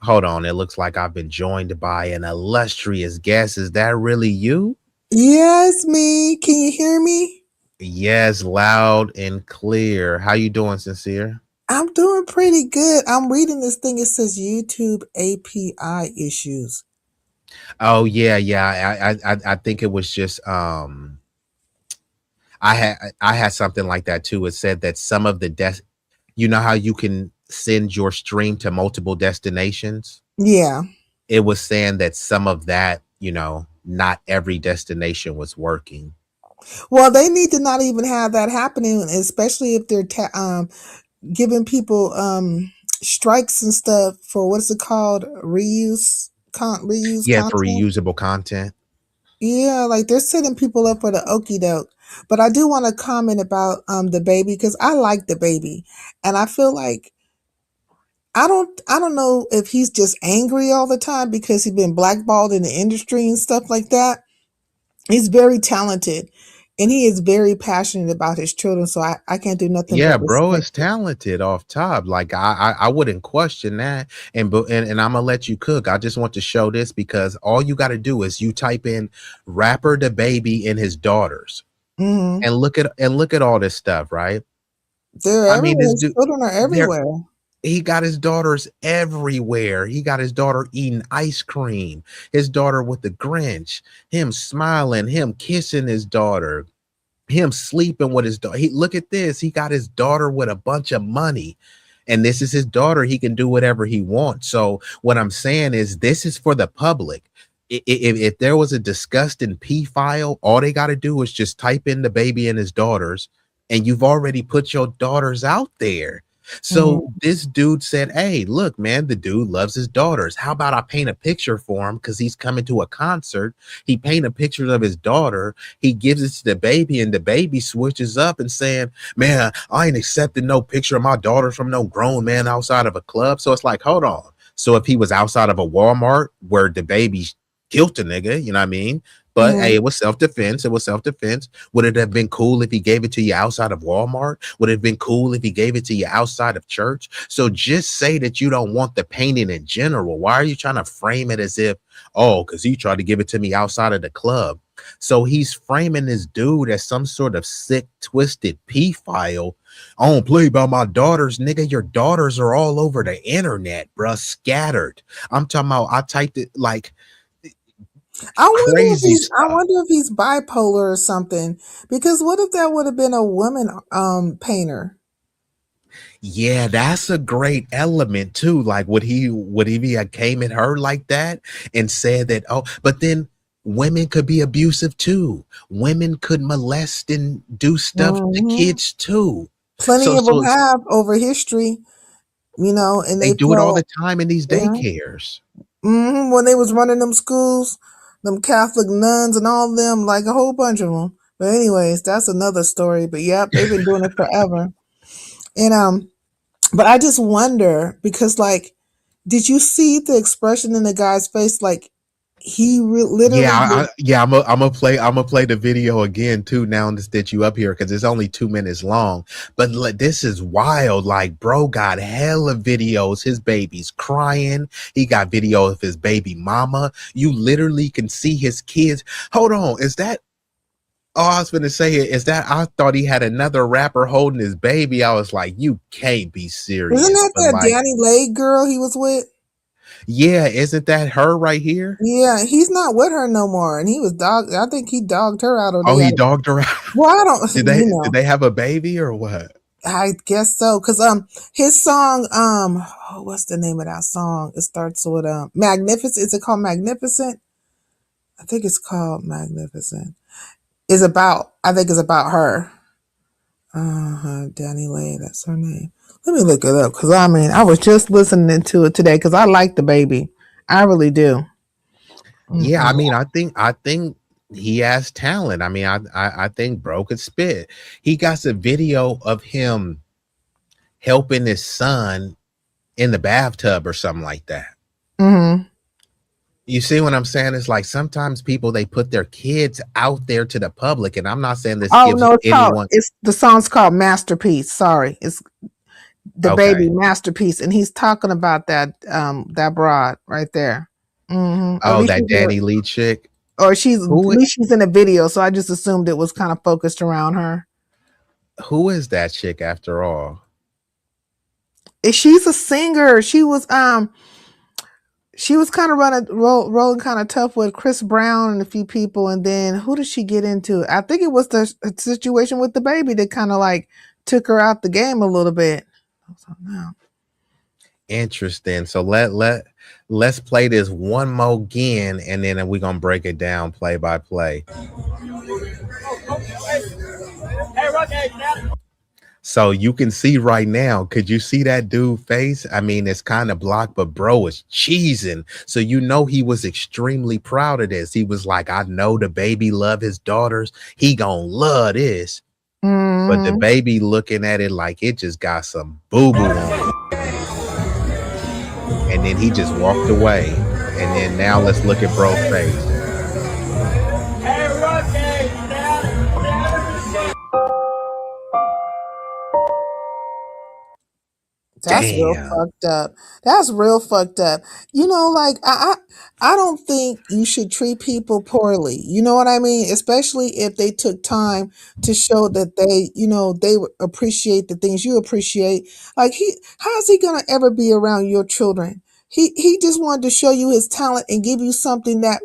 Hold on, it looks like I've been joined by an illustrious guest. Is that really you? Yes, me. Can you hear me? Yes, loud and clear. How you doing, Sincere? I'm doing pretty good. I'm reading this thing. It says YouTube API issues. Oh yeah. I think it was just I had something like that too. It said that some of the you know how you can send your stream to multiple destinations? Yeah. It was saying that some of that, you know, not every destination was working. Well, they need to not even have that happening, especially if they're giving people strikes and stuff for, what's it called, reuse Yeah, content. for reusable content. Yeah, like they're setting people up for the okie doke. But I do want to comment about Da Baby, because I like Da Baby, and I feel like I don't know if he's just angry all the time because he's been blackballed in the industry and stuff like that. He's very talented, and he is very passionate about his children. So I can't do nothing Yeah, but bro is respect it. talented off top. Like I wouldn't question that. And I'm gonna let you cook. I just want to show this because all you got to do is you type in rapper Da Baby and his daughters, Mm-hmm. and look at all this stuff, right? They're I mean, everywhere. this His dude, children are everywhere. he got his daughters everywhere. He got his daughter eating ice cream, his daughter with the Grinch, him smiling, him kissing his daughter, him sleeping with his daughter. Look at this. He got his daughter with a bunch of money. And this is his daughter. He can do whatever he wants. So what I'm saying is this is for the public. If there was a disgusting P file, all they got to do is just type in Da Baby and his daughters, and you've already put your daughters out there. So this dude said, hey, look, man, the dude loves his daughters. How about I paint a picture for him? Because he's coming to a concert. He paint a picture of his daughter. He gives it to Da Baby, and Da Baby switches up and saying, man, I ain't accepting no picture of my daughter from no grown man outside of a club. So it's like, hold on. So if he was outside of a Walmart where the baby killed the nigga, you know what I mean? But hey, it was self-defense. It was self-defense. Would it have been cool if he gave it to you outside of Walmart? Would it have been cool if he gave it to you outside of church? So just say that you don't want the painting in general. Why are you trying to frame it as if, oh, because he tried to give it to me outside of the club? So he's framing this dude as some sort of sick, twisted pedophile. I don't play about my daughters, nigga. Your daughters are all over the internet, bruh, scattered. I'm talking about, I typed it like, I wonder if he's bipolar or something. Because what if that would have been a woman painter? Yeah, that's a great element too. Like, would he have came at her like that and said that? Oh, but then women could be abusive too. Women could molest and do stuff to kids too. Plenty of them have over history, you know, and they do it all the time in these daycares. When they was running them schools, them Catholic nuns and all of them, like a whole bunch of them. But anyways, that's another story. But yep, they've been doing it forever. And but I just wonder because, like, did you see the expression in the guy's face? Like, he literally. I'm gonna play the video again too. Now that you up here because it's only 2 minutes long. But this is wild. Like, bro got hella videos. His baby's crying. He got video of his baby mama. You literally can see his kids. Hold on, is that? Oh, I was gonna say is that I thought he had another rapper holding his baby. I was like, you can't be serious. Isn't that like, Danny Lay girl he was with? Yeah, isn't that her right here? Yeah, he's not with her no more, and he was I think he dogged her out. Oh, he dogged her out. Well, I don't. Did they have a baby or what? I guess so, cause his song what's the name of that song? It starts with Magnificent. Is it called Magnificent? I think it's called Magnificent. I think it's about her. Danny Lay, that's her name. Let me look it up because I was just listening to it today because I like the baby. I really do. Yeah, I mean, I think he has talent. I mean, I think bro could spit. He got a video of him helping his son in the bathtub or something like that. You see what I'm saying? It's like sometimes people, they put their kids out there to the public, and I'm not saying this gives anyone. The song's called Masterpiece. Sorry, it's the baby Masterpiece, and he's talking about that broad right there. Oh, that Danny Lee chick. Or she's in a video, so I just assumed it was kind of focused around her. Who is that chick after all? She's a singer. She was kind of rolling kind of tough with Chris Brown and a few people, and then who did she get into? I think it was the situation with the baby that kind of like took her out the game a little bit. Interesting. So let's play this one more again, and then we're gonna break it down play by play. So you can see right now, could you see that dude face? I mean, it's kind of blocked, but bro is cheesing. So you know he was extremely proud of this. He was like, I know the baby love his daughters. He gonna love this. But the baby looking at it like it just got some boo-boo on it. And then he just walked away. And then now let's look at bro's face. That's real fucked up. That's real fucked up. You know, like I don't think you should treat people poorly. You know what I mean? Especially if they took time to show that they, you know, they appreciate the things you appreciate. Like how's he gonna ever be around your children? He just wanted to show you his talent and give you something that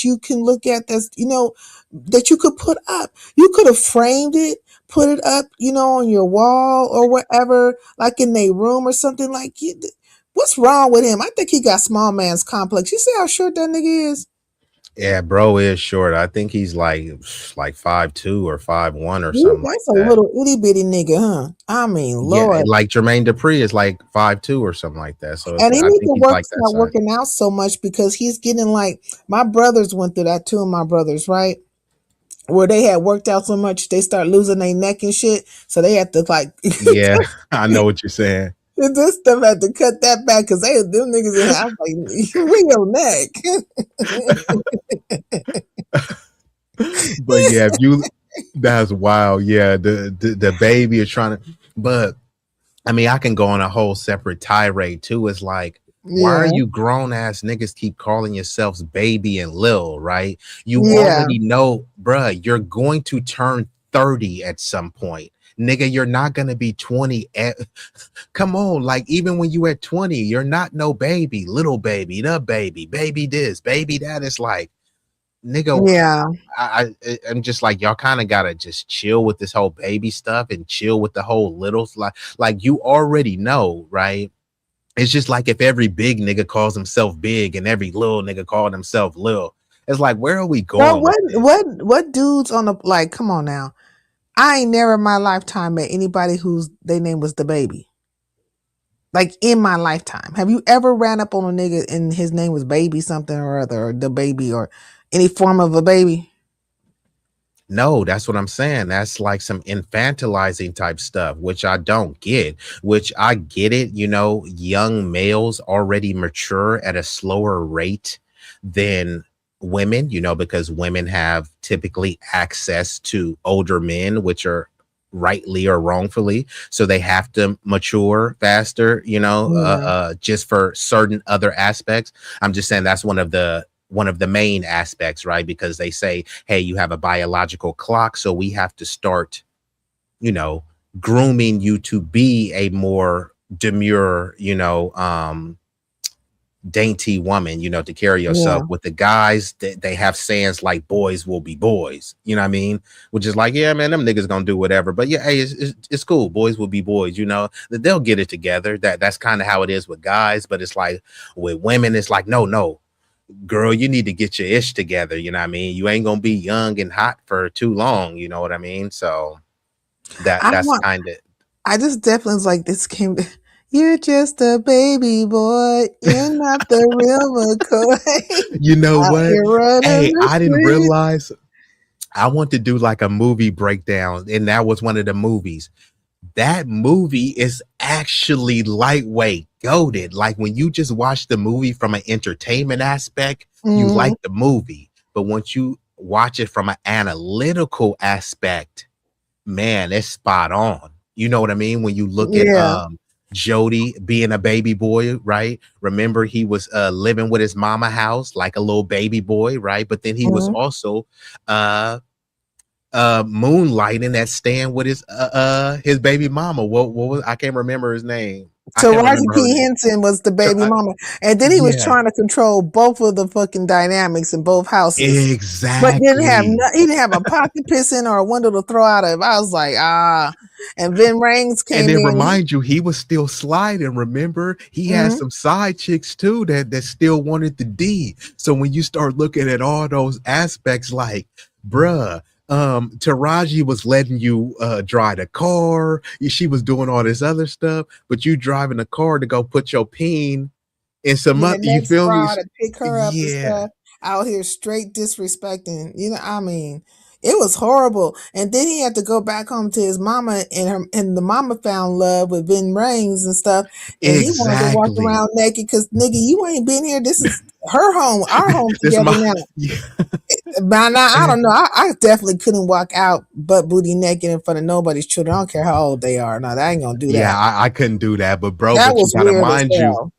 you can look at that's, you know, that you could put up. You could have framed it, put it up, you know, on your wall or whatever, like in their room or something. Like, what's wrong with him? I think he got small man's complex. You see how short that nigga is? Yeah, bro is short. I think he's like 5'2" or 5'1" or something like that. That's a little itty bitty nigga, huh? I mean, Lord. Yeah, like Jermaine Dupri is like 5'2" or something like that. So and he needs to start working out so much because he's getting like, my brothers went through that, 2 of my brothers, right? Where they had worked out so much, they start losing their neck and shit. So they had to like. Yeah, I know what you're saying. This stuff had to cut that back because them niggas in here. I was like, wring your neck. But yeah, that's wild. Yeah, the baby is trying to, but I mean, I can go on a whole separate tirade too. It's like, why are you grown ass niggas keep calling yourselves baby and lil, right? You already know, bruh, you're going to turn 30 at some point. Nigga, you're not gonna be 20 come on, like even when you at 20, you're not no baby, little baby, the baby this, baby that. Is like, nigga, I'm just like, y'all kind of gotta just chill with this whole baby stuff and chill with the whole little, like you already know, right? It's just like if every big nigga calls himself big and every little nigga called himself lil. It's like, where are we going? What dudes on the, like, come on now. I ain't never in my lifetime met anybody whose their name was the baby. Like in my lifetime. Have you ever ran up on a nigga and his name was baby something or other, or the baby, or any form of a baby? No, that's what I'm saying. That's like some infantilizing type stuff, which I don't get, which I get it. You know, young males already mature at a slower rate than women, you know, because women have typically access to older men, which are rightly or wrongfully, so they have to mature faster, you know, just for certain other aspects. I'm just saying that's one of the main aspects, right? Because they say, hey, you have a biological clock, so we have to start, you know, grooming you to be a more demure, you know, dainty woman, you know, to carry yourself. With the guys, they have sayings like boys will be boys, you know what I mean? Which is like, yeah, man, them niggas gonna do whatever, but yeah, hey, it's cool, boys will be boys, you know, they'll get it together. That's kind of how it is with guys. But it's like with women, it's like, no, girl, you need to get your ish together, you know what I mean? You ain't gonna be young and hot for too long, you know what I mean? So that's kind of, I just definitely was like, this came to, you're just a baby boy. You're not the real McCoy. You know what? Hey, I didn't realize I want to do like a movie breakdown, and that was one of the movies. That movie is actually lightweight, goated. Like when you just watch the movie from an entertainment aspect, you like the movie. But once you watch it from an analytical aspect, man, it's spot on. You know what I mean? When you look at Jody being a baby boy, right? Remember, he was living with his mama house like a little baby boy, right? But then he was also moonlighting at staying with his baby mama. What was, I can't remember his name. So Roger P. Henson was the baby mama, and then he was trying to control both of the fucking dynamics in both houses. Exactly, but he didn't have a pocket piston or a window to throw out of. I was like, And Vin Raines came in. And then remind you, he was still sliding. Remember, he had some side chicks too that still wanted the D. So when you start looking at all those aspects, like, bruh, Taraji was letting you drive the car. She was doing all this other stuff, but you driving the car to go put your peen in some up. You feel me? To pick her up and stuff, out here straight disrespecting. You know, I mean, it was horrible. And then he had to go back home to his mama, and the mama found love with Vin Raines and stuff. And he wanted to walk around naked because, nigga, you ain't been here. This is her home, our home together now. By now, I don't know. I definitely couldn't walk out butt booty naked in front of nobody's children. I don't care how old they are. No, I ain't gonna do that. Yeah, I couldn't do that. But bro, that but was you gotta weird mind you,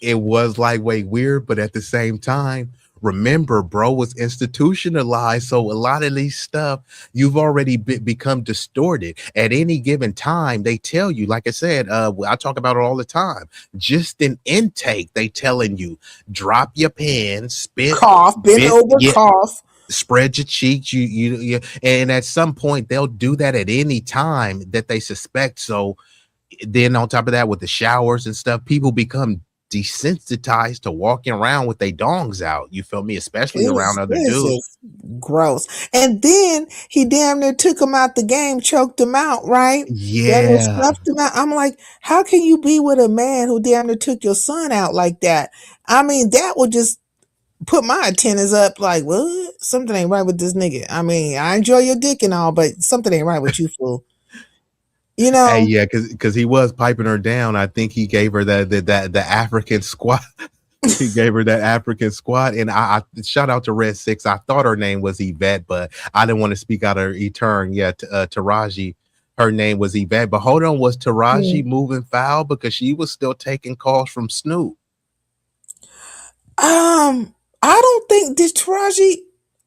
it was like way weird, but at the same time, remember, bro was institutionalized. So a lot of these stuff, you've already become distorted. At any given time, they tell you, like I said, I talk about it all the time. Just an intake, they telling you, drop your pen, spit, cough, bend over, cough, spread your cheeks. You, and at some point, they'll do that at any time that they suspect. So then on top of that, with the showers and stuff, people become desensitized to walking around with their dongs out. You feel me? Especially around other dudes. Gross. And then he damn near took him out the game, choked him out, right? Yeah. Stuffed him out. I'm like, how can you be with a man who damn near took your son out like that? I mean, that would just put my antennas up like, what? Something ain't right with this nigga. I mean, I enjoy your dick and all, but something ain't right with you, fool. You Hey, know, yeah, because he was piping her down. I think he gave her the African squat. He gave her that African squat, and I shout out to Red Six. I thought her name was Yvette, but I didn't want to speak out of turn. Yeah, Taraji, her name was Yvette. But hold on, was Taraji moving foul because she was still taking calls from Snoop? I don't think did Taraji.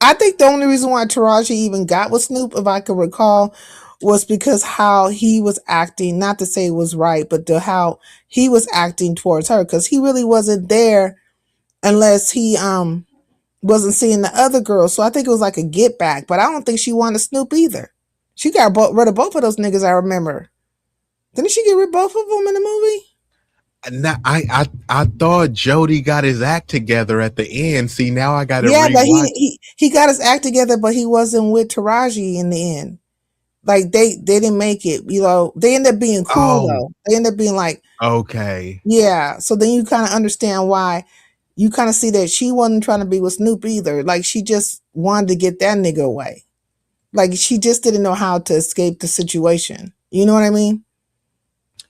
I think the only reason why Taraji even got with Snoop, if I could recall, was because how he was acting. Not to say it was right, but how he was acting towards her, because he really wasn't there unless he wasn't seeing the other girl. So I think it was like a get back. But I don't think she wanted Snoop either. She got rid of both of those niggas. I remember. Didn't she get rid of both of them in the movie? Now, I thought Jody got his act together at the end. See, now I got to Yeah, but rewatch. he got his act together, but he wasn't with Taraji in the end. Like they didn't make it. You know, they ended up being cool though. They ended up being like, okay, yeah. So then you kind of understand why. You kind of see that she wasn't trying to be with Snoop either. Like she just wanted to get that nigga away. Like she just didn't know how to escape the situation. You know what I mean?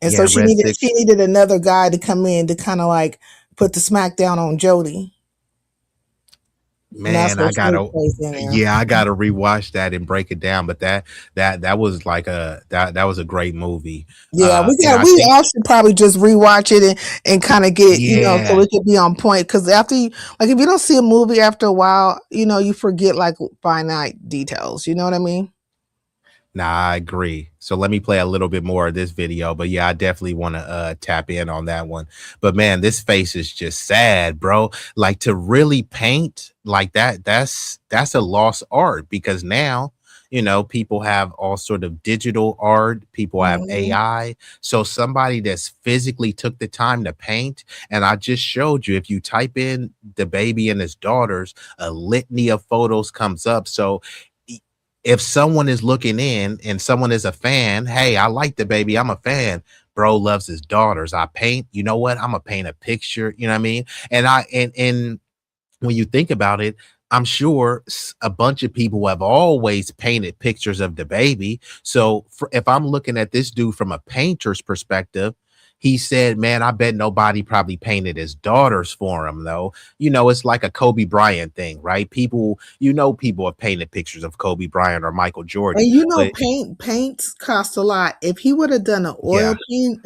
And yeah, so she needed another guy to come in to kind of like put the smack down on Jody. Man, I gotta rewatch that and break it down. But that was like that was a great movie. Yeah, we all should probably just rewatch it and kind of get so it could be on point. Because after if you don't see a movie after a while, you forget like finite details. You know what I mean? Nah, I agree. So let me play a little bit more of this video. But yeah, I definitely want to tap in on that one. But man, this face is just sad, bro. Like to really paint like that's a lost art, because now people have all sort of digital art, people have AI. So somebody that's physically took the time to paint, and I just showed you, if you type in the baby and his daughters, a litany of photos comes up. So if someone is looking in and someone is a fan, hey, I like the baby, I'm a fan. Bro loves his daughters. I paint, you know what? I'm gonna paint a picture, you know what I mean? And when you think about it, I'm sure a bunch of people have always painted pictures of the baby. So if I'm looking at this dude from a painter's perspective, he said, man, I bet nobody probably painted his daughters for him, though. It's like a Kobe Bryant thing, right? People have painted pictures of Kobe Bryant or Michael Jordan. And paints cost a lot. If he would have done an oil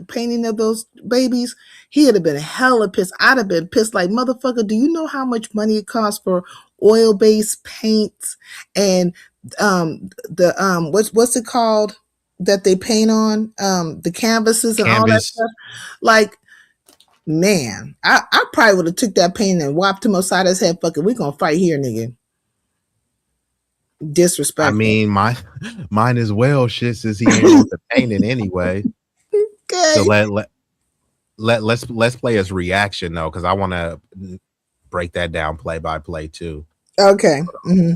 painting of those babies, he would have been hella pissed. I'd have been pissed like, motherfucker, do you know how much money it costs for oil-based paints and what's it called that they paint on? The canvases and all that stuff. Like, man, I probably would have took that paint and whopped him upside his head. Fuck it, we gonna fight here, nigga. Disrespectful. I mean, mine as well. Shit, since he ain't want to paint it anyway. Okay. So let's play his reaction though, because I want to break that down play by play too. Okay. Mm-hmm.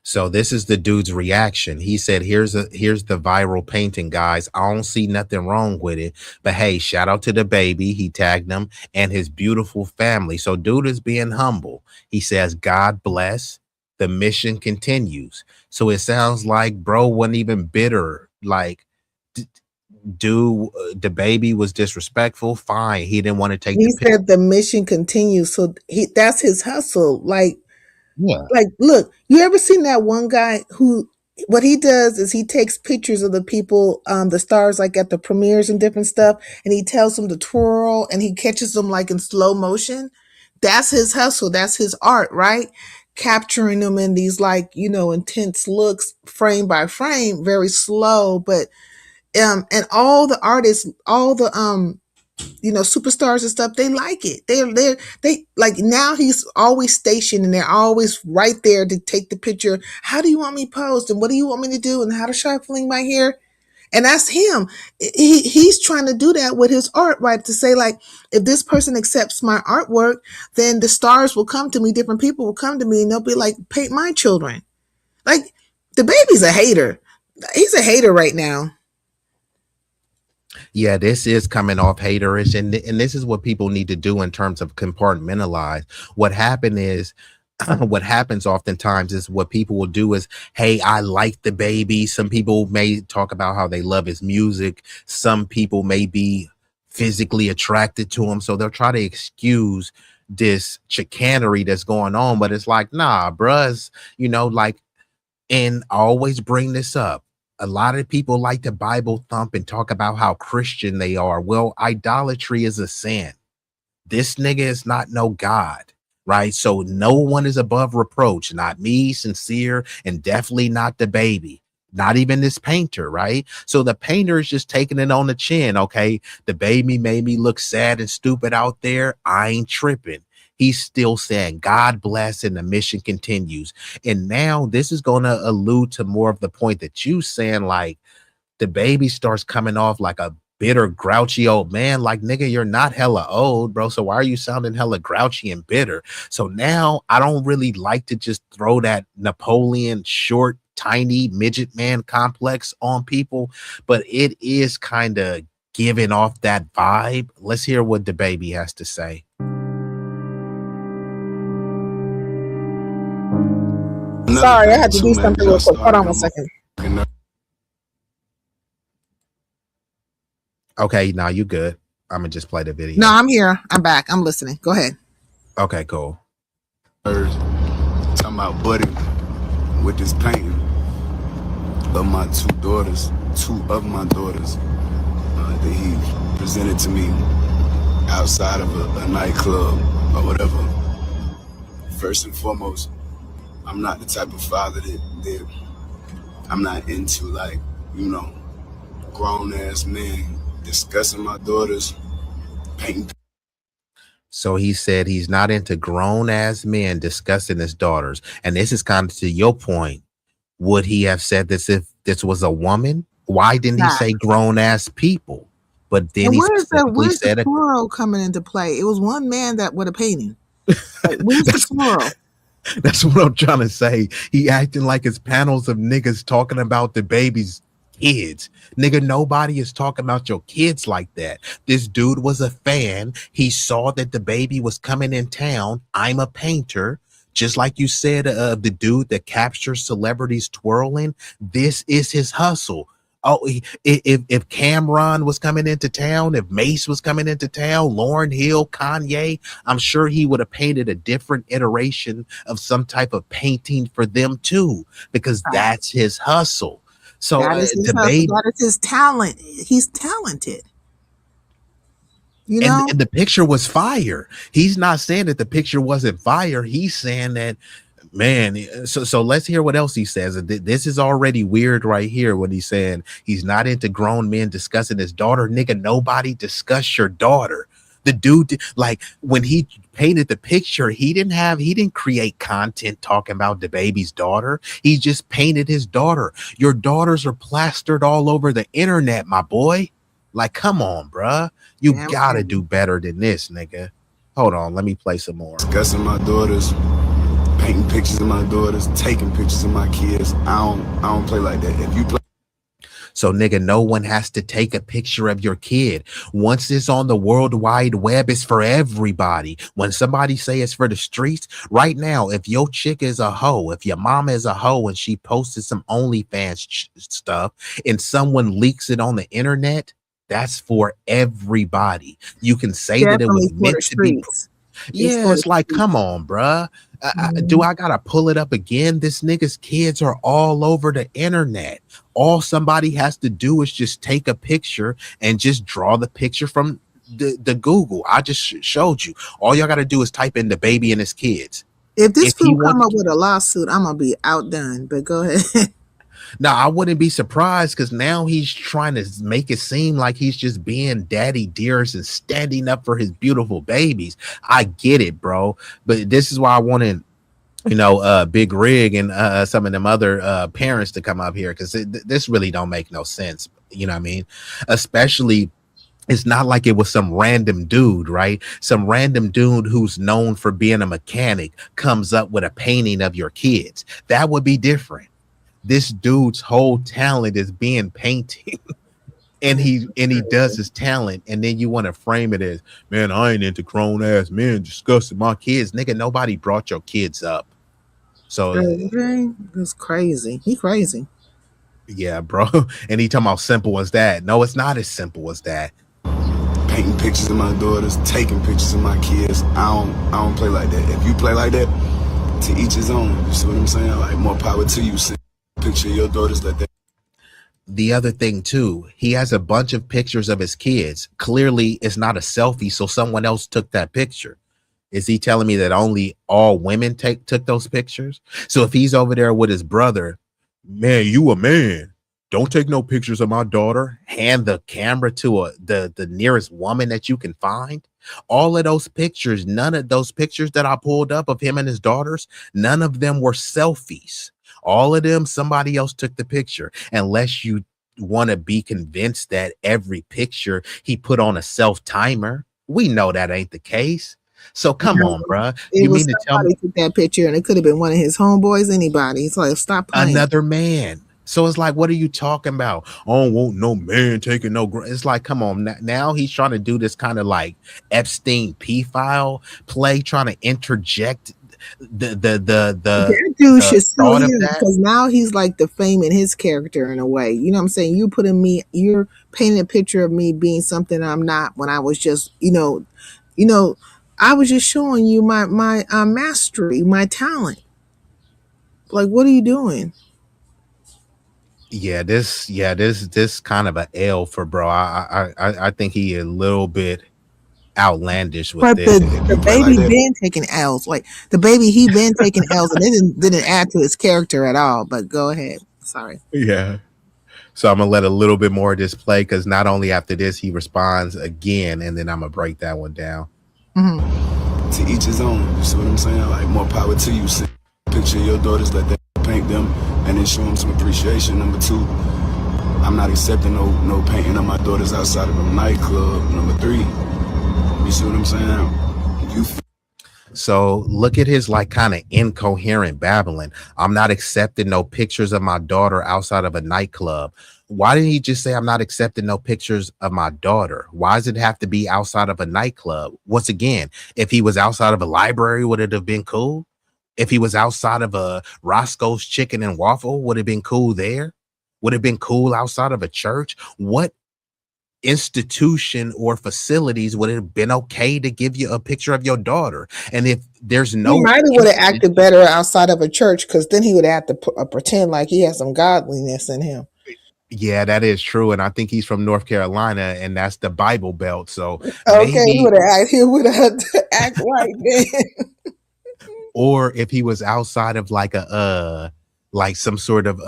So this is the dude's reaction. He said, here's the viral painting, guys. I don't see nothing wrong with it. But hey, shout out to the baby. He tagged him and his beautiful family. So dude is being humble. He says, God bless. The mission continues. So it sounds like bro wasn't even bitter. Like, dude, the baby was disrespectful. Fine. He didn't want to take He said the mission continues. So that's his hustle. Like, yeah. Like, look, you ever seen that one guy who, what he does is he takes pictures of the people, the stars, like at the premieres and different stuff, and he tells them to twirl and he catches them like in slow motion. That's his hustle. That's his art, right? Capturing them in these like, intense looks, frame by frame, very slow. But, and all the artists, all the, superstars and stuff, they like it. They like, now he's always stationed and they're always right there to take the picture. How do you want me posed? And what do you want me to do? And how to I fling my hair? And that's him. He's trying to do that with his art, right? To say like, if this person accepts my artwork, then the stars will come to me. Different people will come to me and they'll be like, paint my children. Like, the baby's a hater. He's a hater right now. Yeah, this is coming off haterish, and this is what people need to do in terms of compartmentalize. What happened is what happens oftentimes is what people will do is, hey, I like the baby. Some people may talk about how they love his music. Some people may be physically attracted to him, so they'll try to excuse this chicanery that's going on. But it's like, nah, bruh, like, and I always bring this up. A lot of people like to Bible thump and talk about how Christian they are. Well, idolatry is a sin. This nigga is not no God, right? So no one is above reproach. Not me, sincere, and definitely not the baby. Not even this painter, right? So the painter is just taking it on the chin. Okay, the baby made me look sad and stupid out there. I ain't tripping. He's still saying God bless and the mission continues. And now this is going to allude to more of the point that you saying, like the baby starts coming off like a bitter, grouchy old man. Like, nigga, you're not hella old, bro. So why are you sounding hella grouchy and bitter? So now I don't really like to just throw that Napoleon short, tiny midget man complex on people, but it is kind of giving off that vibe. Let's hear what the baby has to say. Sorry, I had to do something real quick. Hold on 1 second. Okay, now you good. I'm gonna just play the video. No, I'm here. I'm back. I'm listening. Go ahead. Okay, cool. Talking about Buddy with this painting of my two of my daughters that he presented to me outside of a nightclub or whatever. First and foremost, I'm not the type of father that I'm not into, like, grown ass men discussing my daughters, painting. So he said he's not into grown ass men discussing his daughters. And this is kind of to your point. Would he have said this if this was a woman? Why didn't he say grown ass people? But then and he where's said the plural coming into play? It was one man that with a painting. Like, where's the plural? That's what I'm trying to say. He acting like it's panels of niggas talking about the baby's kids. Nigga, nobody is talking about your kids like that. This dude was a fan. He saw that the baby was coming in town. I'm a painter. Just like you said, the dude that captures celebrities twirling. This is his hustle. Oh, if Cameron was coming into town, if Mace was coming into town, Lauryn Hill, Kanye, I'm sure he would have painted a different iteration of some type of painting for them too, because that's his hustle. So that is his talent. He's talented. And the picture was fire. He's not saying that the picture wasn't fire. He's saying that, man. So let's hear what else he says. This is already weird right here. What he's saying, he's not into grown men discussing his daughter. Nigga, nobody discuss your daughter. The dude, like, when he painted the picture, he didn't create content talking about the baby's daughter. He just painted his daughter. Your daughters are plastered all over the internet, my boy. Like, come on, bruh. You gotta do better than this, nigga. Hold on, let me play some more. Discussing my daughters, painting pictures of my daughters, taking pictures of my kids. I don't play like that. If you play. So, nigga, no one has to take a picture of your kid. Once it's on the World Wide Web, it's for everybody. When somebody say it's for the streets, right now, if your chick is a hoe, if your mama is a hoe and she posted some OnlyFans stuff and someone leaks it on the internet, that's for everybody. You can say that it was meant to be. Yeah, it's like, come on, bruh. Do I gotta pull it up again? This nigga's kids are all over the internet. All somebody has to do is just take a picture and just draw the picture from the Google. I just showed you. All y'all gotta do is type in the baby and his kids. If this fool come up with a lawsuit, I'm gonna be outdone. But go ahead. Now, I wouldn't be surprised because now he's trying to make it seem like he's just being daddy dearest and standing up for his beautiful babies. I get it, bro. But this is why I wanted, Big Rig and some of them other parents to come up here, because this really don't make no sense. You know what I mean? Especially, it's not like it was some random dude, right? Some random dude who's known for being a mechanic comes up with a painting of your kids. That would be different. This dude's whole talent is being painting and he does his talent, and then you want to frame it as, man, I ain't into grown ass men discussing my kids. Nigga, nobody brought your kids up. So okay. That's crazy. He crazy. Yeah, bro. And he talking about simple as that. No, it's not as simple as that. Painting pictures of my daughters, taking pictures of my kids. I don't play like that. If you play like that, to each his own. You see what I'm saying? Like, more power to you. Send a picture of your daughters like that. The other thing too, he has a bunch of pictures of his kids. Clearly, it's not a selfie, so someone else took that picture. Is he telling me that only all women took those pictures? So if he's over there with his brother, man, you a man. Don't take no pictures of my daughter. Hand the camera to the nearest woman that you can find. All of those pictures, none of those pictures that I pulled up of him and his daughters, none of them were selfies. All of them, somebody else took the picture. Unless you want to be convinced that every picture he put on a self-timer. We know that ain't the case. So come on, bro. You mean to tell me took that picture, and it could have been one of his homeboys, anybody. It's like, stop playing. Another man. So it's like, what are you talking about? Oh, won't no man taking no. It's like, come on. Now he's trying to do this kind of like Epstein P-file play, trying to interject that dude should sue him, because now he's like defaming his character in a way. You know what I'm saying? You're painting a picture of me being something I'm not, when I was just, I was just showing you my mastery, my talent. Like, what are you doing? Yeah, this kind of a L for bro. I think he a little bit outlandish with but this. The baby been taking L's. Like he been taking L's, and it didn't add to his character at all. But go ahead. Sorry. Yeah. So I'm gonna let a little bit more of this play, because not only after this he responds again, and then I'm gonna break that one down. Mm-hmm. To each his own. You see what I'm saying? Like, more power to you. Send a picture of your daughters like that. Paint them and then show them some appreciation. Number two, I'm not accepting no painting of my daughters outside of a nightclub. Number three, you see what I'm saying? So look at his like kind of incoherent babbling. I'm not accepting no pictures of my daughter outside of a nightclub. Why didn't he just say I'm not accepting no pictures of my daughter? Why does it have to be outside of a nightclub? Once again, if he was outside of a library, would it have been cool? If he was outside of a Roscoe's Chicken and Waffle, would it have been cool there? Would it have been cool outside of a church? What institution or facilities would it have been okay to give you a picture of your daughter? And if there's no, he might have would have acted better outside of a church, because then he would have to pretend like he has some godliness in him. Yeah, that is true, and I think he's from North Carolina, and that's the Bible Belt. So okay, he would have had to act right then. Or if he was outside of like a like some sort of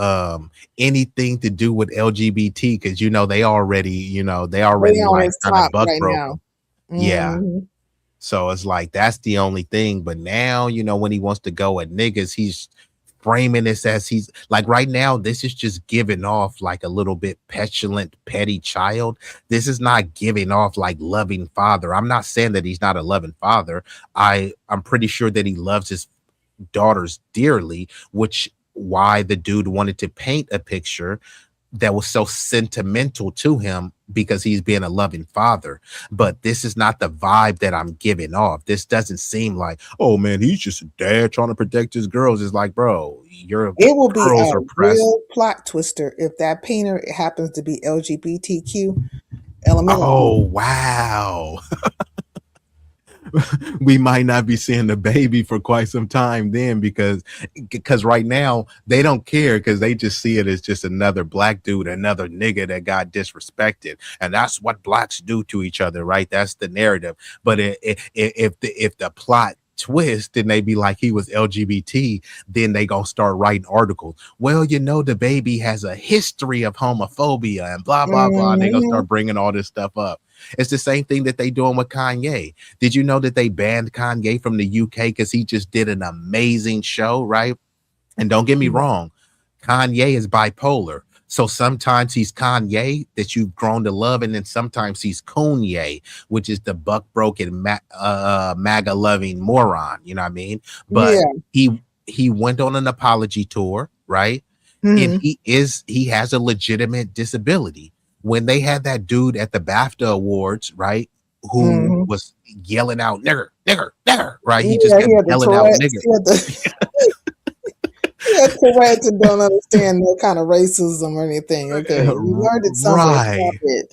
anything to do with LGBT, because they already like kind of buck broke. Mm-hmm. Yeah. So it's like that's the only thing. But now, when he wants to go at niggas, he's framing this as he's like, right now, this is just giving off like a little bit petulant, petty child. This is not giving off like loving father. I'm not saying that he's not a loving father. I'm pretty sure that he loves his daughters dearly, which why the dude wanted to paint a picture that was so sentimental to him, because he's being a loving father. But this is not the vibe that I'm giving off. This doesn't seem like, oh man, he's just a dad trying to protect his girls. It's like, bro, it will be a real plot twister if that painter happens to be LGBTQ elemental. Oh wow. We might not be seeing the baby for quite some time then, because right now they don't care, because they just see it as just another black dude, another nigga that got disrespected, and that's what blacks do to each other, right? That's the narrative. But if the plot twist, then they be like he was LGBT, then they gonna start writing articles. Well, the baby has a history of homophobia and blah blah blah. And they gonna start bringing all this stuff up. It's the same thing that they doing with Kanye. Did you know that they banned Kanye from the UK because he just did an amazing show, right? And don't get me wrong, Kanye is bipolar. So sometimes he's Kanye that you've grown to love, and then sometimes he's Kanye, which is the buck broken MAGA loving moron. You know what I mean? But he went on an apology tour, right? Mm-hmm. And he has a legitimate disability, when they had that dude at the BAFTA Awards, right, who was yelling out nigger, nigger, nigger, right? He just kept yelling out nigger. Yeah, Tourette's and don't understand no kind of racism or anything. Okay, you learned it somewhere. Right.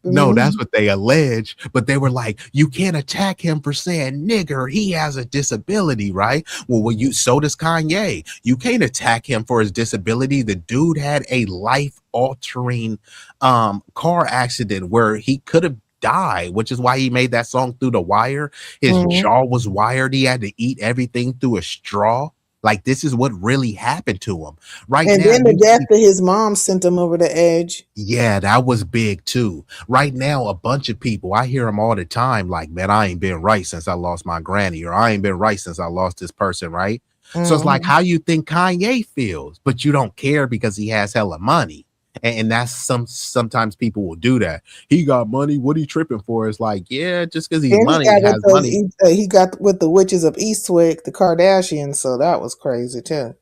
No, that's what they allege. But they were like, you can't attack him for saying nigger. He has a disability, right? Well, so does Kanye. You can't attack him for his disability. The dude had a life-altering car accident where he could have died, which is why he made that song Through the Wire. His jaw was wired. He had to eat everything through a straw. Like, this is what really happened to him right and now. And then the death of his mom sent him over the edge. Yeah, that was big too. Right now, a bunch of people, I hear them all the time, like, man, I ain't been right since I lost my granny, or I ain't been right since I lost this person, right? So it's like, how you think Kanye feels, but you don't care because he has hella money. And that's sometimes people will do that. He got money. What he tripping for? It's like, yeah, just because he's money, he has money. He got with the witches of Eastwick, the Kardashians, so that was crazy too.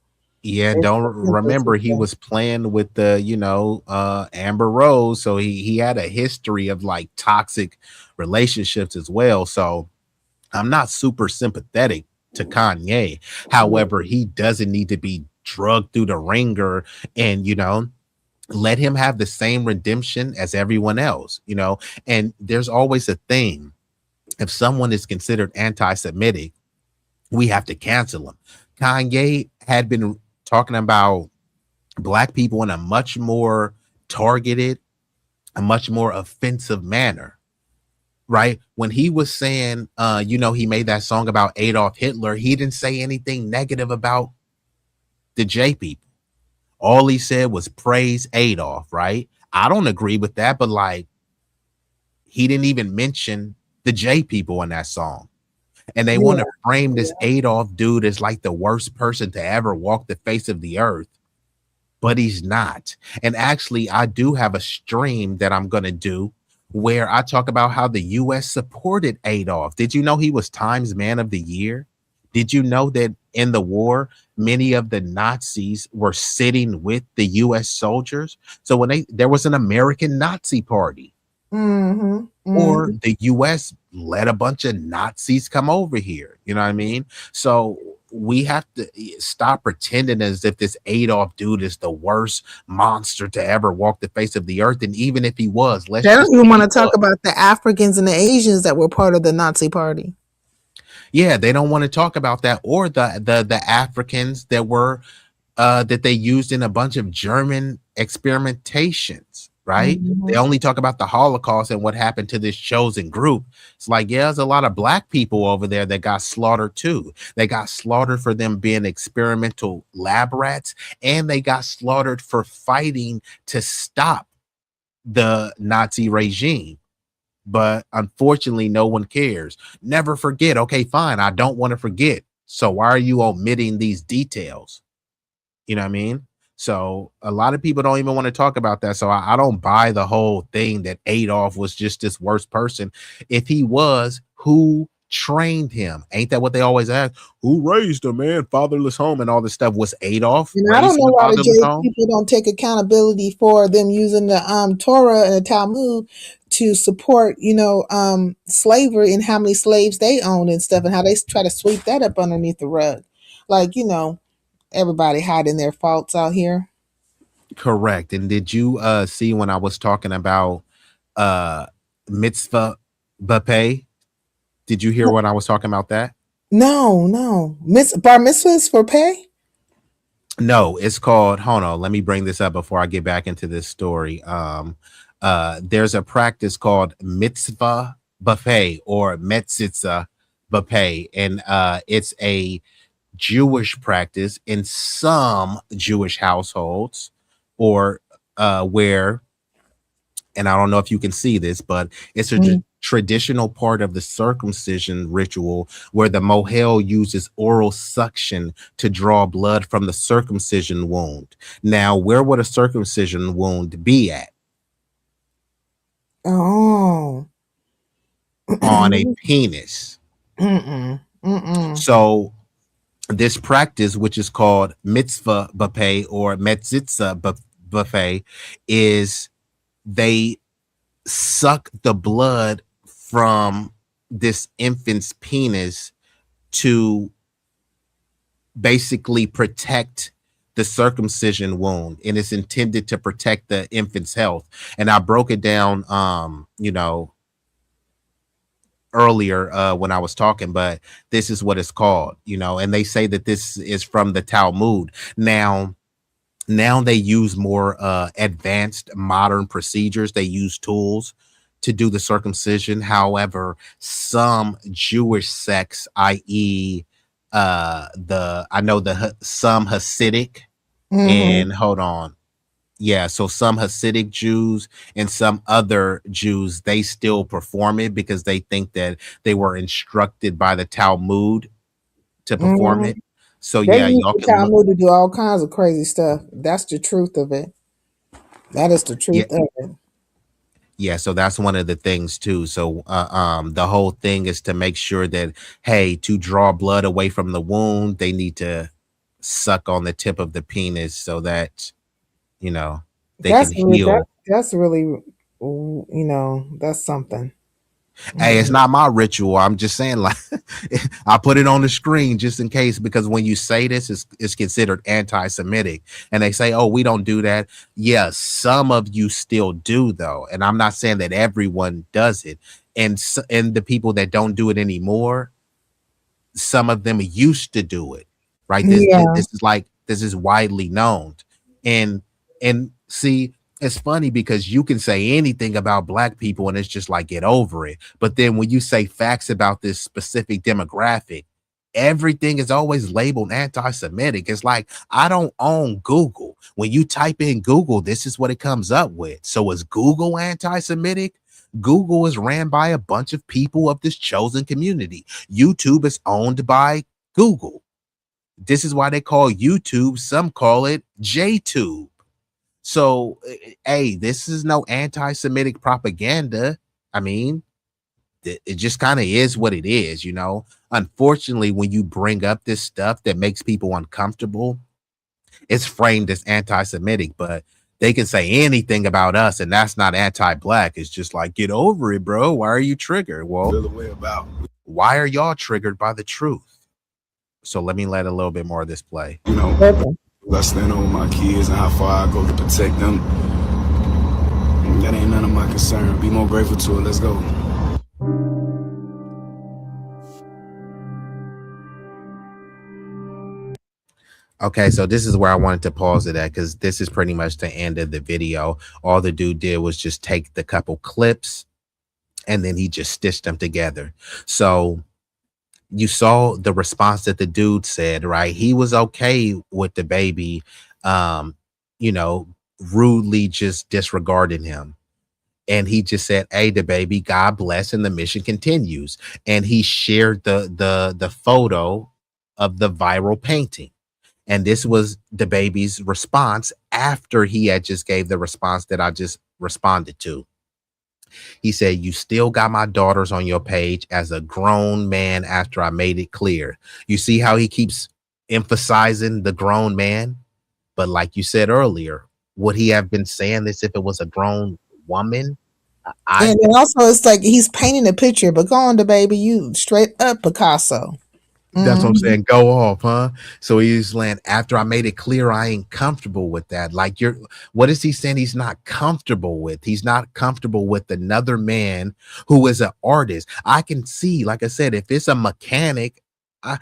Yeah, don't remember he was playing with the, Amber Rose, so he had a history of like toxic relationships as well. So I'm not super sympathetic to Kanye. However, he doesn't need to be drugged through the ringer, and let him have the same redemption as everyone else, and there's always a thing. If someone is considered anti-Semitic, we have to cancel him. Kanye had been talking about black people in a much more targeted, a much more offensive manner, right? When he was saying, he made that song about Adolf Hitler, he didn't say anything negative about the J people. All he said was praise Adolf, right? I don't agree with that, but like, he didn't even mention the J people in that song. And they want to frame this Adolf dude as like the worst person to ever walk the face of the earth, but he's not. And actually, I do have a stream that I'm going to do where I talk about how the U.S. supported Adolf. Did you know he was Times Man of the Year? Did you know that in the war, many of the Nazis were sitting with the U.S. soldiers? So when there was an American Nazi party, or the U.S. let a bunch of Nazis come over here. You know what I mean? So we have to stop pretending as if this Adolf dude is the worst monster to ever walk the face of the earth. And even if he was, they don't even want to talk about the Africans and the Asians that were part of the Nazi party. Yeah, they don't want to talk about that, or the Africans that were that they used in a bunch of German experimentations, right? They only talk about the Holocaust and what happened to this chosen group. It's like, yeah, there's a lot of black people over there that got slaughtered too. They got slaughtered for them being experimental lab rats, and they got slaughtered for fighting to stop the Nazi regime. But unfortunately, no one cares. Never forget. Okay, fine. I don't want to forget. So why are you omitting these details? You know what I mean? So a lot of people don't even want to talk about that. So I don't buy the whole thing that Adolf was just this worst person. If he was, who trained him? Ain't that what they always ask? Who raised him, man? Fatherless home and all this stuff. Was Adolf? And I don't know why the Jewish people don't take accountability for them using the Torah and the Talmud to support, slavery and how many slaves they own and stuff, and how they try to sweep that up underneath the rug. Like, everybody hiding their faults out here. Correct. And did you see when I was talking about mitzvah bapay? Did you hear when I was talking about that? No. Bar mitzvahs for pay? No, it's called, hold on, let me bring this up before I get back into this story. There's a practice called mitzvah buffet or metzitza buffet, and it's a Jewish practice in some Jewish households, or where, and I don't know if you can see this, but it's a traditional part of the circumcision ritual where the mohel uses oral suction to draw blood from the circumcision wound. Now, where would a circumcision wound be at? Oh. On a penis. So this practice, which is called mitzvah buffet or metzitza buffet, is they suck the blood from this infant's penis to basically protect the circumcision wound, and it's intended to protect the infant's health. And I broke it down earlier when I was talking, but this is what it's called, and they say that this is from the Talmud. Now they use more advanced modern procedures. They use tools to do the circumcision. However, some Jewish sects, i.e. some Hasidic and hold on. Yeah, so some Hasidic Jews and some other Jews, they still perform it because they think that they were instructed by the Talmud to perform it. So They yeah, use y'all the can look. Talmud to do all kinds of crazy stuff. That's the truth of it. That is the truth of it. Yeah, so that's one of the things too. So the whole thing is to make sure that, hey, to draw blood away from the wound, they need to suck on the tip of the penis so that they can heal. That's really, that's something. Hey, it's not my ritual. I'm just saying, like, I put it on the screen just in case, because when you say this, it's considered anti-Semitic, and they say, "Oh, we don't do that." Yeah, some of you still do, though, and I'm not saying that everyone does it. And the people that don't do it anymore, some of them used to do it, right? This is widely known, and see. It's funny because you can say anything about Black people and it's just like, get over it. But then when you say facts about this specific demographic, everything is always labeled anti-Semitic. It's like, I don't own Google. When you type in Google, this is what it comes up with. So is Google anti-Semitic? Google is ran by a bunch of people of this chosen community. YouTube is owned by Google. This is why they call YouTube, some call it JTube. So, hey, this is no anti-Semitic propaganda. I mean, it just kind of is what it is, Unfortunately, when you bring up this stuff that makes people uncomfortable, it's framed as anti-Semitic, but they can say anything about us, and that's not anti-Black. It's just like, get over it, bro. Why are you triggered? Well, why are y'all triggered by the truth? So let me let a little bit more of this play. I stand over my kids and how far I go to protect them. That ain't none of my concern. Be more grateful to it. Let's go. Okay, so this is where I wanted to pause it at, because this is pretty much the end of the video. All the dude did was just take the couple clips and then he just stitched them together. So you saw the response that the dude said, right? He was okay with the baby, rudely just disregarding him. And he just said, "Hey, the baby, God bless, and the mission continues." And he shared the photo of the viral painting. And this was the baby's response after he had just gave the response that I just responded to. He said, "You still got my daughters on your page as a grown man after I made it clear." You see how he keeps emphasizing the grown man? But like you said earlier, would he have been saying this if it was a grown woman? And also, it's like he's painting a picture, but go on, the baby, you straight up Picasso. That's what I'm saying. Go off, huh? So he's like, after I made it clear, I ain't comfortable with that. Like, what is he saying he's not comfortable with? He's not comfortable with another man who is an artist. I can see, like I said, if it's a mechanic, I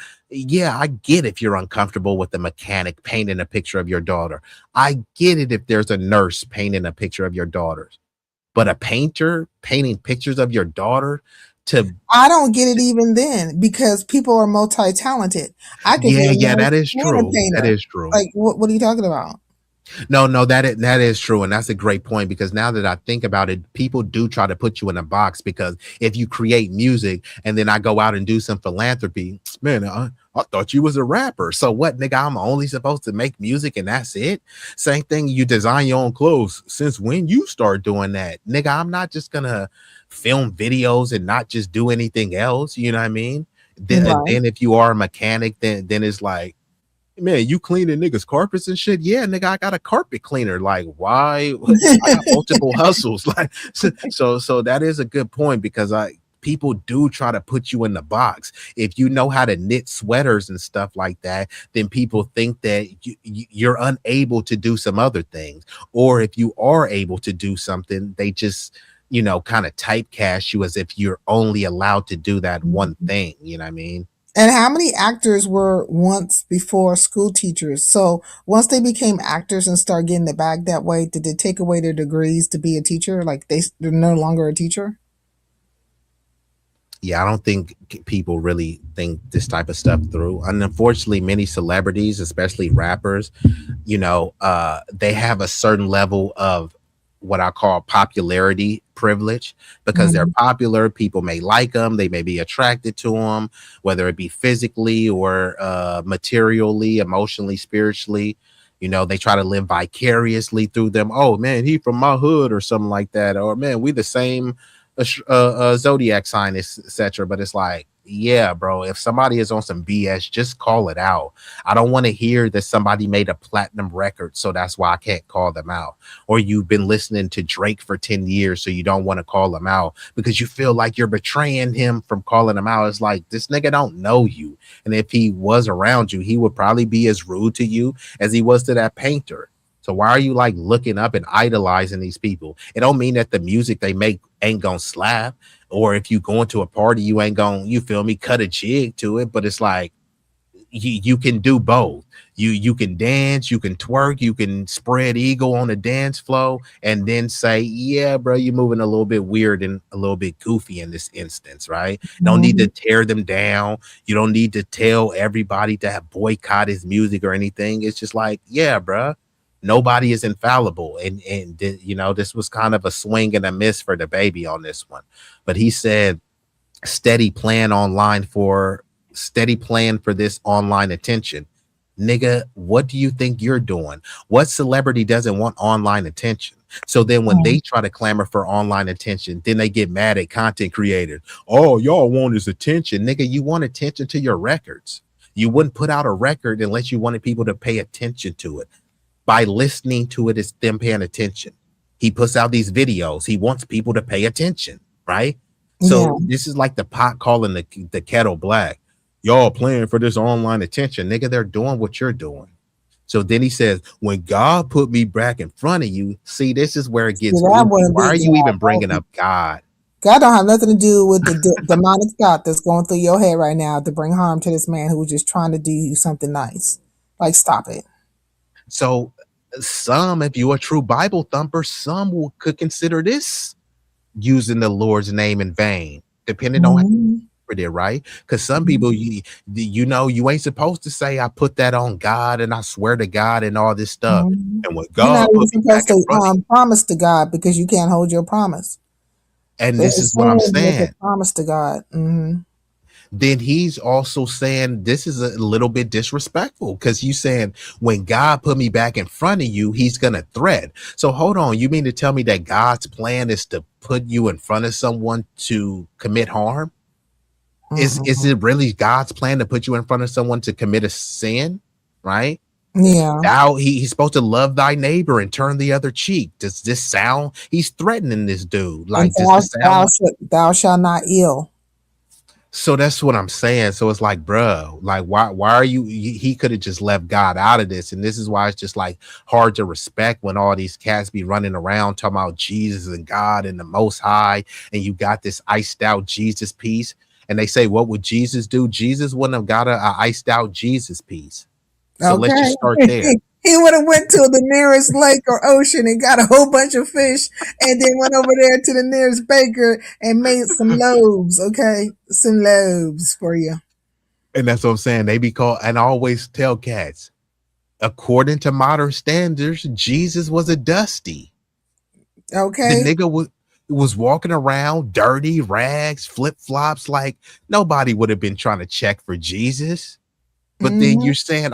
get if you're uncomfortable with the mechanic painting a picture of your daughter. I get it if there's a nurse painting a picture of your daughters. But a painter painting pictures of your daughter, I don't get it even then, because people are multi-talented. I could that is true. That is true. Like, what are you talking about? No, that is true, and that's a great point, because now that I think about it, people do try to put you in a box, because if you create music and then I go out and do some philanthropy, man, I thought you was a rapper. So what, nigga? I'm only supposed to make music and that's it? Same thing, you design your own clothes. Since when you start doing that, nigga? I'm not just gonna film videos and not just do anything else. You know what I mean? Then if you are a mechanic, then it's like, man, you cleaning niggas carpets and shit? Yeah, nigga, I got a carpet cleaner. Like, why? I got multiple hustles. Like, so that is a good point, because people do try to put you in the box. If you know how to knit sweaters and stuff like that, then people think that you're unable to do some other things. Or if you are able to do something, they just, kind of typecast you as if you're only allowed to do that one thing. You know what I mean? And how many actors were once before school teachers? So once they became actors and start getting the bag that way, did they take away their degrees to be a teacher? Like they're no longer a teacher? Yeah, I don't think people really think this type of stuff through. And unfortunately, many celebrities, especially rappers, they have a certain level of what I call popularity privilege, because they're popular. People may like them. They may be attracted to them, whether it be physically or materially, emotionally, spiritually. They try to live vicariously through them. Oh man, he from my hood or something like that. Or man, we the same zodiac sign, etc. But it's like, yeah, bro, if somebody is on some BS, just call it out. I don't want to hear that somebody made a platinum record, so that's why I can't call them out. Or you've been listening to Drake for 10 years, so you don't want to call him out because you feel like you're betraying him from calling him out. It's like, this nigga don't know you. And if he was around you, he would probably be as rude to you as he was to that painter. So why are you like looking up and idolizing these people? It don't mean that the music they make ain't gonna slap, or if you go into a party, you ain't gonna, you feel me, cut a jig to it. But it's like, you can do both. You can dance, you can twerk, you can spread eagle on the dance floor, and then say, yeah, bro, you're moving a little bit weird and a little bit goofy in this instance, right? Don't need to tear them down. You don't need to tell everybody to have boycott his music or anything. It's just like, yeah, bro, nobody is infallible. And this was kind of a swing and a miss for the baby on this one. But he said, steady plan for this online attention. Nigga, what do you think you're doing? What celebrity doesn't want online attention? So then when they try to clamor for online attention, then they get mad at content creators. Oh, y'all want his attention. Nigga, you want attention to your records. You wouldn't put out a record unless you wanted people to pay attention to it. By listening to it, is them paying attention. He puts out these videos. He wants people to pay attention, right? So this is like the pot calling the kettle black. Y'all playing for this online attention. Nigga, they're doing what you're doing. So then he says, when God put me back in front of you, see, this is where it gets goofy. Why are you even bringing up God? God don't have nothing to do with the demonic thought that's going through your head right now to bring harm to this man who was just trying to do you something nice. Like, stop it. So some, if you're a true Bible thumper, some could consider this using the Lord's name in vain, depending on how you interpret it, right? Because some people, you ain't supposed to say, I put that on God and I swear to God and all this stuff. And when God you're not even supposed to promise to God, because you can't hold your promise. And this is what I'm saying. Promise to God. Then he's also saying this is a little bit disrespectful, because you saying when God put me back in front of you, he's going to threat. So hold on. You mean to tell me that God's plan is to put you in front of someone to commit harm? Is it really God's plan to put you in front of someone to commit a sin? Right? Yeah. Now he's supposed to love thy neighbor and turn the other cheek. Does this sound? He's threatening this dude. Like, thou shalt not ill. So that's what I'm saying. So it's like, bro, like, why are you? He could have just left God out of this. And this is why it's just like hard to respect when all these cats be running around talking about Jesus and God and the Most High. And you got this iced out Jesus piece. And they say, what would Jesus do? Jesus wouldn't have got a iced out Jesus piece. So let's just start there. He would have went to the nearest lake or ocean and got a whole bunch of fish, and then went over there to the nearest baker and made some loaves. Okay, some loaves for you. And that's what I'm saying. They be called, and I always tell cats, according to modern standards, Jesus was a dusty. Okay, the nigga was walking around dirty rags, flip flops. Like nobody would have been trying to check for Jesus. But then you're saying,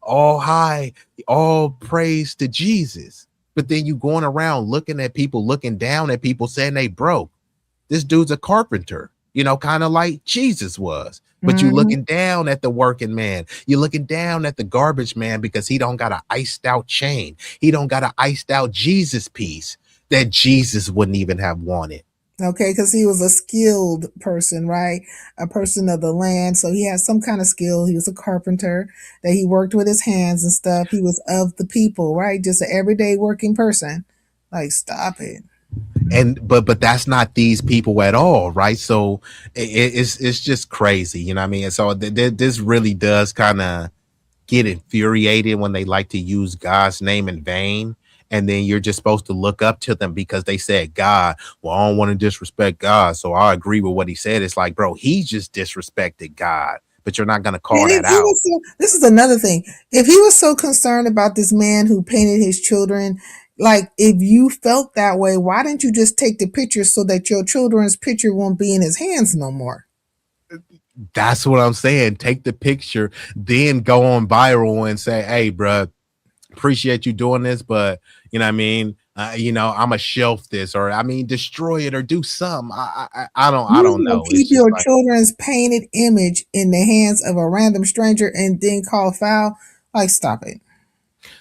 all praise to Jesus. But then you going around looking at people, looking down at people, saying they broke. This dude's a carpenter. kind of like Jesus was. But you Mhm. looking down at the working man. You're looking down at the garbage man because he don't got an iced out chain. He don't got an iced out Jesus piece that Jesus wouldn't even have wanted. Okay, because he was a skilled person, right? A person of the land. So he had some kind of skill. He was a carpenter, that he worked with his hands and stuff. He was of the people, right? Just an everyday working person. Like, stop it. And but that's not these people at all, right? So it's just crazy, you know what I mean? And so this really does kind of get infuriated when they like to use God's name in vain. And then you're just supposed to look up to them because they said God. Well, I don't want to disrespect God, so I agree with what he said. It's like, bro, he just disrespected God, but you're not going to call that out. This is another thing. If he was so concerned about this man who painted his children, like, if you felt that way, why didn't you just take the picture so that your children's picture won't be in his hands no more? That's what I'm saying. Take the picture, then go on viral and say, hey, bro, appreciate you doing this, but you know what I mean? I'm a shelf this, or I mean, destroy it or do something. I don't know. Keep your children's painted image in the hands of a random stranger and then call foul. Like, stop it.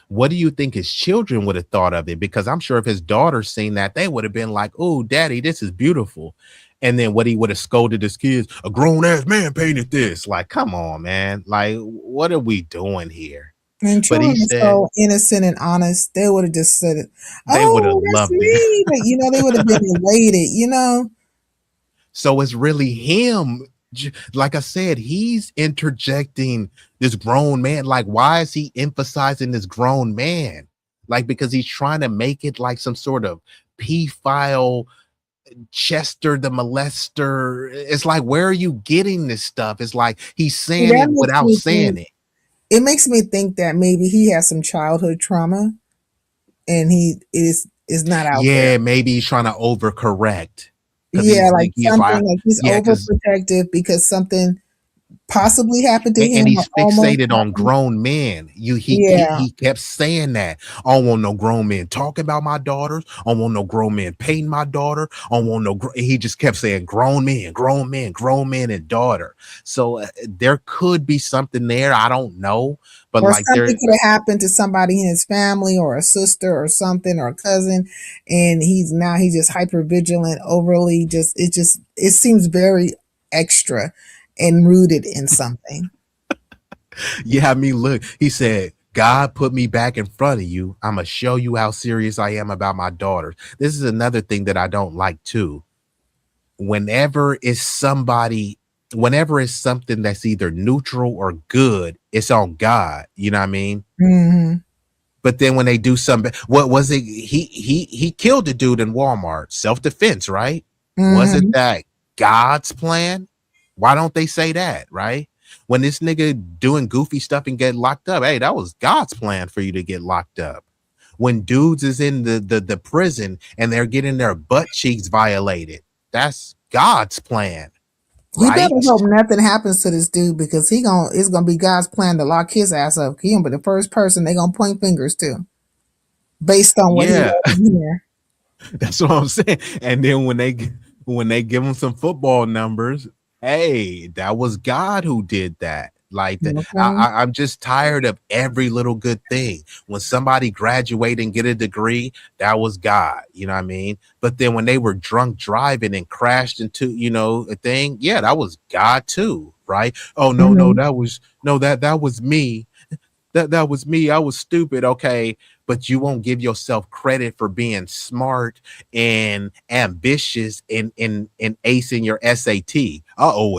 What do you think his children would have thought of it? Because I'm sure if his daughters seen that, they would have been like, oh, daddy, this is beautiful. And then what he would have scolded his kids, a grown ass man painted this. Like, come on, man. Like, what are we doing here? And children are so innocent and honest. They would have just said it. They would have loved it. But, they would have been elated, So it's really him. Like I said, he's interjecting this grown man. Like, why is he emphasizing this grown man? Like, because he's trying to make it like some sort of pedophile Chester the molester. It's like, where are you getting this stuff? It's like he's saying it without saying it. It makes me think that maybe he has some childhood trauma and he is not out there. Yeah, maybe he's trying to overcorrect. Yeah, like something like he's overprotective because something possibly happened to him. And he's fixated on grown men. He kept saying that. I don't want no grown men talking about my daughters. I don't want no grown men painting my daughter. I don't want no. He just kept saying grown men, grown men, grown men, and daughter. So there could be something there. I don't know, but or like something could have happened to somebody in his family or a sister or something or a cousin, and he's just hyper vigilant, overly. It seems very extra and rooted in something. Yeah, I mean, look, he said, God put me back in front of you. I'm going to show you how serious I am about my daughters. This is another thing that I don't like too. Whenever it's something that's either neutral or good, it's on God. You know what I mean? Mm-hmm. But then when they do something, what was it? He killed a dude in Walmart, self-defense, right? Mm-hmm. Wasn't that God's plan? Why don't they say that, right? When this nigga doing goofy stuff and get locked up, hey, that was God's plan for you to get locked up. When dudes is in the prison and they're getting their butt cheeks violated, that's God's plan. Right? You better hope nothing happens to this dude because it's gonna be God's plan to lock his ass up. He gonna be the first person they gonna point fingers to, based on what he was here. That's what I'm saying. And then when they give him some football numbers, hey, that was God who did that. Like that. Okay. I'm just tired of every little good thing. When somebody graduate and get a degree, that was God. You know what I mean? But then when they were drunk driving and crashed into, a thing, yeah, that was God too, right? Oh no, that was me. That was me. I was stupid. Okay. But you won't give yourself credit for being smart and ambitious in acing your SAT. It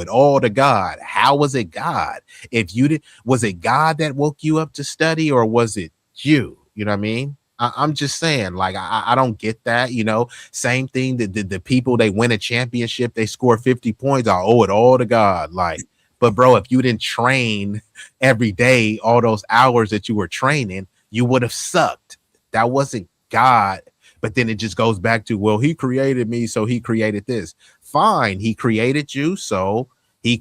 all to God. How was it God? If you did, was it God that woke you up to study, or was it you? You know what I mean? I'm just saying, like, I don't get that, same thing that the people, they win a championship, they score 50 points. I owe it all to God. Like, but bro, if you didn't train every day, all those hours that you were training, you would have sucked. That wasn't God. But then it just goes back to, well, he created me, so he created this. Fine, he created you, so I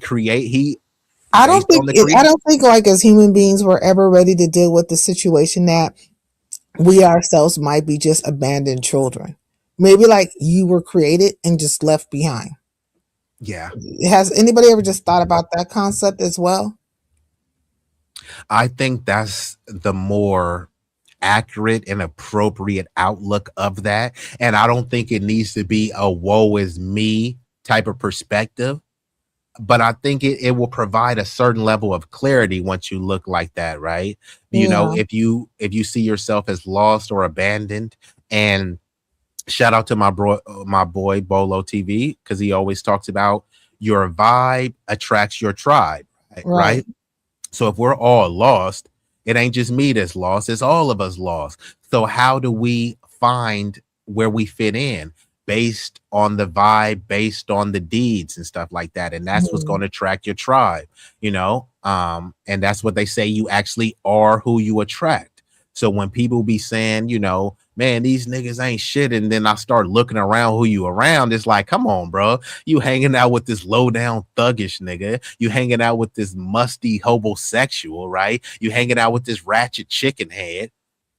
don't think like as human beings we're ever ready to deal with the situation that we ourselves might be just abandoned children. Maybe like you were created and just left behind. Yeah. Has anybody ever just thought about that concept as well? I think that's the more accurate and appropriate outlook of that. And I don't think it needs to be a woe is me type of perspective. But I think it will provide a certain level of clarity once you look like that, right? You know, Yeah. if you see yourself as lost or abandoned, and shout out to my boy Bolo TV, because he always talks about your vibe attracts your tribe, Right. right? So if we're all lost, it ain't just me that's lost, it's all of us lost. So how do we find where we fit in based on the vibe, based on the deeds and stuff like that? And that's what's going to attract your tribe, you know? And that's what they say, you actually are who you attract. So when people be saying, you know, man, these niggas ain't shit, and then I start looking around who you around, it's like, come on, bro. You hanging out with this low down thuggish nigga. You hanging out with this musty homosexual, right? You hanging out with this ratchet chicken head.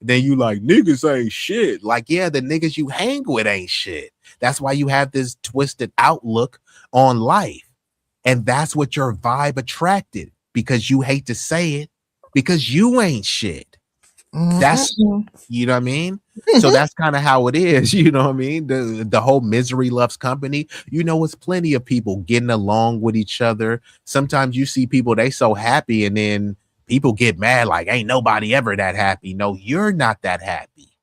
Then you like, niggas ain't shit. Like, yeah, the niggas you hang with ain't shit. That's why you have this twisted outlook on life. And that's what your vibe attracted, because you hate to say it, because you ain't shit. That's, you know what I mean? So that's kind of how it is, you know what I mean? The whole misery loves company. You know, it's plenty of people getting along with each other. Sometimes you see people, they so happy, and then people get mad, like, ain't nobody ever that happy. No, you're not that happy,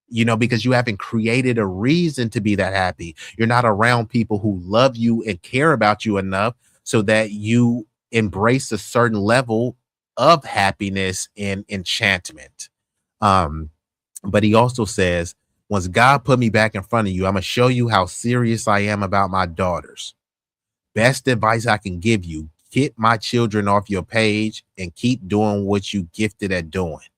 you know, because you haven't created a reason to be that happy. You're not around people who love you and care about you enough so that you embrace a certain level of happiness and enchantment. But he also says, once God put me back in front of you, I'm gonna show you how serious I am about my daughters. Best advice I can give you: get my children off your page and keep doing what you gifted at doing.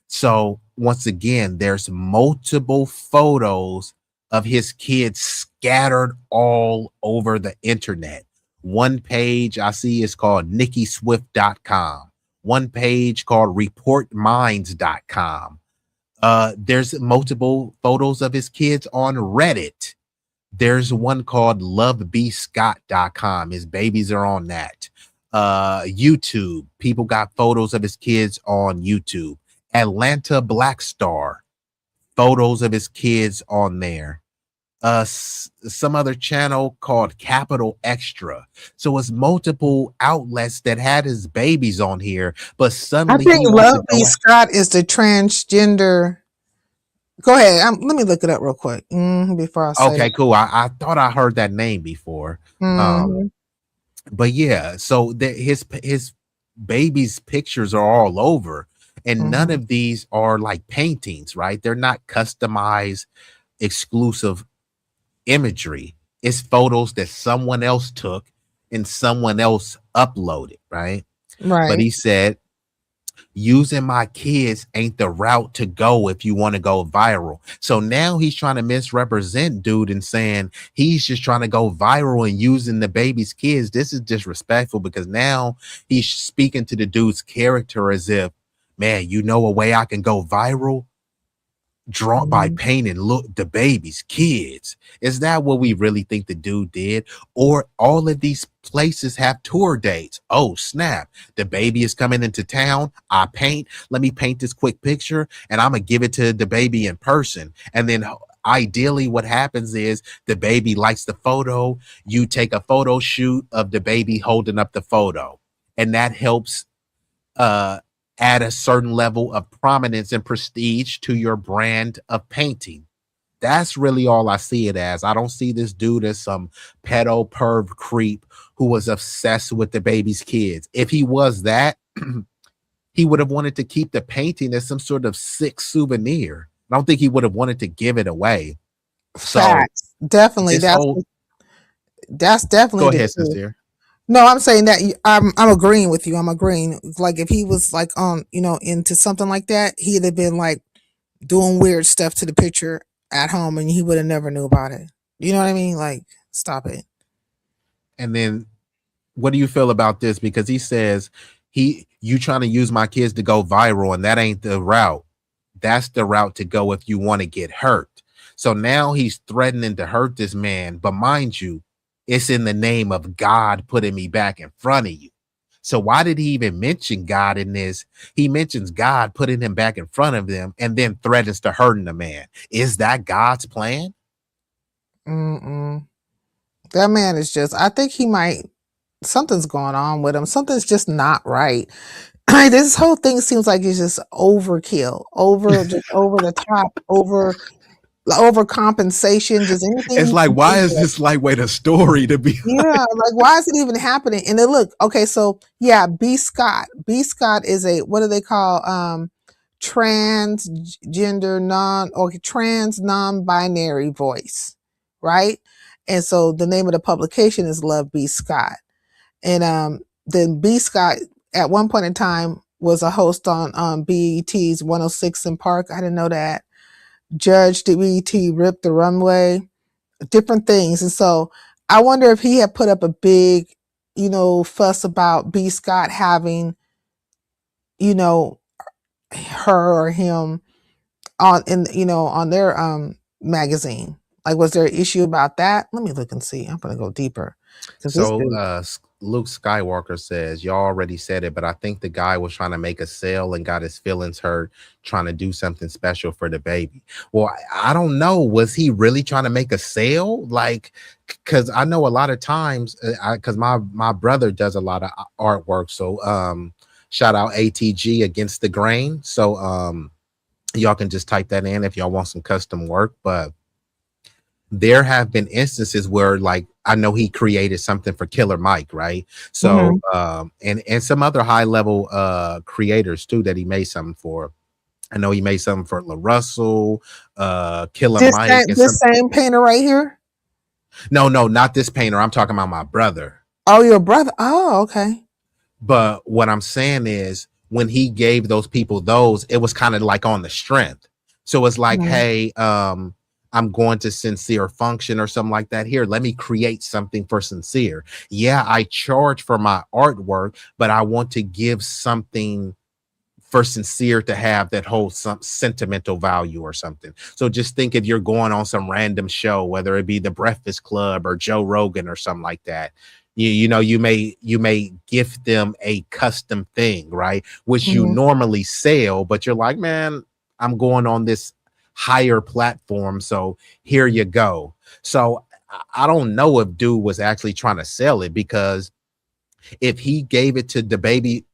So once again, there's multiple photos of his kids scattered all over the internet. One page I see is called nickyswift.com. One page called reportminds.com. There's multiple photos of his kids on Reddit. There's one called lovebscott.com. His babies are on that. YouTube. People got photos of his kids on YouTube. Atlanta Black Star. Photos of his kids on there. Some other channel called Capital Extra. So it's multiple outlets that had his babies on here, but suddenly I think Love B. Scott is the transgender. Go ahead. Let me look it up real quick before I say. Okay, cool. I thought I heard that name before. But yeah, so his baby's pictures are all over, and none of these are like paintings, right? They're not customized, exclusive imagery. It's photos that someone else took and someone else uploaded, right? But he said, using my kids ain't the route to go if you want to go viral. So now he's trying to misrepresent dude and saying he's just trying to go viral and using the baby's kids. This is disrespectful, because now he's speaking to the dude's character as if, man, you know a way I can go viral? Draw by painting look the baby's kids. Is that what we really think the dude did? Or all of these places have tour dates? Oh snap, the baby is coming into town. Let me paint this quick picture and I'm gonna give it to the baby in person. And then ideally what happens is the baby likes the photo, you take a photo shoot of the baby holding up the photo, and that helps add a certain level of prominence and prestige to your brand of painting. That's really all I see it as. I don't see this dude as some pedo perv creep who was obsessed with the baby's kids. If he was that, he would have wanted to keep the painting as some sort of sick souvenir. I don't think he would have wanted to give it away. Facts. Definitely. That's definitely. Go ahead, sister. No, I'm saying that I'm agreeing with you. I'm agreeing. Like if he was like into something like that, he'd have been like doing weird stuff to the picture at home, and he would have never knew about it. You know what I mean? Like, stop it. And then, what do you feel about this? Because he says you trying to use my kids to go viral, and that ain't the route. That's the route to go if you want to get hurt. So now he's threatening to hurt this man, but mind you, It's in the name of God putting me back in front of you. So why did he even mention God in this? He mentions God putting him back in front of them and then threatens to hurting the man. Is that God's plan? Mm-mm. That man is just, I think he might, something's going on with him. Something's just not right. This whole thing seems like it's just overkill, just over the top, overcompensation, just anything It's you like, can why think is of. this lightweight a story to be? Yeah, like why is it even happening? And then look, okay, so yeah, B. Scott. B. Scott is a, what do they call trans non-binary voice, right? And so the name of the publication is Love B. Scott. And then B. Scott at one point in time was a host on BET's 106 in Park. I didn't know that. Judge BET Rip the Runway, different things. And so I wonder if he had put up a big, fuss about B. Scott having, her or him on their magazine. Like, was there an issue about that? Let me look and see. I'm gonna go deeper. So Luke Skywalker says, y'all already said it, but I think the guy was trying to make a sale and got his feelings hurt trying to do something special for the baby. Well, I don't know. Was he really trying to make a sale? Like, because I know a lot of times, because my brother does a lot of artwork. So shout out ATG Against the Grain. So y'all can just type that in if y'all want some custom work. But there have been instances where, like, I know he created something for Killer Mike, right? So and some other high level creators too that he made something for. I know he made something for LaRussell, Killer Mike. This same painter right here? No, not this painter. I'm talking about my brother. Oh, your brother. Oh, okay. But what I'm saying is, when he gave those people those, it was kind of like on the strength. So it's like, hey, I'm going to Sincere Function or something like that. Here, let me create something for Sincere. Yeah, I charge for my artwork, but I want to give something for Sincere to have that holds some sentimental value or something. So just think if you're going on some random show, whether it be the Breakfast Club or Joe Rogan or something like that, you may gift them a custom thing, right? Which you normally sell, but you're like, man, I'm going on this higher platform, so here you go. So I don't know if dude was actually trying to sell it, because if he gave it to the baby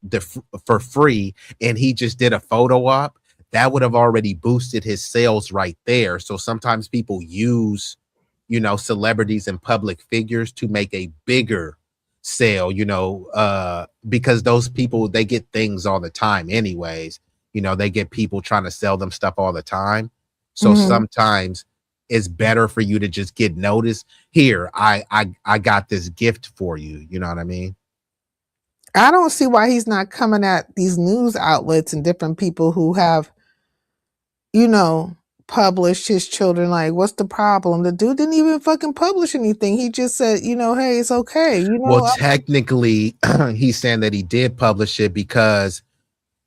for free and he just did a photo op, that would have already boosted his sales right there. So sometimes people use, celebrities and public figures to make a bigger sale, because those people, they get things all the time anyways. They get people trying to sell them stuff all the time. So sometimes it's better for you to just get noticed. Here, I got this gift for you. You know what I mean? I don't see why he's not coming at these news outlets and different people who have, published his children. Like, what's the problem? The dude didn't even fucking publish anything. He just said, hey, it's okay. Well, technically, he's saying that he did publish it because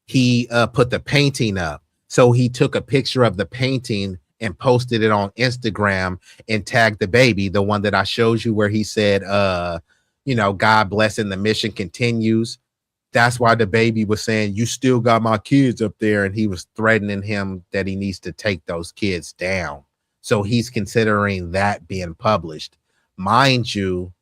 he put the painting up. So he took a picture of the painting and posted it on Instagram and tagged the baby, the one that I showed you where he said, God bless and the mission continues. That's why the baby was saying, you still got my kids up there. And he was threatening him that he needs to take those kids down. So he's considering that being published. Mind you,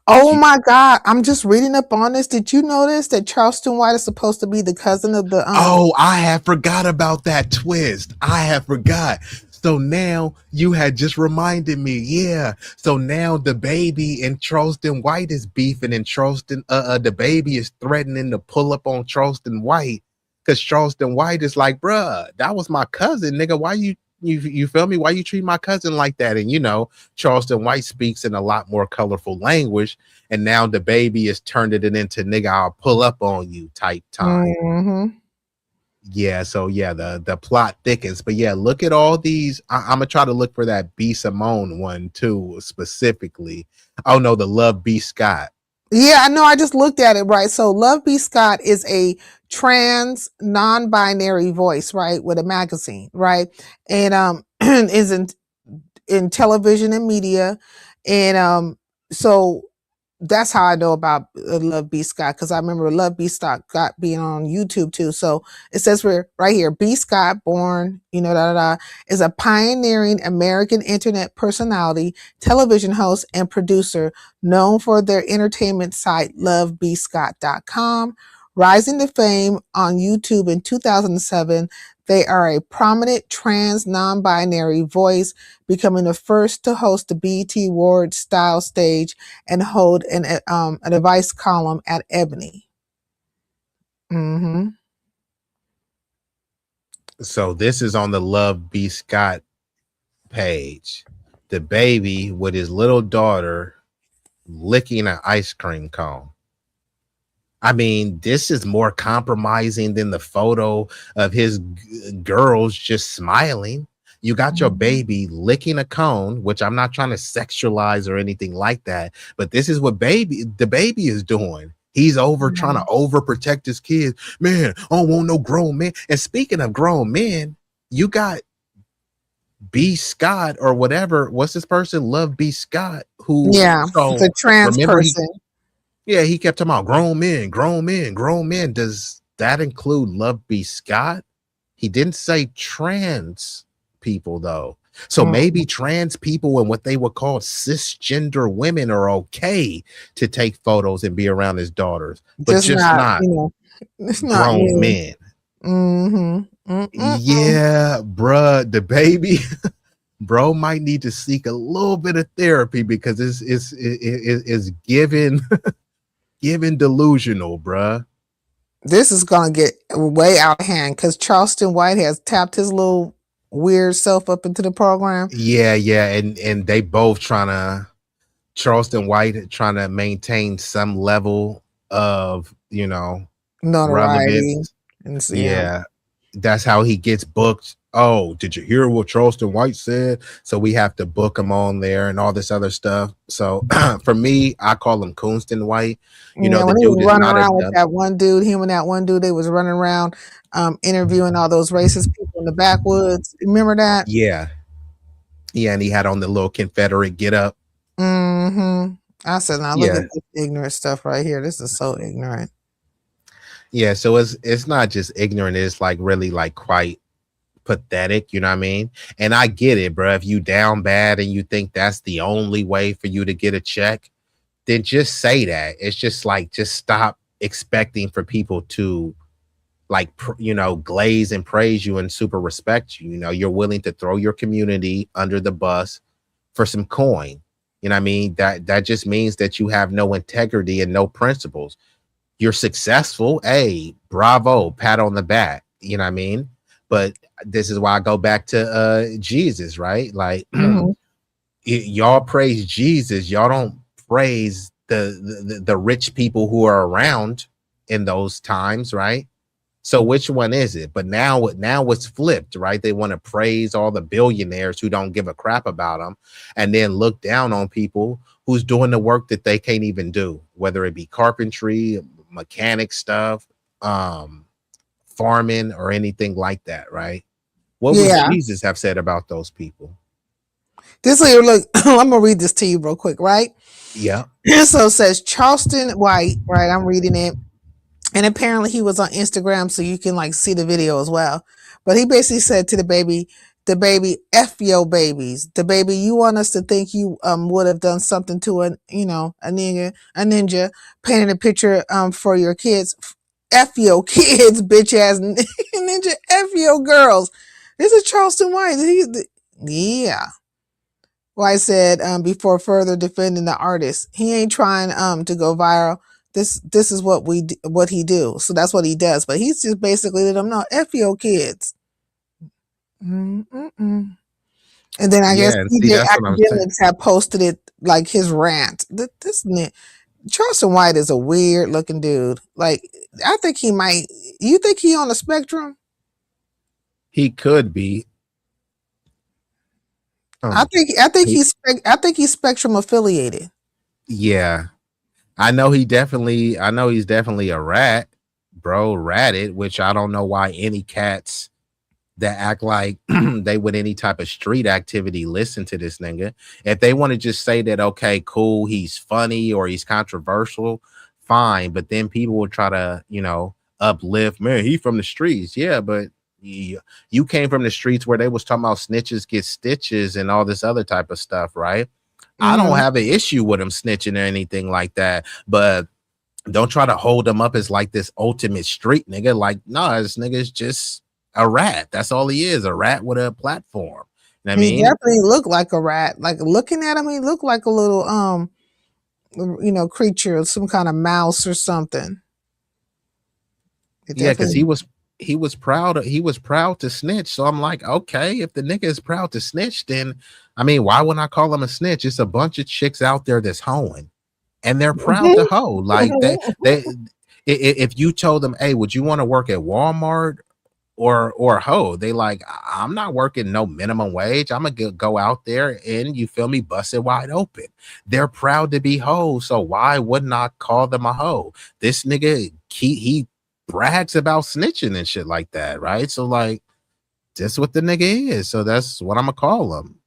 oh my God, I'm just reading up on this. Did you notice that Charleston White is supposed to be the cousin of the Oh, I had forgot about that twist. I had forgot. So now you had just reminded me. Yeah. So now the baby and Charleston White is beefing, and Charleston the baby is threatening to pull up on Charleston White, because Charleston White is like, bruh, that was my cousin, nigga. Why you feel me? Why you treat my cousin like that? And Charleston White speaks in a lot more colorful language, and now the baby is turned it into, nigga, I'll pull up on you type time. Yeah, so yeah, the plot thickens. But yeah, look at all these. I'm gonna try to look for that B. Simone one too, specifically. Oh no, the Love B. Scott. Yeah, I know. I just looked at it, right? So Love B. Scott is a trans non-binary voice, right, with a magazine, right? And is in television and media. And so that's how I know about Love B. Scott, because I remember Love B. Scott being on YouTube too. So it says we're right here. B. Scott, born, is a pioneering American internet personality, television host, and producer known for their entertainment site lovebscott.com. Rising to fame on YouTube in 2007, they are a prominent trans non-binary voice, becoming the first to host the BET Award style stage and hold an advice column at Ebony. Mm-hmm. So this is on the Love B. Scott page. The baby with his little daughter licking an ice cream cone. I mean, this is more compromising than the photo of his girls just smiling. You got your baby licking a cone, which I'm not trying to sexualize or anything like that, but this is what the baby is doing. He's trying to overprotect his kids. Man, I don't want no grown man. And speaking of grown men, you got B. Scott or whatever. What's this person? Love B. Scott, who the trans person. He kept talking about grown men, grown men, grown men. Does that include Love B. Scott? He didn't say trans people though. So maybe trans people and what they would call cisgender women are okay to take photos and be around his daughters, but just not grown men. Yeah, bruh, the baby, bro, might need to seek a little bit of therapy because it's given delusional, bruh. This is gonna get way out of hand because Charleston White has tapped his little weird self up into the program. Yeah, and they both Charleston White trying to maintain some level of notoriety. Yeah, that's how he gets booked. Oh, did you hear what Charleston White said? So we have to book him on there and all this other stuff. So for me, I call him Coonston White. When he was running around with that one dude, him and that one dude, they was running around interviewing all those racist people in the backwoods. Remember that? Yeah, and he had on the little Confederate get up. I said, now look at this ignorant stuff right here. This is so ignorant. Yeah, so it's not just ignorant, it's like really like quite pathetic, you know what I mean? And I get it, bro. If you down bad and you think that's the only way for you to get a check, then just say that. It's just like, just stop expecting for people to like, glaze and praise you and super respect you. You're willing to throw your community under the bus for some coin. You know what I mean? That just means that you have no integrity and no principles. You're successful. Hey, bravo, pat on the back. You know what I mean? But this is why I go back to Jesus, right? Like y'all praise Jesus, y'all don't praise the rich people who are around in those times, right? So which one is it? But now it's flipped, right? They want to praise all the billionaires who don't give a crap about them, and then look down on people who's doing the work that they can't even do, whether it be carpentry, mechanic stuff, farming, or anything like that, right? What would Jesus have said about those people? This here, look, I'm gonna read this to you real quick, right? Yeah. So it says Charleston White, right? I'm reading it. And apparently he was on Instagram, so you can like see the video as well. But he basically said to the baby, F your babies. The baby, you want us to think you would have done something to a ninja, painted a picture for your kids. F your kids, bitch ass ninja. F your girls. This is Charleston White. White said before further defending the artist, he ain't trying to go viral. This is what he do. So that's what he does. But he's just basically let them know, F your kids. And then I guess DJ Academics have posted it like his rant. Charleston White is a weird looking dude. Like, I think he might. You think he on the spectrum? He could be. I think he's spectrum affiliated. Yeah. I know he's definitely a rat, bro, ratted, which I don't know why any cats that act like they would any type of street activity listen to this nigga. If they want to just say that, okay, cool, he's funny or he's controversial, fine. But then people will try to, you know, uplift, man, he from the streets. Yeah, but you came from the streets where they was talking about snitches get stitches and all this other type of stuff, right? I don't have an issue with him snitching or anything like that, but don't try to hold him up as like this ultimate street nigga. Like, no, this nigga is just a rat. That's all he is, a rat with a platform. You know what I mean? He definitely looked like a rat. Like looking at him, he looked like a little you know, creature, some kind of mouse or something. Yeah, because he was proud to snitch. So I'm like, okay, if the nigga is proud to snitch, then I mean, why wouldn't I call him a snitch? It's a bunch of chicks out there that's hoeing, and they're proud to hoe. Like they if you told them, hey, would you want to work at Walmart or hoe? They like, I'm not working no minimum wage. I'm gonna go out there and, you feel me, bust it wide open. They're proud to be hoes, so why wouldn't I call them a hoe? This nigga, he brags about snitching and shit like that, right? So like, that's what the nigga is. So that's what I'm gonna call him,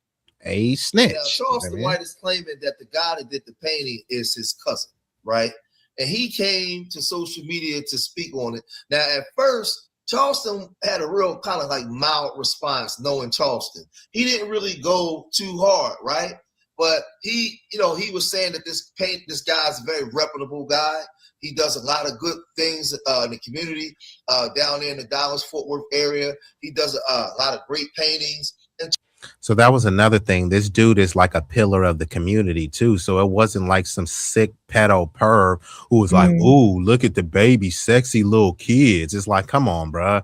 a snitch. Now, Charleston White is claiming that the guy that did the painting is his cousin, right? And he came to social media to speak on it. Now, at first, Charleston had a real kind of like mild response, knowing Charleston. He didn't really go too hard, right? But he, you know, he was saying that this guy's a very reputable guy. He does a lot of good things in the community down there in the Dallas-Fort Worth area. He does a lot of great paintings. So that was another thing. This dude is like a pillar of the community too. So it wasn't like some sick pedo perv who was like, ooh, look at the baby, sexy little kids. It's like, come on, bruh.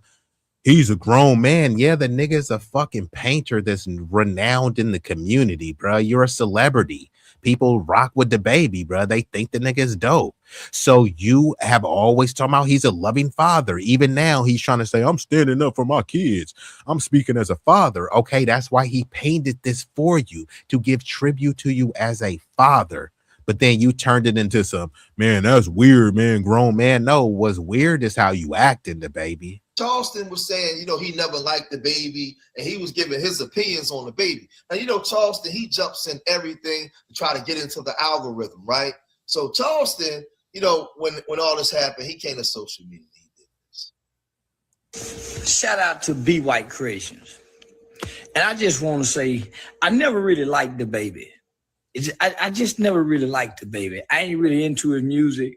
He's a grown man. Yeah, the nigga's a fucking painter that's renowned in the community, bruh. You're a celebrity. People rock with the baby, bruh. They think the nigga's dope. So you have always talked about he's a loving father. Even now, he's trying to say, I'm standing up for my kids. I'm speaking as a father. Okay, that's why he painted this for you, to give tribute to you as a father. But then you turned it into some, man, that's weird, man, grown man. No, what's weird is how you acting, the baby. Charleston was saying, you know, he never liked the baby, and he was giving his opinions on the baby. And, you know, Charleston, he jumps in everything to try to get into the algorithm, right? So Charleston, you know, when all this happened, he came to social media. He did this. Shout out to B White Creations. And I just want to say, I never really liked the baby. I just never really liked the baby. I ain't really into his music.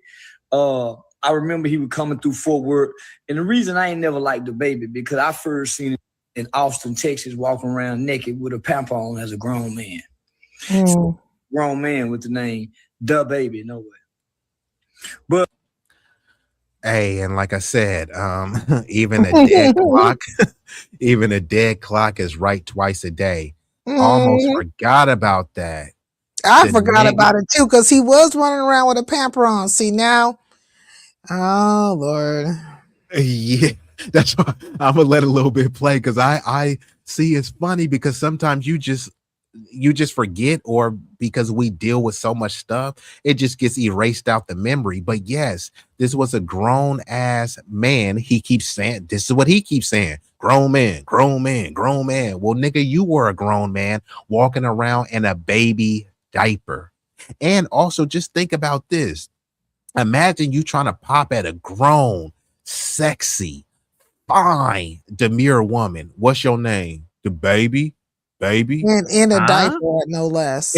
I remember he was coming through Fort Worth. And the reason I ain't never liked the baby, because I first seen him in Austin, Texas, walking around naked with a pamper on as a grown man. So, grown man with the name Da Baby, no way. But hey, and like I said, even a dead clock, even a dead clock is right twice a day. Almost forgot about that. I forgot about it too, because he was running around with a pamper on. See now, oh Lord. Yeah, that's why I'm gonna let a little bit play, because I see it's funny because sometimes you just forget, or because we deal with so much stuff, it just gets erased out the memory. But yes, this was a grown ass man. He keeps saying, this is what he keeps saying, grown man, grown man, grown man. Well, nigga, you were a grown man walking around in a baby diaper. And also just think about this. Imagine you trying to pop at a grown, sexy, fine, demure woman. What's your name? The baby? Baby? And in a diaper, no less.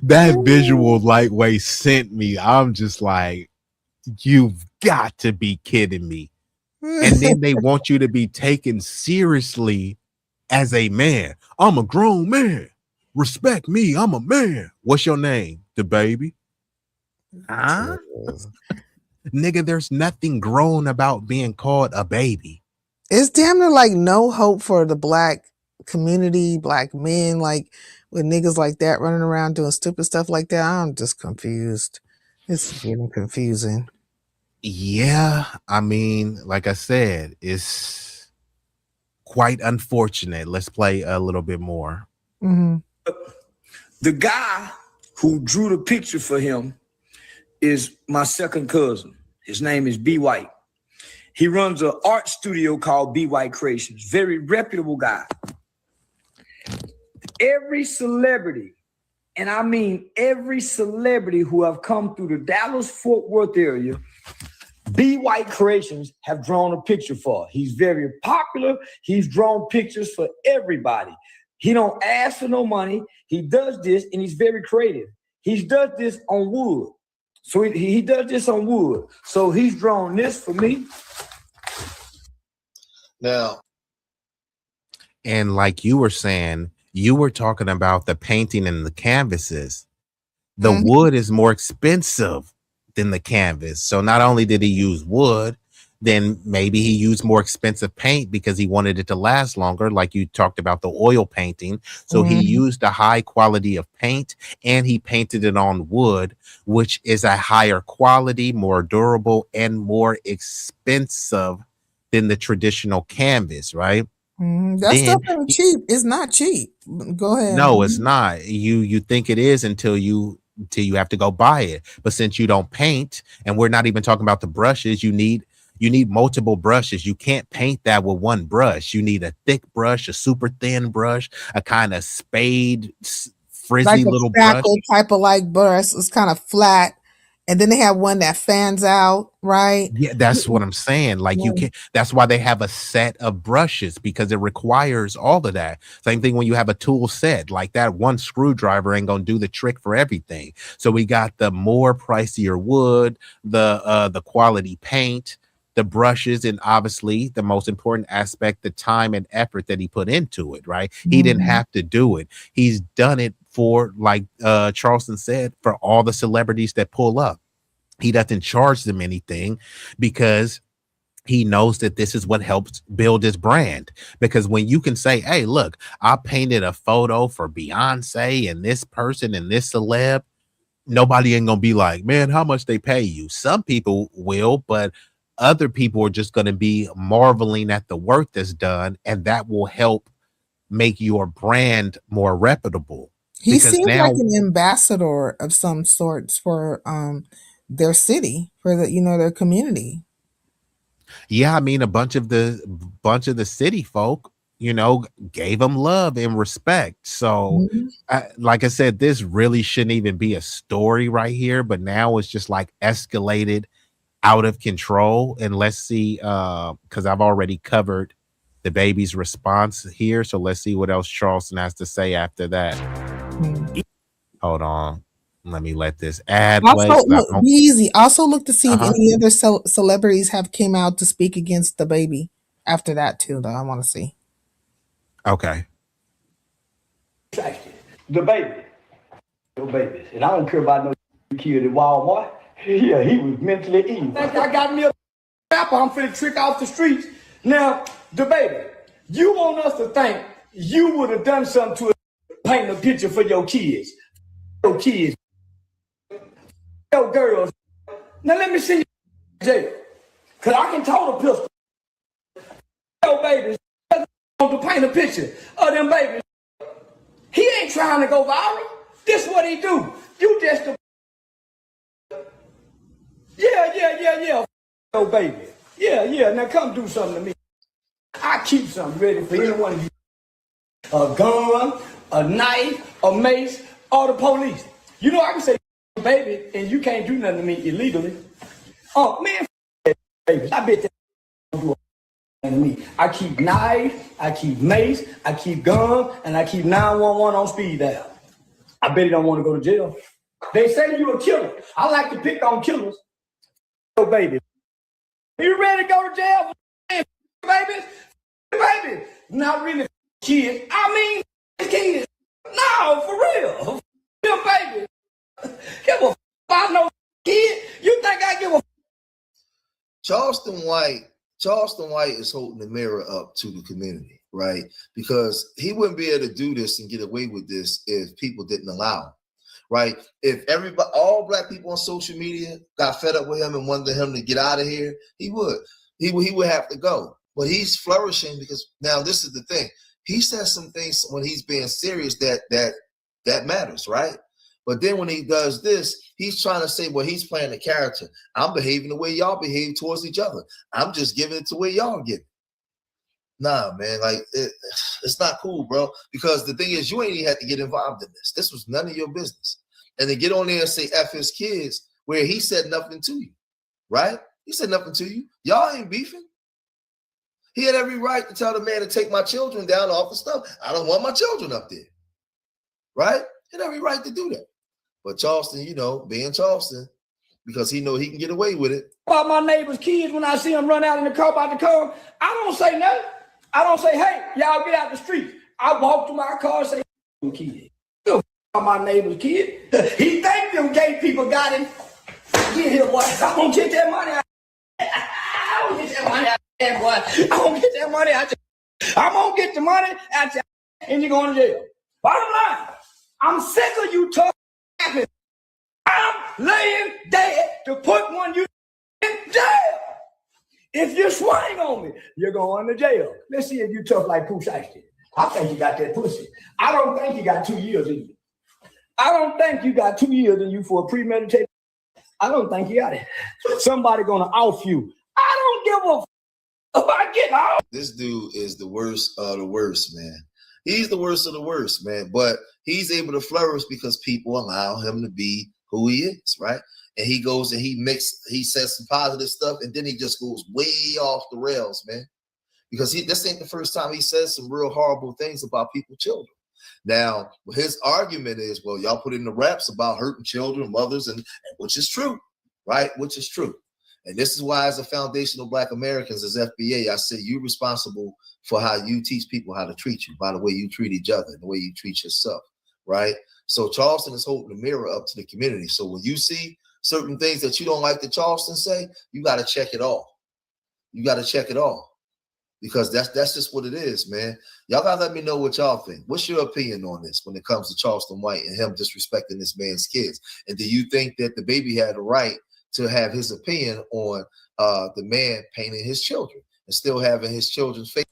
that visual lightweight sent me. I'm just like, you've got to be kidding me. And then they want you to be taken seriously as a man. I'm a grown man. Respect me. I'm a man. What's your name? The baby? Huh? Nigga, there's nothing grown about being called a baby. It's damn near like no hope for the black community, black men, like with niggas like that running around doing stupid stuff like that. I'm just confused. It's getting confusing. Yeah, I mean, like I said, it's quite unfortunate. Let's play a little bit more. The guy who drew the picture for him is my second cousin. His name is B White. He runs an art studio called B White Creations. Very reputable guy. Every celebrity, and I mean every celebrity who have come through the Dallas-Fort Worth area, B White Creations have drawn a picture for. He's very popular. He's drawn pictures for everybody. He don't ask for no money. He does this, and he's very creative. He does this on wood. So he does this on wood. So he's drawn this for me. Now, and like you were saying, you were talking about the painting and the canvases. The wood is more expensive than the canvas. So not only did he use wood, then maybe he used more expensive paint because he wanted it to last longer. Like you talked about the oil painting. So he used a high quality of paint and he painted it on wood, which is a higher quality, more durable, and more expensive than the traditional canvas, right? That stuff ain't cheap. It's not cheap. Go ahead. No, it's not. You think it is until you have to go buy it. But since you don't paint, and we're not even talking about the brushes, you need multiple brushes. You can't paint that with one brush. You need a thick brush, a super thin brush, a kind of spade, frizzy like little brush. Type of like brush. It's kind of flat. And then they have one that fans out, right? Yeah, that's what I'm saying. Like you can't, that's why they have a set of brushes, because it requires all of that. Same thing when you have a tool set, like that one screwdriver ain't gonna do the trick for everything. So we got the more pricier wood, the quality paint, the brushes, and obviously the most important aspect, the time and effort that he put into it, right? He didn't have to do it. He's done it for, like Charleston said, for all the celebrities that pull up. He doesn't charge them anything because he knows that this is what helps build his brand. Because when you can say, hey, look, I painted a photo for Beyonce and this person and this celeb, nobody ain't gonna be like, man, how much they pay you? Some people will, but other people are just going to be marveling at the work that's done, and that will help make your brand more reputable. He seems like an ambassador of some sorts for their city, for their community. Yeah, I mean, a bunch of the city folk, gave him love and respect. So, like I said, this really shouldn't even be a story right here, but now it's just like escalated out of control. And let's see, because I've already covered the baby's response here, so let's see what else Charleston has to say after that. Hold on, let me let this ad play. Also look to see if any other celebrities have came out to speak against the baby after that too, though. I want to see. Okay. The baby, your babies, and I don't care about no kid at Walmart. Yeah, he was mentally ill. I got me a rapper. I'm finna trick off the streets. Now, the baby, you want us to think you would have done something to paint a picture for your kids. Your kids. Your girls. Now let me see you in jail. Cause I can tote a pistol. Your babies want to paint a picture of them babies. He ain't trying to go viral. This what he do. You just a Yeah. Oh, baby. Yeah. Now come do something to me. I keep something ready for any one of you. A gun, a knife, a mace, or the police. I can say, baby, and you can't do nothing to me illegally. Oh, man, baby. I bet that don't do nothing to me. I keep knife, I keep mace, I keep gun, and I keep 911 on speed dial. I bet he don't want to go to jail. They say you a killer. I like to pick on killers. Baby, you ready to go to jail, baby? Not really, kids. I mean, kids. No, for real, baby. Give a I know, kid. You think I give a? Charleston White is holding the mirror up to the community, right? Because he wouldn't be able to do this and get away with this if people didn't allow him. Right? If all black people on social media got fed up with him and wanted him to get out of here, he would have to go. But he's flourishing because now this is the thing. He says some things when he's being serious that matters, right? But then when he does this, he's trying to say, well, he's playing the character. I'm behaving the way y'all behave towards each other. I'm just giving it the way y'all give it. Nah, man, like it's not cool, bro. Because the thing is, you ain't even had to get involved in this. This was none of your business. And to get on there and say F his kids where he said nothing to you, right? He said nothing to you. Y'all ain't beefing. He had every right to tell the man to take my children down off the stuff. I don't want my children up there, right? He had every right to do that. But Charleston, you know, being Charleston, because he know he can get away with it. About my neighbor's kids, when I see them run out in the car by the car, I don't say nothing. I don't say, hey, y'all get out the street. I walk to my car and say, kid. About my neighbor's kid. He think them gay people got him. Get here, boy. I don't get that money out. I don't get that money out there, boy. I don't get that money out there. I'm gonna get the money out there, and you're going to jail. Bottom line, I'm sick of you talking. I'm laying dead to put one you in jail. If you swing on me, you're going to jail. Let's see if you tough like Pooh Shiesty. I think you got that pussy. I don't think you got 2 years in you. I don't think you got 2 years in you for a premeditated. I don't think you got it. Somebody gonna off you. I don't give a if I get off. This dude is the worst of the worst, man. He's the worst of the worst, man. But he's able to flourish because people allow him to be who he is, right? And he goes and he says some positive stuff, and then he just goes way off the rails, man. Because this ain't the first time he says some real horrible things about people's children. Now, his argument is, well, y'all put in the raps about hurting children, mothers, and which is true, right? Which is true. And this is why, as a foundation of Black Americans, as FBA, I say you're responsible for how you teach people how to treat you, by the way you treat each other, and the way you treat yourself, right? So Charleston is holding the mirror up to the community. So when you see certain things that you don't like that Charleston say, you got to check it all. You got to check it all. Because that's just what it is, man. Y'all gotta let me know what y'all think. What's your opinion on this when it comes to Charleston White and him disrespecting this man's kids? And do you think that the baby had a right to have his opinion on the man painting his children and still having his children's face?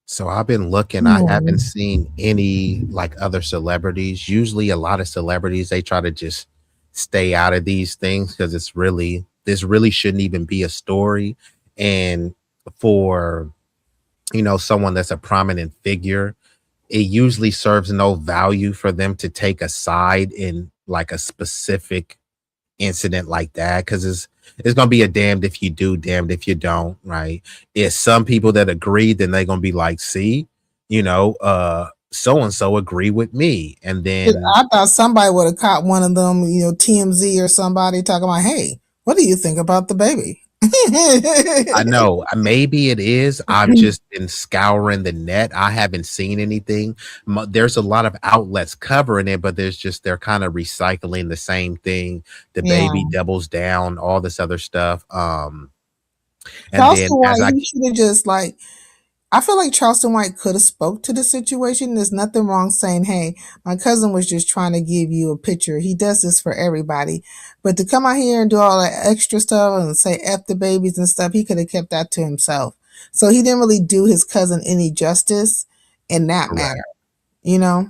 So I've been looking. I haven't seen any like other celebrities. Usually a lot of celebrities, they try to just stay out of these things because this really shouldn't even be a story. And for, you know, someone that's a prominent figure, it usually serves no value for them to take a side in like a specific incident like that, because it's gonna be a damned if you do, damned if you don't, right? If some people that agree, then they're gonna be like, see, you know, so and so agree with me. And then I thought somebody would have caught one of them, you know, TMZ or somebody talking about, hey, what do you think about the baby? I know maybe it is. I've just been scouring the net. I haven't seen anything. There's a lot of outlets covering it, but they're kind of recycling the same thing. The baby doubles down, all this other stuff. And Charleston White, he should have just like, I feel like Charleston White could have spoke to the situation. There's nothing wrong saying, hey, my cousin was just trying to give you a picture. He does this for everybody. But to come out here and do all that extra stuff and say F the babies and stuff, he could have kept that to himself. So he didn't really do his cousin any justice in that matter, you know?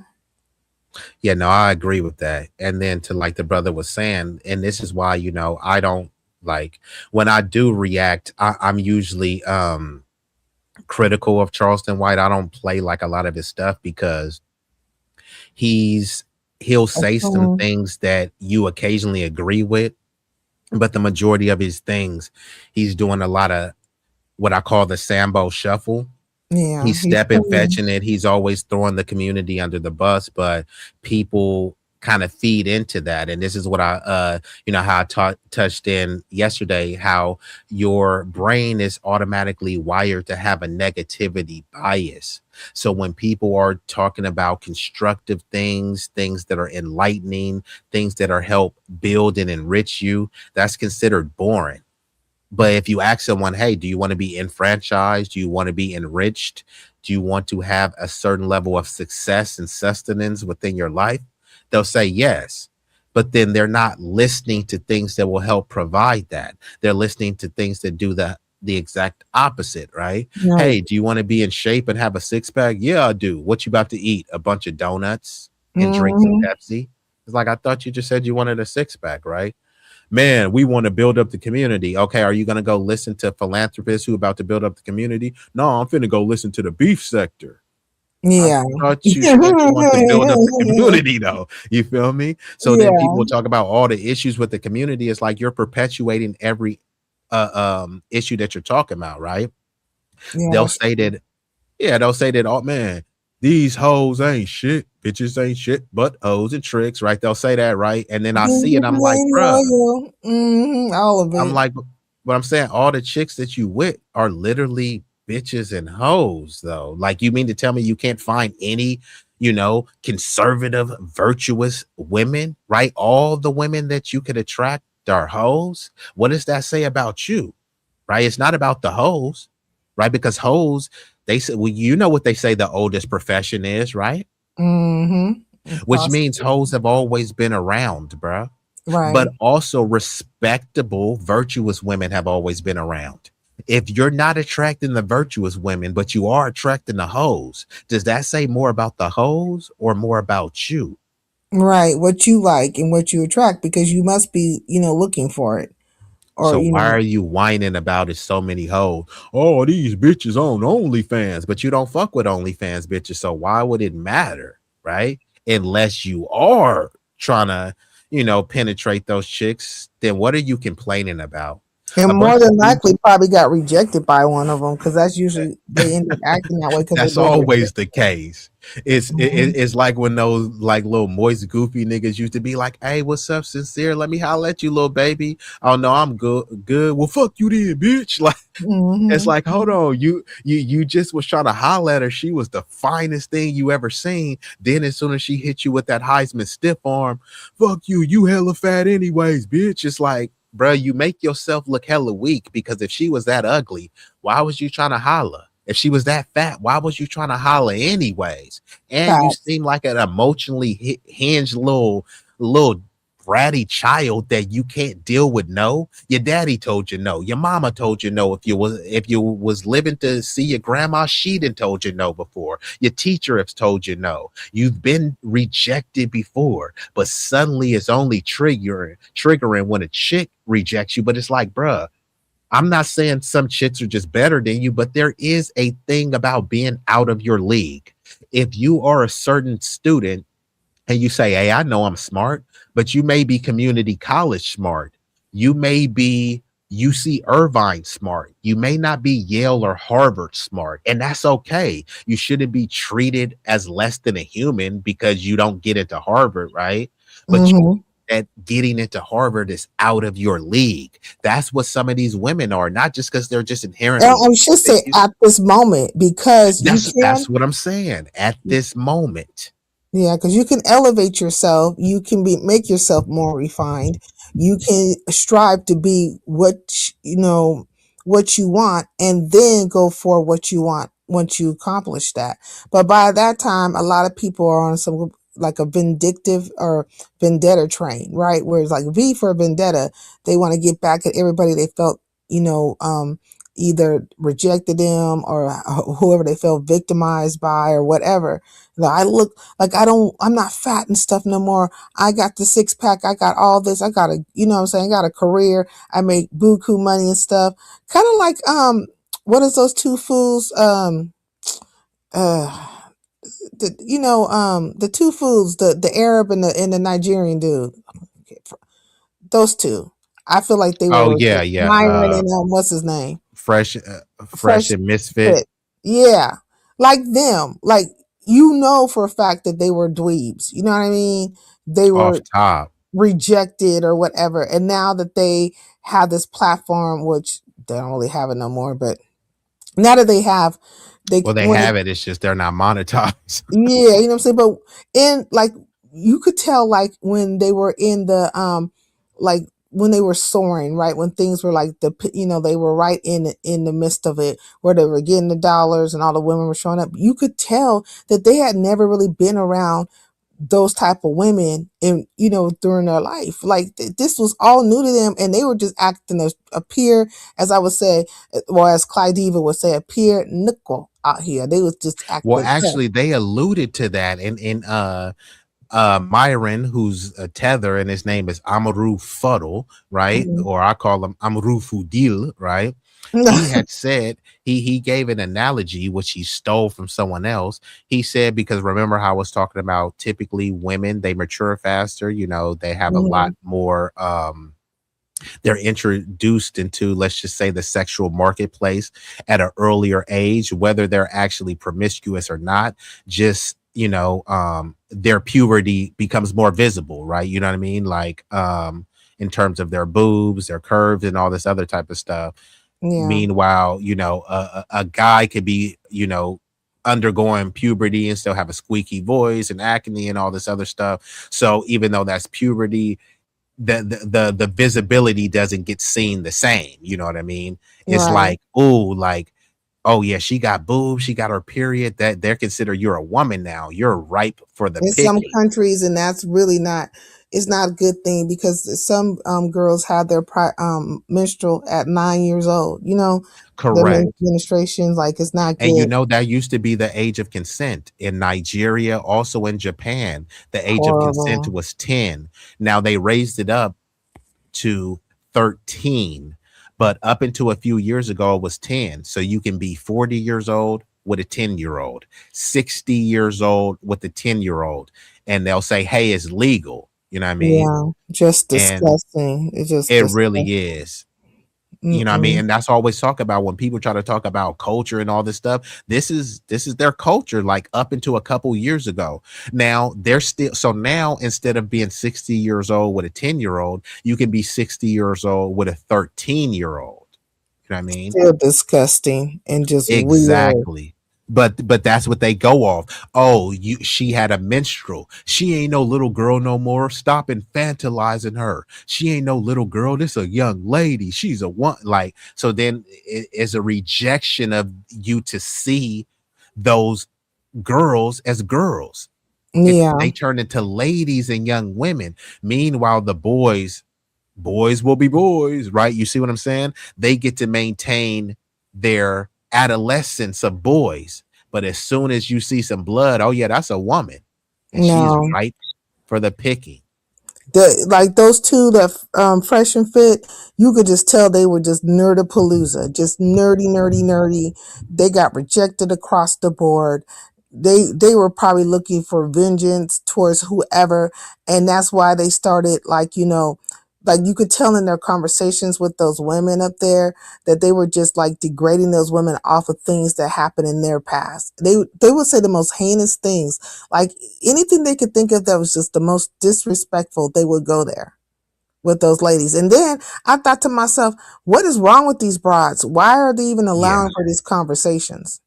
Yeah, no, I agree with that. And then to like the brother was saying, and this is why, you know, I don't like when I do react, I'm usually critical of Charleston White. I don't play like a lot of his stuff because he'll say some things that you occasionally agree with, but the majority of his things, he's doing a lot of what I call the Sambo shuffle. Yeah, he's stepping, fetching it. He's always throwing the community under the bus, but people kind of feed into that. And this is what I you know, how I touched in yesterday, how your brain is automatically wired to have a negativity bias. So when people are talking about constructive things that are enlightening, things that are help build and enrich you, that's considered boring. But if you ask someone, hey, do you want to be enfranchised? Do you want to be enriched? Do you want to have a certain level of success and sustenance within your life? They'll say yes, but then they're not listening to things that will help provide that. They're listening to things that do the exact opposite, right? Hey, do you want to be in shape and have a six-pack? Yeah, I do. What you about to eat? A bunch of donuts? and drink some Pepsi. It's like, I thought you just said you wanted a 6-pack, right? Man, we want to build up the community. Okay, are you going to go listen to philanthropists who about to build up the community? No, I'm finna go listen to the beef sector. Yeah. I thought you said you want to build up the community, though. You feel me? So then people talk about all the issues with the community. It's like you're perpetuating every issue that you're talking about, right? Yeah, They'll say that, oh man, these hoes ain't shit, bitches ain't shit, but hoes and tricks, right? They'll say that, right? And then I see it, I'm like, bro, all of it. I'm like, but I'm saying all the chicks that you with are literally bitches and hoes, though. Like, you mean to tell me you can't find any, conservative, virtuous women, right? All the women that you could attract are hoes. What does that say about you, right? It's not about the hoes, right? Because hoes, they say, well, you know what they say the oldest profession is, right? Which means hoes have always been around, bro. Right. But also respectable, virtuous women have always been around. If you're not attracting the virtuous women, but you are attracting the hoes, does that say more about the hoes or more about you? Right. What you like and what you attract, because you must be, looking for it. Or, So why are you whining about it so many hoes? Oh, these bitches on OnlyFans, but you don't fuck with OnlyFans bitches. So why would it matter, right? Unless you are trying to, penetrate those chicks, then what are you complaining about? And more than likely probably got rejected by one of them, because that's usually they end up acting that way. That's always the case. It's like when those like little moist goofy niggas used to be like, hey, what's up, sincere? Let me holler at you, little baby. Oh no, I'm good. Well, fuck you then, bitch. Like it's like, hold on, you just was trying to holler at her. She was the finest thing you ever seen. Then as soon as she hit you with that Heisman stiff arm, fuck you hella fat anyways, bitch. It's like, bro, you make yourself look hella weak, because if she was that ugly, why was you trying to holler? If she was that fat, why was you trying to holler anyways? And you seem like an emotionally hinged little bratty child that you can't deal with no. Your daddy told you no. Your mama told you no. If you was living to see your grandma, she done told you no before. Your teacher has told you no. You've been rejected before, but suddenly it's only triggering when a chick rejects you. But it's like, bruh, I'm not saying some chicks are just better than you, but there is a thing about being out of your league. If you are a certain student and you say, hey, I know I'm smart, but you may be community college smart. You may be UC Irvine smart. You may not be Yale or Harvard smart. And that's okay. You shouldn't be treated as less than a human because you don't get into Harvard, right? But that getting into Harvard is out of your league. That's what some of these women are, not just because they're just inherently. I should say at this moment, because that's what I'm saying. At this moment. Yeah, because you can elevate yourself. You can make yourself more refined. You can strive to be what you want, and then go for what you want once you accomplish that. But by that time, a lot of people are on some like a vindictive or vendetta train, right? Where it's like V for vendetta. They want to get back at everybody they felt, either rejected them or whoever they felt victimized by or whatever. I look like I'm not fat and stuff no more. I got the 6-pack. I got all this. I got I got a career. I make buku money and stuff. Kind of like, what is those two fools? The two fools, the Arab and the Nigerian dude. Those two. I feel like they were. Oh yeah. Myron and what's his name? Fresh and Misfit. Yeah, like them. Like, for a fact that they were dweebs. You know what I mean? They were off top rejected or whatever, and now that they have this platform, which they don't really have it no more, but now that they have, have it. It's just they're not monetized. Yeah, you know what I'm saying. But you could tell, like when they were in the like when they were soaring, right? When things were like they were right in the midst of it, where they were getting the dollars and all the women were showing up. You could tell that they had never really been around those type of women during their life. Like this was all new to them, and they were just acting as a peer, as I would say, or as Clyde Diva would say, a peer nickel out here. They was just acting. Well, actually, they alluded to that in Myron, who's a tether, and his name is Amaru Fuddle, right? Mhm. Or I call him Amaru Fudil, right? He had said he gave an analogy which he stole from someone else. He said, because remember how I was talking about typically women, they mature faster, you know, they have a lot Mhm. more they're introduced into, let's just say, the sexual marketplace at an earlier age, whether they're actually promiscuous or not. Just, you know, their puberty becomes more visible, right? You know what I mean? Like in terms of their boobs, their curves, and all this other type of stuff. Yeah. Meanwhile, you know, a guy could be, you know, undergoing puberty and still have a squeaky voice and acne and all this other stuff. So even though that's puberty, the visibility doesn't get seen the same. You know what I mean? It's Right. like, oh, like, oh yeah, she got boobs, she got her period. That they're considered, you're a woman now. You're ripe for the In some picking. countries, and that's really not, it's not a good thing because some girls have their menstrual at 9 years old. You know, the Correct. menstruation, like, it's not And you good. know, that used to be the age of consent in Nigeria, also in Japan. The age of consent Horrible. was 10. Now they raised it up to 13, but up until a few years ago, it was 10. So you can be 40 years old with a 10-year-old, 60 years old with a 10-year-old, and they'll say, hey, it's legal. You know what I mean? Yeah, just And disgusting. It's just it really disgusting. is. You know what I mean? Mm-mm. And that's always talk about when people try to talk about culture and all this stuff. This is their culture, like up until a couple years ago. Now they're still, so now instead of being 60 years old with a 10-year-old, you can be 60 years old with a 13-year-old. You know what I mean? Still disgusting and just weird. Exactly. But that's what they go off. Oh, she had a menstrual. She ain't no little girl no more. Stop infantilizing her. She ain't no little girl. This a young lady. She's a one. Like, so then it is a rejection of you to see those girls as girls. They Yeah. turn into ladies and young women. Meanwhile, the boys will be boys, right? You see what I'm saying? They get to maintain their adolescence of boys. But as soon as you see some blood, oh yeah, that's a woman. And she's No. ripe for the picking. Like those two that Fresh and Fit, you could just tell they were just nerdapalooza, just nerdy, nerdy, nerdy. They got rejected across the board. They were probably looking for vengeance towards whoever, and that's why they started, like, like you could tell in their conversations with those women up there that they were just like degrading those women off of things that happened in their past. They would say the most heinous things, like anything they could think of that was just the most disrespectful, they would go there with those ladies. And then I thought to myself, what is wrong with these broads? Why are they even Yeah. allowing for these conversations?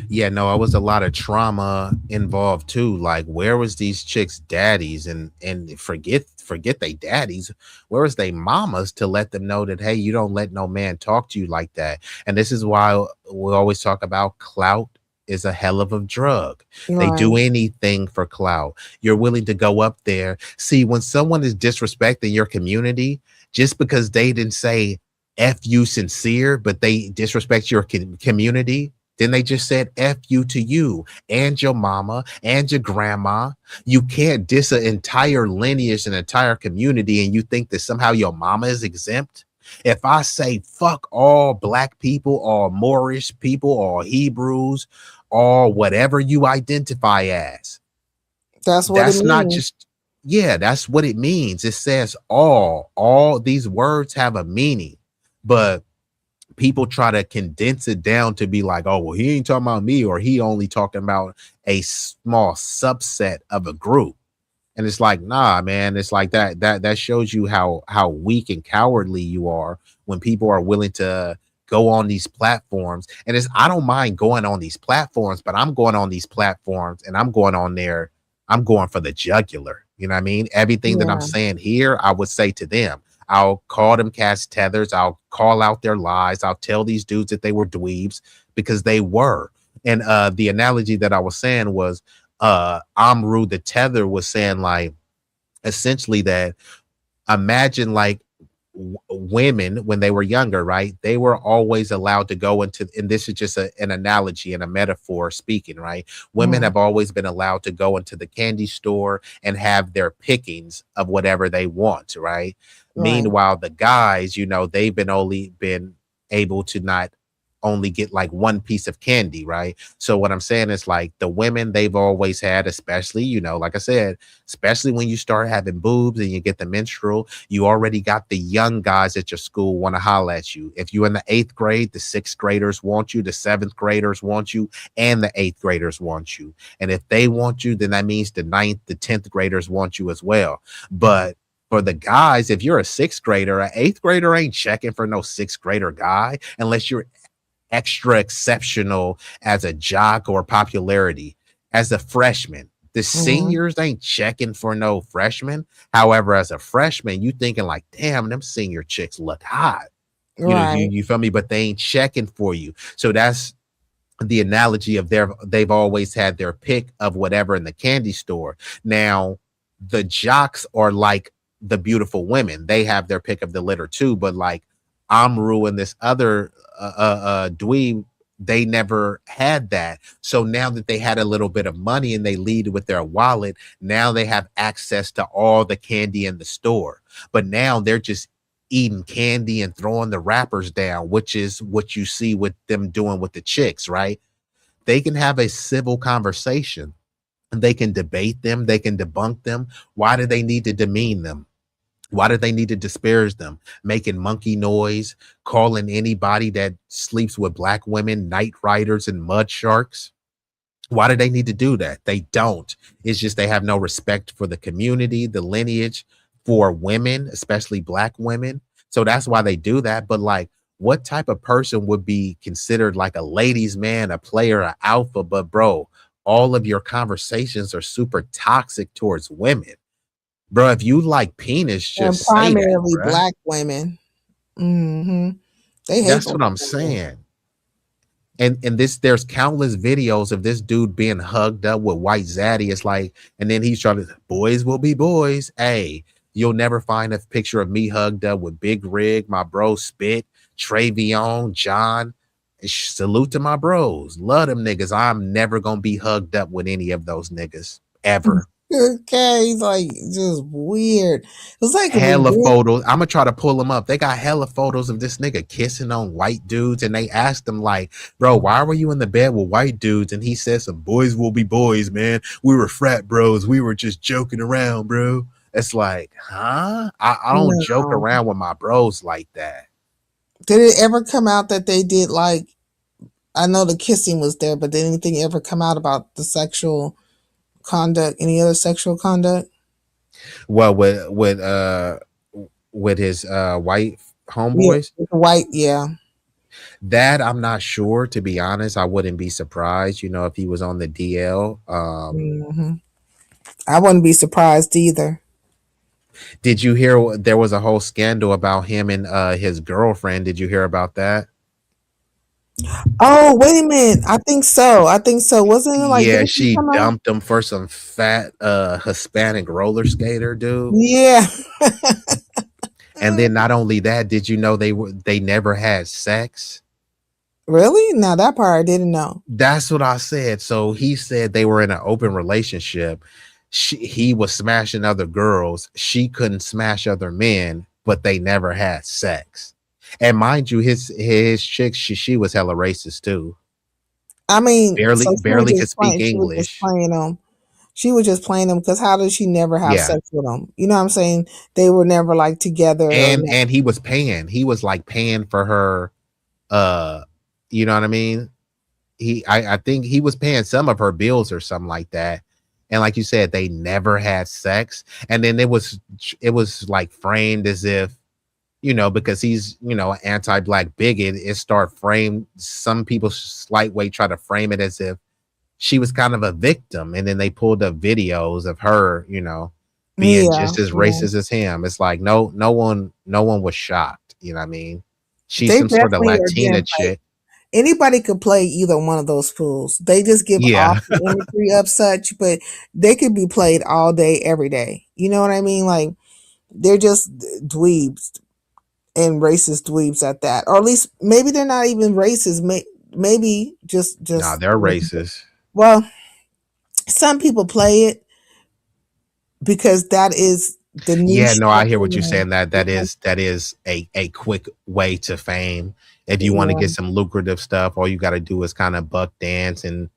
Yeah, no, it was a lot of trauma involved too. Like, where was these chicks' daddies, and forget they daddies? Where was they mamas to let them know that, hey, you don't let no man talk to you like that? And this is why we always talk about clout is a hell of a drug. They Right. do anything for clout. You're willing to go up there. See, when someone is disrespecting your community, just because they didn't say F you sincere, but they disrespect your community, then they just said F you to you and your mama and your grandma. You can't diss an entire lineage, an entire community, and you think that somehow your mama is exempt. If I say fuck all black people, all Moorish people, all Hebrews, all whatever you identify as, That's what it that's not means. just, yeah, that's what it means. It says all these words have a meaning, but people try to condense it down to be like, oh, well, he ain't talking about me, or he only talking about a small subset of a group. And it's like, nah, man, it's like that shows you how weak and cowardly you are when people are willing to go on these platforms. And it's, I don't mind going on these platforms, but I'm going on these platforms and I'm going on there, I'm going for the jugular. You know what I mean? Everything that I'm Yeah. saying here, I would say to them. I'll call them cats tethers. I'll call out their lies. I'll tell these dudes that they were dweebs, because they were. And the analogy that I was saying was Amru the tether was saying, like, essentially that, imagine like women, when they were younger, right, they were always allowed to go into, and this is just an analogy and a metaphor speaking, right, women have always been allowed to go into the candy store and have their pickings of whatever they want, right? Meanwhile, the guys, they've been able to not only get like one piece of candy, right? So what I'm saying is, like, the women, they've always had, especially, like I said, especially when you start having boobs and you get the menstrual, you already got the young guys at your school want to holler at you. If you're in the 8th grade, the 6th graders want you, the 7th graders want you, and the 8th graders want you. And if they want you, then that means the 9th, the 10th graders want you as well. But for the guys, if you're a 6th grader, an 8th grader ain't checking for no 6th grader guy unless you're extra exceptional as a jock or popularity. As a freshman, the seniors ain't checking for no freshmen. However, as a freshman, you thinking like, damn, them senior chicks look hot. You feel me? But they ain't checking for you. So that's the analogy of they've always had their pick of whatever in the candy store. Now, the jocks are like the beautiful women. They have their pick of the litter too, but like Amru and this other dweeb, they never had that. So now that they had a little bit of money and they lead with their wallet, now they have access to all the candy in the store. But now they're just eating candy and throwing the wrappers down, which is what you see with them doing with the chicks, right? They can have a civil conversation and they can debate them, they can debunk them. Why do they need to demean them? Why do they need to disparage them? Making monkey noise, calling anybody that sleeps with black women night riders and mud sharks. Why do they need to do that? They don't. It's just they have no respect for the community, the lineage, for women, especially black women. So that's why they do that. But like, what type of person would be considered like a ladies' man, a player, an alpha? But bro, all of your conversations are super toxic towards women. Bro, if you like penis, just primarily say that, black women. They hate that's what I'm saying. And there's countless videos of this dude being hugged up with white zaddy. It's like, and then he's trying to, boys will be boys. Hey, you'll never find a picture of me hugged up with Big Rig, my bro Spit, Travion, John. Salute to my bros. Love them niggas. I'm never gonna be hugged up with any of those niggas ever. Okay, he's like just weird. It's like hella photos. I'm gonna try to pull them up. They got hella photos of this nigga kissing on white dudes, and they asked him like, "Bro, why were you in the bed with white dudes?" And he said, "Some boys will be boys, man. We were frat bros. We were just joking around, bro." It's like, huh? I don't joke around with my bros like that. Did it ever come out that they did like? I know the kissing was there, but did anything ever come out about the sexual conduct? Any other sexual conduct? Well, with his white homeboys, white, yeah. That I'm not sure, to be honest. I wouldn't be surprised, if he was on the DL. I wouldn't be surprised either. Did you hear there was a whole scandal about him and his girlfriend? Did you hear about that? Oh, wait a minute. I think so. Wasn't it like, yeah, she dumped him for some fat Hispanic roller skater dude? Yeah. And then not only that, did you know they never had sex? Really? Now that part I didn't know. That's what I said. So he said they were in an open relationship. He was smashing other girls. She couldn't smash other men, but they never had sex. And mind you, his chick, she was hella racist too. I mean, barely could speak English. She was just playing them because how did she never have sex with them? You know what I'm saying? They were never like together. And he was paying. He was like paying for her. You know what I mean? I think he was paying some of her bills or something like that. And like you said, they never had sex. And then it was like framed as if, because he's, an anti-black bigot, some people slight way try to frame it as if she was kind of a victim. And then they pulled up videos of her, being just as racist as him. It's like, no one was shocked. You know what I mean? She's some sort of Latina chick. Anybody could play either one of those fools. They just give off the imagery of such, but they could be played all day, every day. You know what I mean? Like, they're just dweebs. and racist dweebs at that, or at least maybe they're not even racist. Maybe just Nah, they're racist. Well, some people play it because that is the Yeah, niche. no, I hear what you're saying. That is a quick way to fame. If you want to Yeah. get some lucrative stuff, all you got to do is kind of buck dance and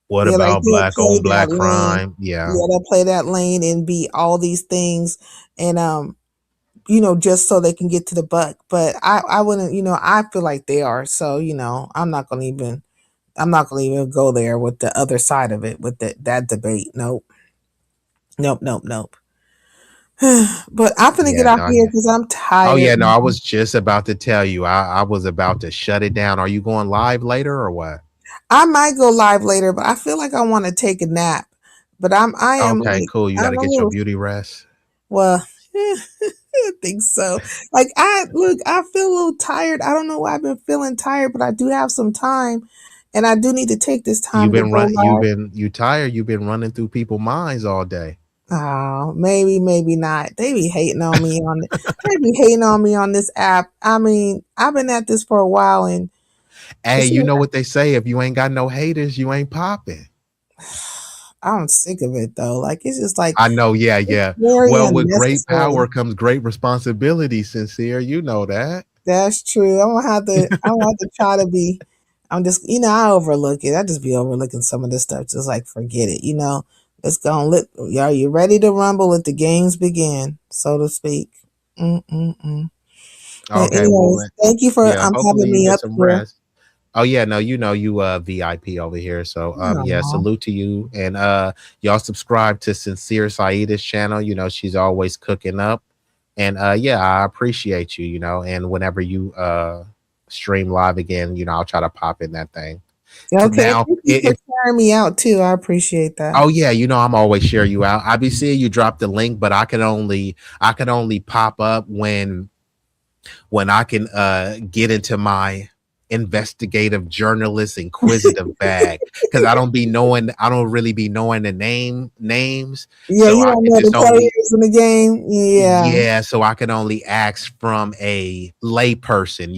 what Yeah, like about they'll black play on that black lane. crime? Yeah. Yeah, they'll play that lane and be all these things, and just so they can get to the buck. But I wouldn't, I feel like they are. So, I'm not gonna even go there with the other side of it with that debate. Nope. Nope, nope, nope. But I'm gonna get Yeah, out no, here because I'm oh tired. yeah, no, I was just about to tell you. I was about to shut it down. Are you going live later or what? I might go live later, but I feel like I want to take a nap. But I am Okay, like, cool. You got I'm to a get your little, beauty rest. well, I think so. Like I feel a little tired. I don't know why I've been feeling tired, but I do have some time, and I do need to take this time to go live. You tired. You've been running through people's minds all day. Oh, maybe not. They be hating on me they be hating on me on this app. I mean, I've been at this for a while, and Hey, you know what they say? If you ain't got no haters, you ain't popping. I'm sick of it though. Like it's just like I know, yeah. very Well, with great unnecessary. power comes great responsibility, Sincere. You know that. That's true. I'm gonna have to try to be. I'm just, I overlook it. I just be overlooking some of this stuff. Just like forget it. Let's go and are you ready to rumble? Let the games begin, so to speak. Mm-mm-mm. But Okay, well, anyways, thank you for hopefully having you me get up some here. rest. Oh yeah, no, you VIP over here. So yeah, Aw. salute to you. And y'all subscribe to Sincere Saida's channel. She's always cooking up. And yeah, I appreciate you, and whenever you stream live again, I'll try to pop in that thing. Okay, Now thank you for sharing me out too. I appreciate that. oh yeah, I'm always share you out. I be seeing you drop the link, but I can only pop up when I can get into my investigative journalist inquisitive bag, because I don't really be knowing the names. Yeah, So you I don't can know just the only players in the game. Yeah. so I can only ask from a lay person,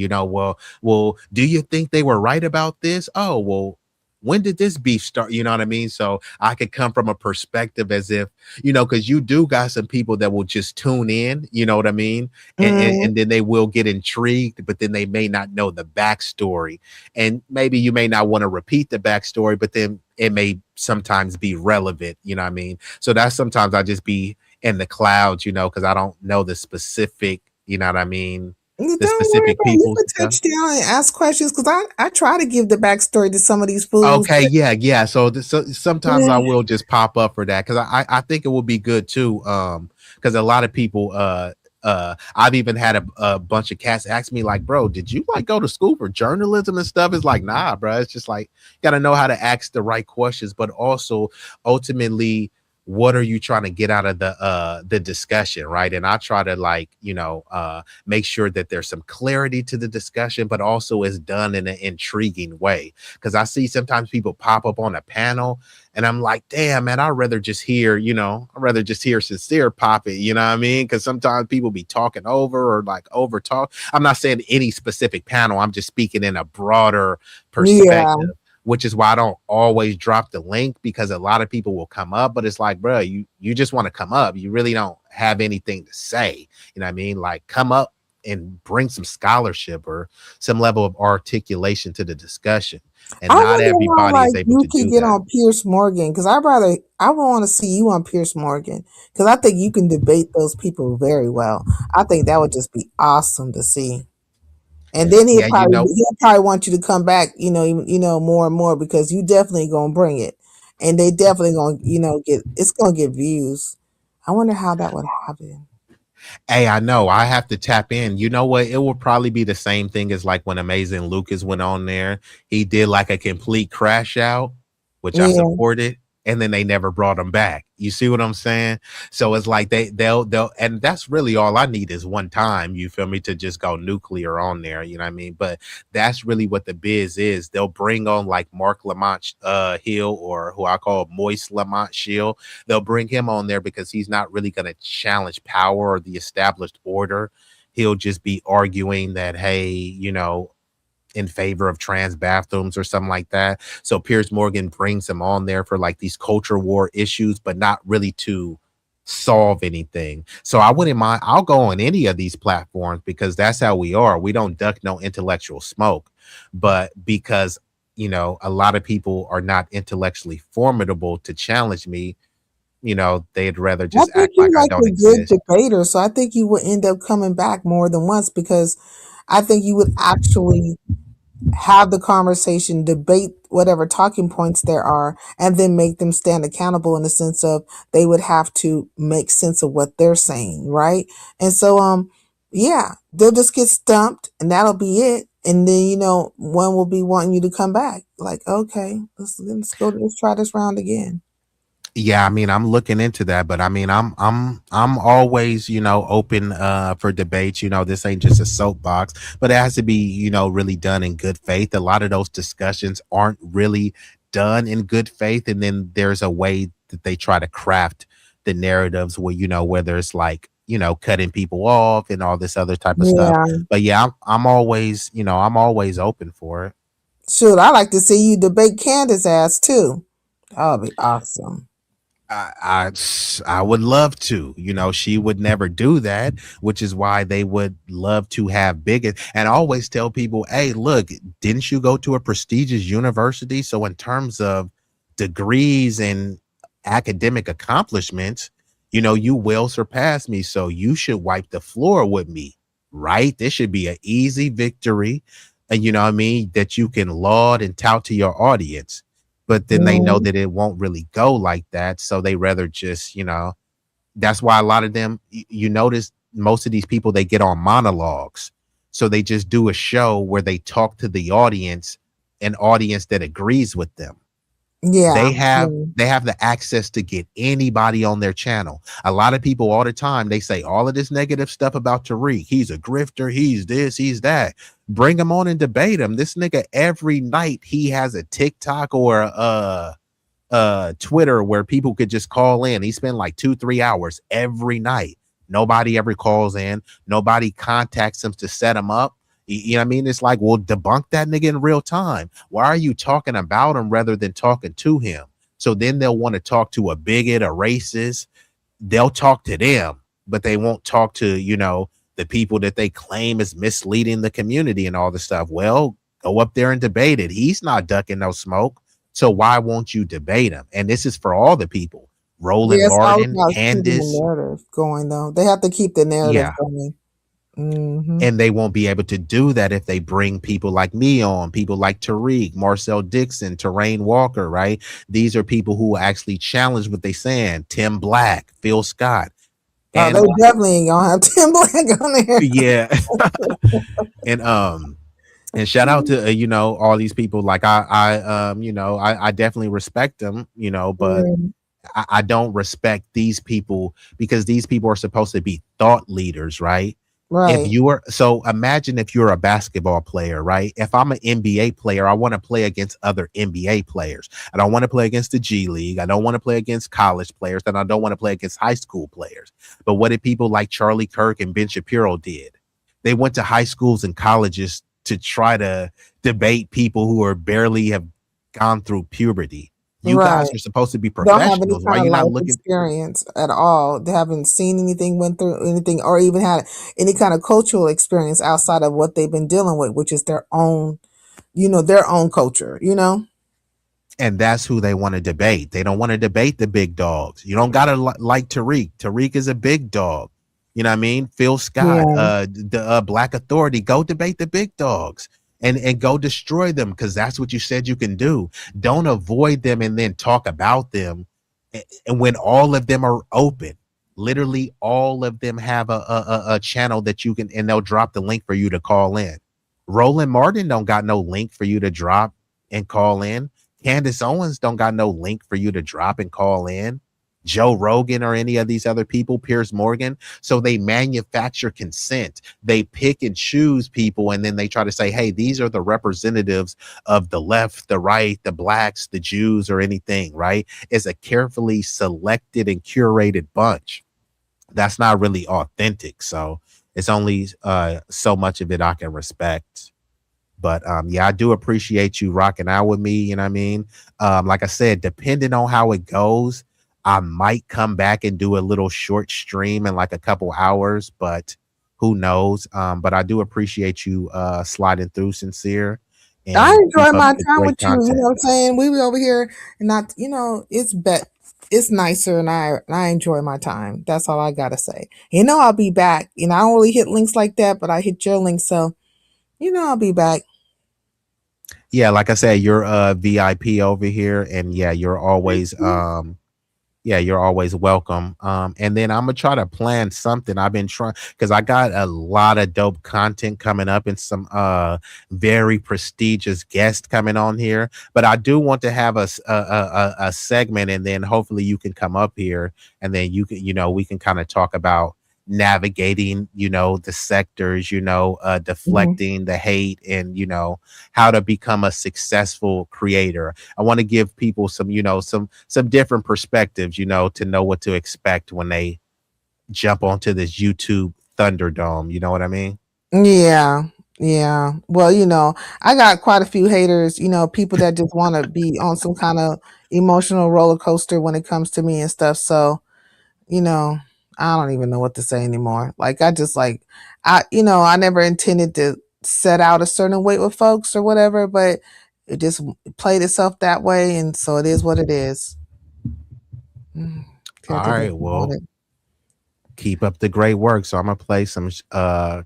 well, do you think they were right about this? Oh, well, when did this beef start? You know what I mean? So I could come from a perspective as if, because you do got some people that will just tune in, you know what I mean? And then they will get intrigued, but then they may not know the backstory. And maybe you may not want to repeat the backstory, but then it may sometimes be relevant, you know what I mean? So that's sometimes I just be in the clouds, because I don't know the specific, you know what I mean? The Don't worry specific about it. You people can stuff. touch down and ask questions because I try to give the backstory to some of these fools. Okay, yeah. So sometimes I will just pop up for that because I think it would be good too. Because a lot of people I've even had a bunch of cats ask me like, bro, did you like go to school for journalism and stuff? It's like, nah, bro. It's just like gotta know how to ask the right questions, but also ultimately, what are you trying to get out of the discussion, right? And I try to make sure that there's some clarity to the discussion, but also it's done in an intriguing way. Because I see sometimes people pop up on a panel and I'm like, damn, man, I'd rather just hear Sincere pop it, you know what I mean? Because sometimes people be talking over or like over talk. I'm not saying any specific panel, I'm just speaking in a broader perspective. Which is why I don't always drop the link, because a lot of people will come up, but it's like, bro, you just want to come up. You really don't have anything to say. You know what I mean? Like, come up and bring some scholarship or some level of articulation to the discussion. And not everybody is able to do Get that. on Pierce Morgan because I want to see you on Pierce Morgan because I think you can debate those people very well. I think that would just be awesome to see. And then he'll probably want you to come back, more and more because you definitely gonna bring it, and they definitely gonna, it's gonna get views. I wonder how that would happen. Hey, I know I have to tap in. You know what? It will probably be the same thing as like when Amazing Lucas went on there. He did like a complete crash out, which I supported, and then they never brought him back. You see what I'm saying? So it's like they'll and that's really all I need is one time, you feel me, to just go nuclear on there, you know what I mean? But that's really what the biz is. They'll bring on like Mark Lamont Hill, or who I call Moist Lamont Shield. They'll bring him on there because he's not really going to challenge power or the established order. he'll just be arguing that, hey, you know, in favor of trans bathrooms or something like that. So Piers Morgan brings him on there for like these culture war issues, but not really to solve anything. So I wouldn't mind. I'll go on any of these platforms because that's how we are. We don't duck no intellectual smoke. But because, you know, a lot of people are not intellectually formidable to challenge me, you know, they'd rather I just think act you like I like don't a good exist. debater, so I think you would end up coming back more than once because I think you would actually have the conversation, debate whatever talking points there are, and then make them stand accountable in the sense of they would have to make sense of what they're saying, right? And so, yeah, they'll just get stumped, and that'll be it. And then one will be wanting you to come back. Like, okay, let's try this round again. Yeah, I mean, I'm looking into that, but I mean, I'm always, you know, open for debates. You know, this ain't just a soapbox, but it has to be, you know, really done in good faith. A lot of those discussions aren't really done in good faith, and then there's a way that they try to craft the narratives where, you know, whether it's like, you know, cutting people off and all this other type of stuff. Yeah, But yeah, I'm always, you know, I'm always open for it. shoot, I like to see you debate Candace ass too. That would be awesome. I would love to. You know, she would never do that, which is why they would love to have bigger. And I always tell people, hey, look, didn't you go to a prestigious university? So in terms of degrees and academic accomplishments, you know, you will surpass me. So you should wipe the floor with me, right? This should be an easy victory. And you know what I mean? That you can laud and tout to your audience, but then they know Mhm. that it won't really go like that. So they rather just, you know, that's why a lot of them, you notice most of these people, they get on monologues. So they just do a show where they talk to the audience, an audience that agrees with them. Yeah. They have Yeah. they have the access to get anybody on their channel. A lot of people all the time, they say all of this negative stuff about Tariq. He's a grifter, he's this, he's that. Bring him on and debate him. This nigga every night he has a TikTok or Twitter where people could just call in. He spent like 2-3 hours every night. Nobody ever calls in, nobody contacts him to set him up. You know what I mean? It's like, well, debunk that nigga in real time. Why are you talking about him rather than talking to him? So then they'll want to talk to a bigot, a racist. They'll talk to them, but they won't talk to, you know, the people that they claim is misleading the community and all this stuff. Well, go up there and debate it. He's not ducking no smoke. So why won't you debate him? And this is for all the people. Roland Yeah, it's all Martin, about keeping the Candace. narrative going, though. They have to keep the narrative Yeah. going. Hmm. And they won't be able to do that if they bring people like me on, people like Tariq, Marcel Dixon, Terrain Walker, right? These are people who actually challenge what they saying. Tim Black, Phil Scott. Oh, they And definitely ain't gonna have Tim Black on there. yeah. And shout out to you know, all these people. Like you know, I definitely respect them, you know, but Mm, I don't respect these people because these people are supposed to be thought leaders, right? If right, you are, so imagine if you're a basketball player, right? If I'm an NBA player, I want to play against other NBA players. I don't want to play against the G League. I don't want to play against college players, and I don't want to play against high school players. But what did people like Charlie Kirk and Ben Shapiro did? They went to high schools and colleges to try to debate people who are barely have gone through puberty. You right. guys are supposed to be Don't have any professionals. Why kind of you not life looking? experience at all. They haven't seen anything, went through anything, or even had any kind of cultural experience outside of what they've been dealing with, which is their own, their own culture, And that's who they want to debate. They don't want to debate the big dogs. You don't gotta like Tariq. Tariq is a big dog. You know what I mean? Phil Scott, Yeah, the Black Authority. Go debate the big dogs and go destroy them because that's what you said you can do. Don't avoid them and then talk about them. And when all of them are open, literally all of them have a channel that you can, and they'll drop the link for you to call in. Roland Martin don't got no link for you to drop and call in. Candace Owens don't got no link for you to drop and call in. Joe Rogan or any of these other people, Piers Morgan. So they manufacture consent. They pick and choose people, and then they try to say, hey, these are the representatives of the left, the right, the blacks, the Jews, or anything, right? It's a carefully selected and curated bunch. That's not really authentic. So it's only so much of it I can respect. But yeah, I do appreciate you rocking out with me. You know what I mean? Like I said, depending on how it goes, I might come back and do a little short stream in like a couple hours, but who knows? But I do appreciate you sliding through, Sincere. And I enjoy my the time great with you. You know content. what I'm saying? We were over here and not, it's nicer and I enjoy my time. That's all I gotta say. I'll be back. I don't really hit links like that, but I hit your link, so I'll be back. Yeah, like I said, you're a VIP over here, and yeah, you're always you're always welcome. And then I'm gonna try to plan something. I've been trying because I got a lot of dope content coming up and some very prestigious guests coming on here. But I do want to have a segment, and then hopefully you can come up here, and then you can we can kind of talk about navigating the sectors, deflecting the hate, and how to become a successful creator. I want to give people some some different perspectives, to know what to expect when they jump onto this YouTube Thunderdome. You know what I mean? Yeah. Well, I got quite a few haters, people that just want to be on some kind of emotional roller coaster when it comes to me and stuff. So, I don't even know what to say anymore. Like I just I never intended to set out a certain way with folks or whatever, but it just played itself that way, and so it is what it is. All right, well, keep up the great work. So I'm gonna play some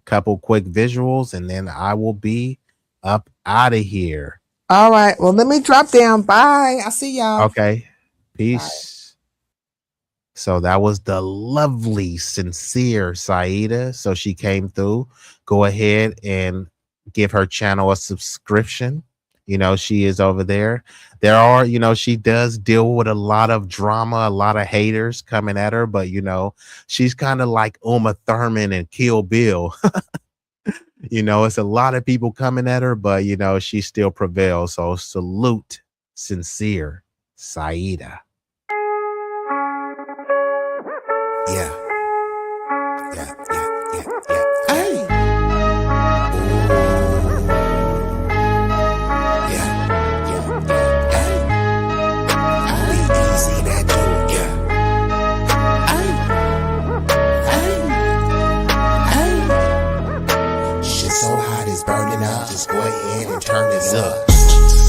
couple quick visuals, and then I will be up out of here. All right, well, let me drop down. Bye. I'll see y'all. Okay, peace. Bye. So that was the lovely, Sincere Saida. So she came through. Go ahead and give her channel a subscription. She is over there. There are, she does deal with a lot of drama, a lot of haters coming at her, but she's kind of like Uma Thurman and Kill Bill. It's a lot of people coming at her, but she still prevails. So salute, Sincere Saida. Yeah. Hey. B-Eazy Dat Dude, yeah. Shit so hot it's burning up. Just go ahead and turn this up.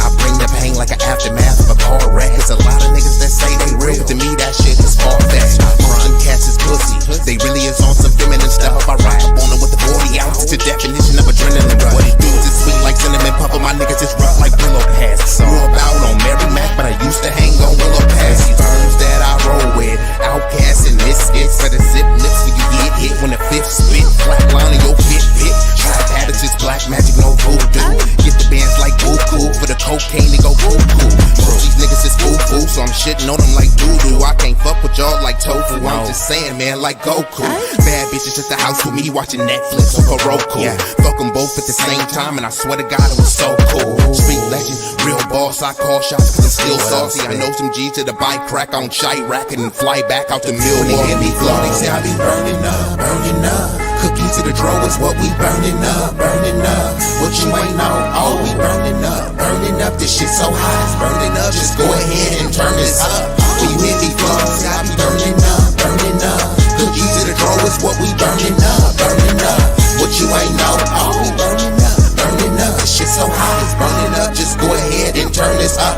I bring the pain like an aftermath of a car wreck. Cause a lot of niggas that say they real, to me that shit is far-fetched. Them cats is pussy, they really is on some feminine stuff. I ride up on them with the 40 ounces, the definition of adrenaline rush. What it do is sweet like cinnamon puffer, my niggas is rough like Willow Pass. Grew up out on Mary Mac, but I used to hang on Willow Pass. These birds that I roll with, outcasts and misfits. Better zip lips when you get hit when the fifth spit. Flat line in your pit. Trap habits is black magic, no voodoo. Get the bands like Goku for the cocaine to go cuckoo. These niggas is foo-foo, so I'm shitting on them like doo-doo. I can't fuck with y'all like tofu, I'm just saying, man, like Goku. Bad bitches at the house with me watching Netflix or Roku. Fuck them both at the same time, and I swear to God it was so cool. Street legend, real boss, I call shots cause I'm still saucy. I know some G's to the bike crack on shite racket and fly back out to Milwaukee. When they hear me flow, they say I be burning up. Cookies to the draw is what we burning up. What you ain't know, oh, we burning up. This shit so hot, it's burning up. Just go ahead and turn this up. When you hear me flow, say I be burning up. Cookies to the draw is what we burning up. What you ain't know, oh, we burning up. This shit so hot, it's burning up. Just go ahead and turn this up.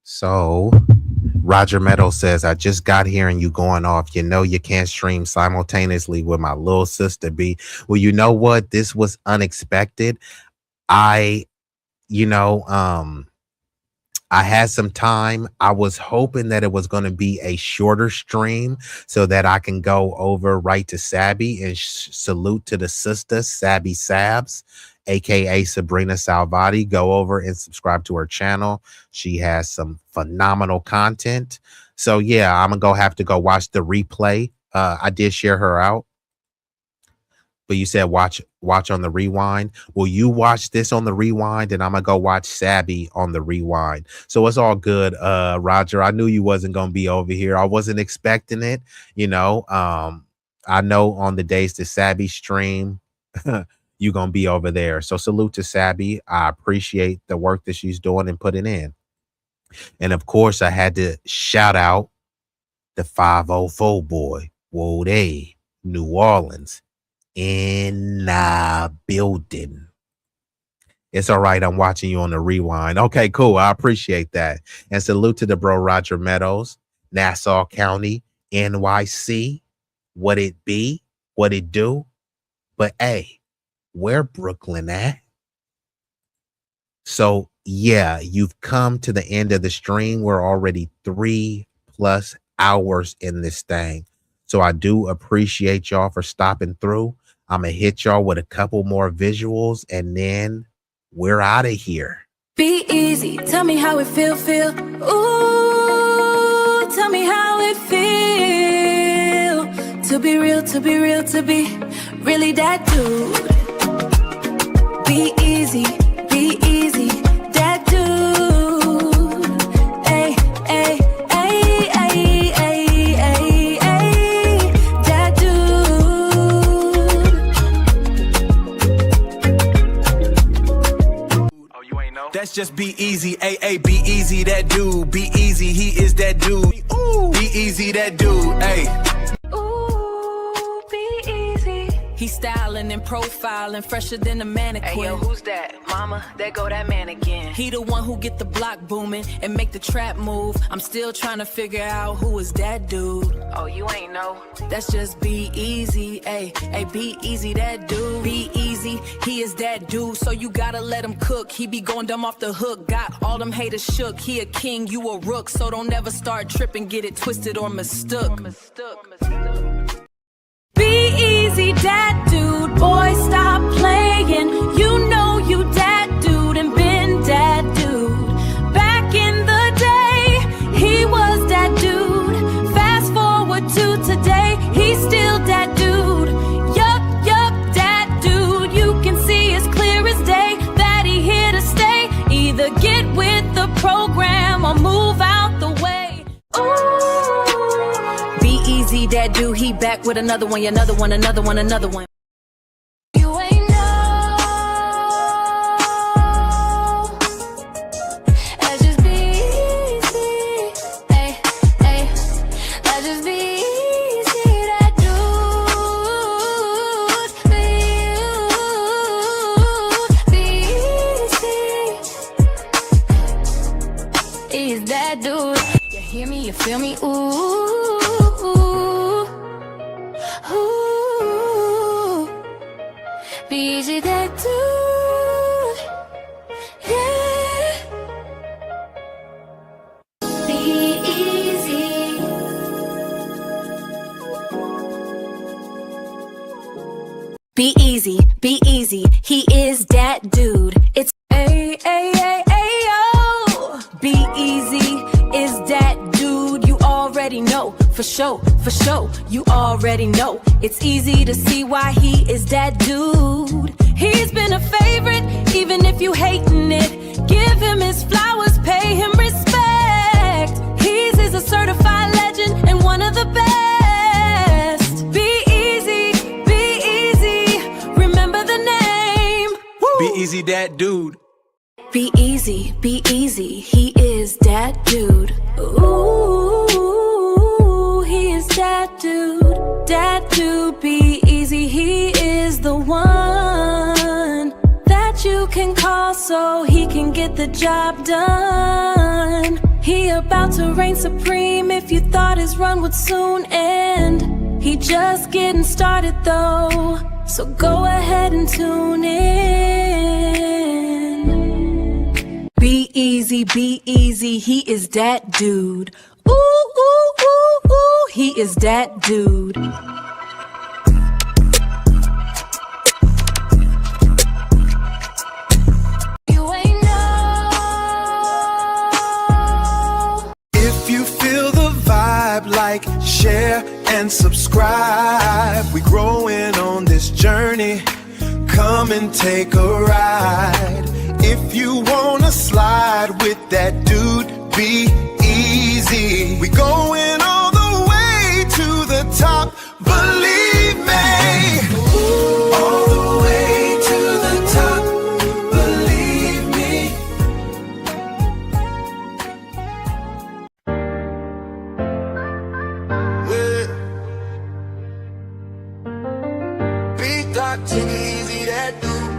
So Roger Meadow says, I just got here and you going off. You can't stream simultaneously with my little sister B. Well, you know what? This was unexpected. I had some time. I was hoping that it was going to be a shorter stream so that I can go over right to Sabby and salute to the sister, Sabby Sabs, aka Sabrina Salvati. Go over and subscribe to her channel. She has some phenomenal content. So yeah, I'm gonna have to go watch the replay. I did share her out. But you said watch on the rewind. Well, you watch this on the rewind, and I'm gonna go watch Sabby on the rewind. So it's all good. Roger, I knew you wasn't gonna be over here. I wasn't expecting it. You know, I know on the days the Sabby stream, you gonna be over there. So salute to Sabby. I appreciate the work that she's doing and putting in. And of course, I had to shout out the 504 boy, Wode, New Orleans. In the building. It's all right. I'm watching you on the rewind. Okay, cool. I appreciate that. And salute to the bro Roger Meadows, Nassau County, NYC. What it be? What it do? But hey, where Brooklyn at? So yeah, you've come to the end of the stream. We're already 3+ hours in this thing. So I do appreciate y'all for stopping through. I'm going to hit y'all with a couple more visuals and then we're out of here. Be easy. Tell me how it feel. Ooh, tell me how it feel. To be real, to be really that dude. Be easy, that dude. Ay, ay, ay, ay, ay, ay, ay, that dude. Oh, you ain't know? That's just B-Eazy, B-Eazy that dude. B-Eazy, he is that dude. Ooh, B-Eazy that dude, ayy. He's styling and profiling, fresher than a mannequin. Hey, yo, who's that? Mama, there go that man again. He the one who get the block booming and make the trap move. I'm still trying to figure out who is that dude. Oh, you ain't know? That's just B-Eazy, ayy, B-Eazy that dude. B-Eazy, he is that dude, so you gotta let him cook. He be going dumb off the hook, got all them haters shook. He a king, you a rook, so don't ever start tripping, get it twisted or mistook. Be-Eazy Dat Dude, boy, stop playing. You know you that dude and been that dude. Back in the day, he was that dude. Fast forward to today, he's still that dude. Yup, that dude. You can see as clear as day that he here to stay. Either get with the program or move out the way. Ooh. Be-Eazy that dude, he back with another one. You ain't know. That's just B-Eazy. Ay, that's just B-Eazy that dude. B-Eazy is that dude. You hear me? You feel me? Ooh. Be-Eazy that dude, yeah. Be-Eazy. Be-Eazy, he is that dude. It's yo. Be-Eazy is that dude. You already know, for sure. You already know. It's easy to see why he is that dude. He's been a favorite, even if you hating it. Give him his flowers, pay him respect. He's a certified legend and one of the best. Be-Eazy, remember the name. Woo! Be-Eazy that dude. Be-Eazy, he is that dude. Ooh, he is that dude, Be-Eazy, he is the one that you can call so he can get the job done. He about to reign supreme if you thought his run would soon end. He just getting started though, so go ahead and tune in. Be-Eazy, he is that dude. Ooh, he is that dude. You ain't know. If you feel the vibe, like, share share, and subscribe. We growing on this journey. Come and take a ride. If you wanna slide with that dude, be easy. We going all the way to the top, believe me. All the way to the top, believe me. B-Eazy Dat Dude.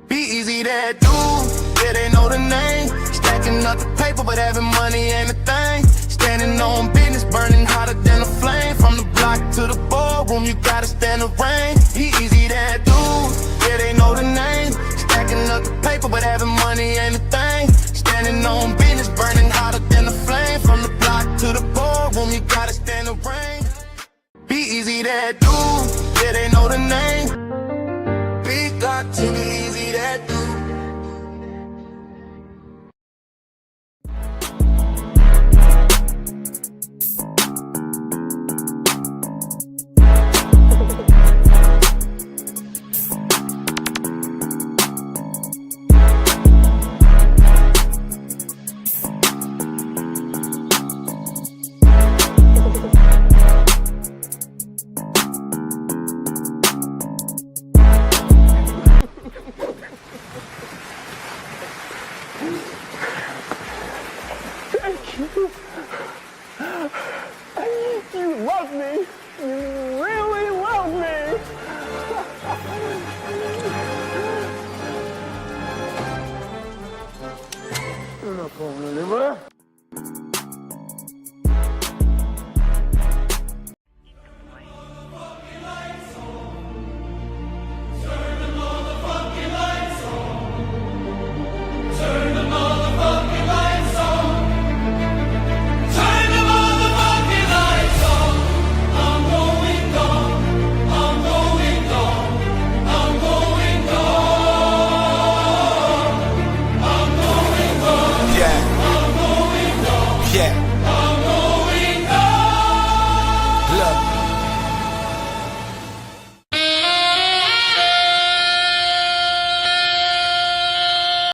B-Eazy Dat Dude. Yeah, they know the name. Stacking up the paper, but having money ain't a thing. Standing on business, burning hotter than a flame. From the block to the ballroom, you gotta stand the rain. B-Eazy Dat Dude. Yeah, they know the name. Stacking up the paper, but having money ain't a thing. Standing on business, burning hotter than a flame. From the block to the ballroom, you gotta stand the rain. B-Eazy Dat Dude. Yeah, they know the name.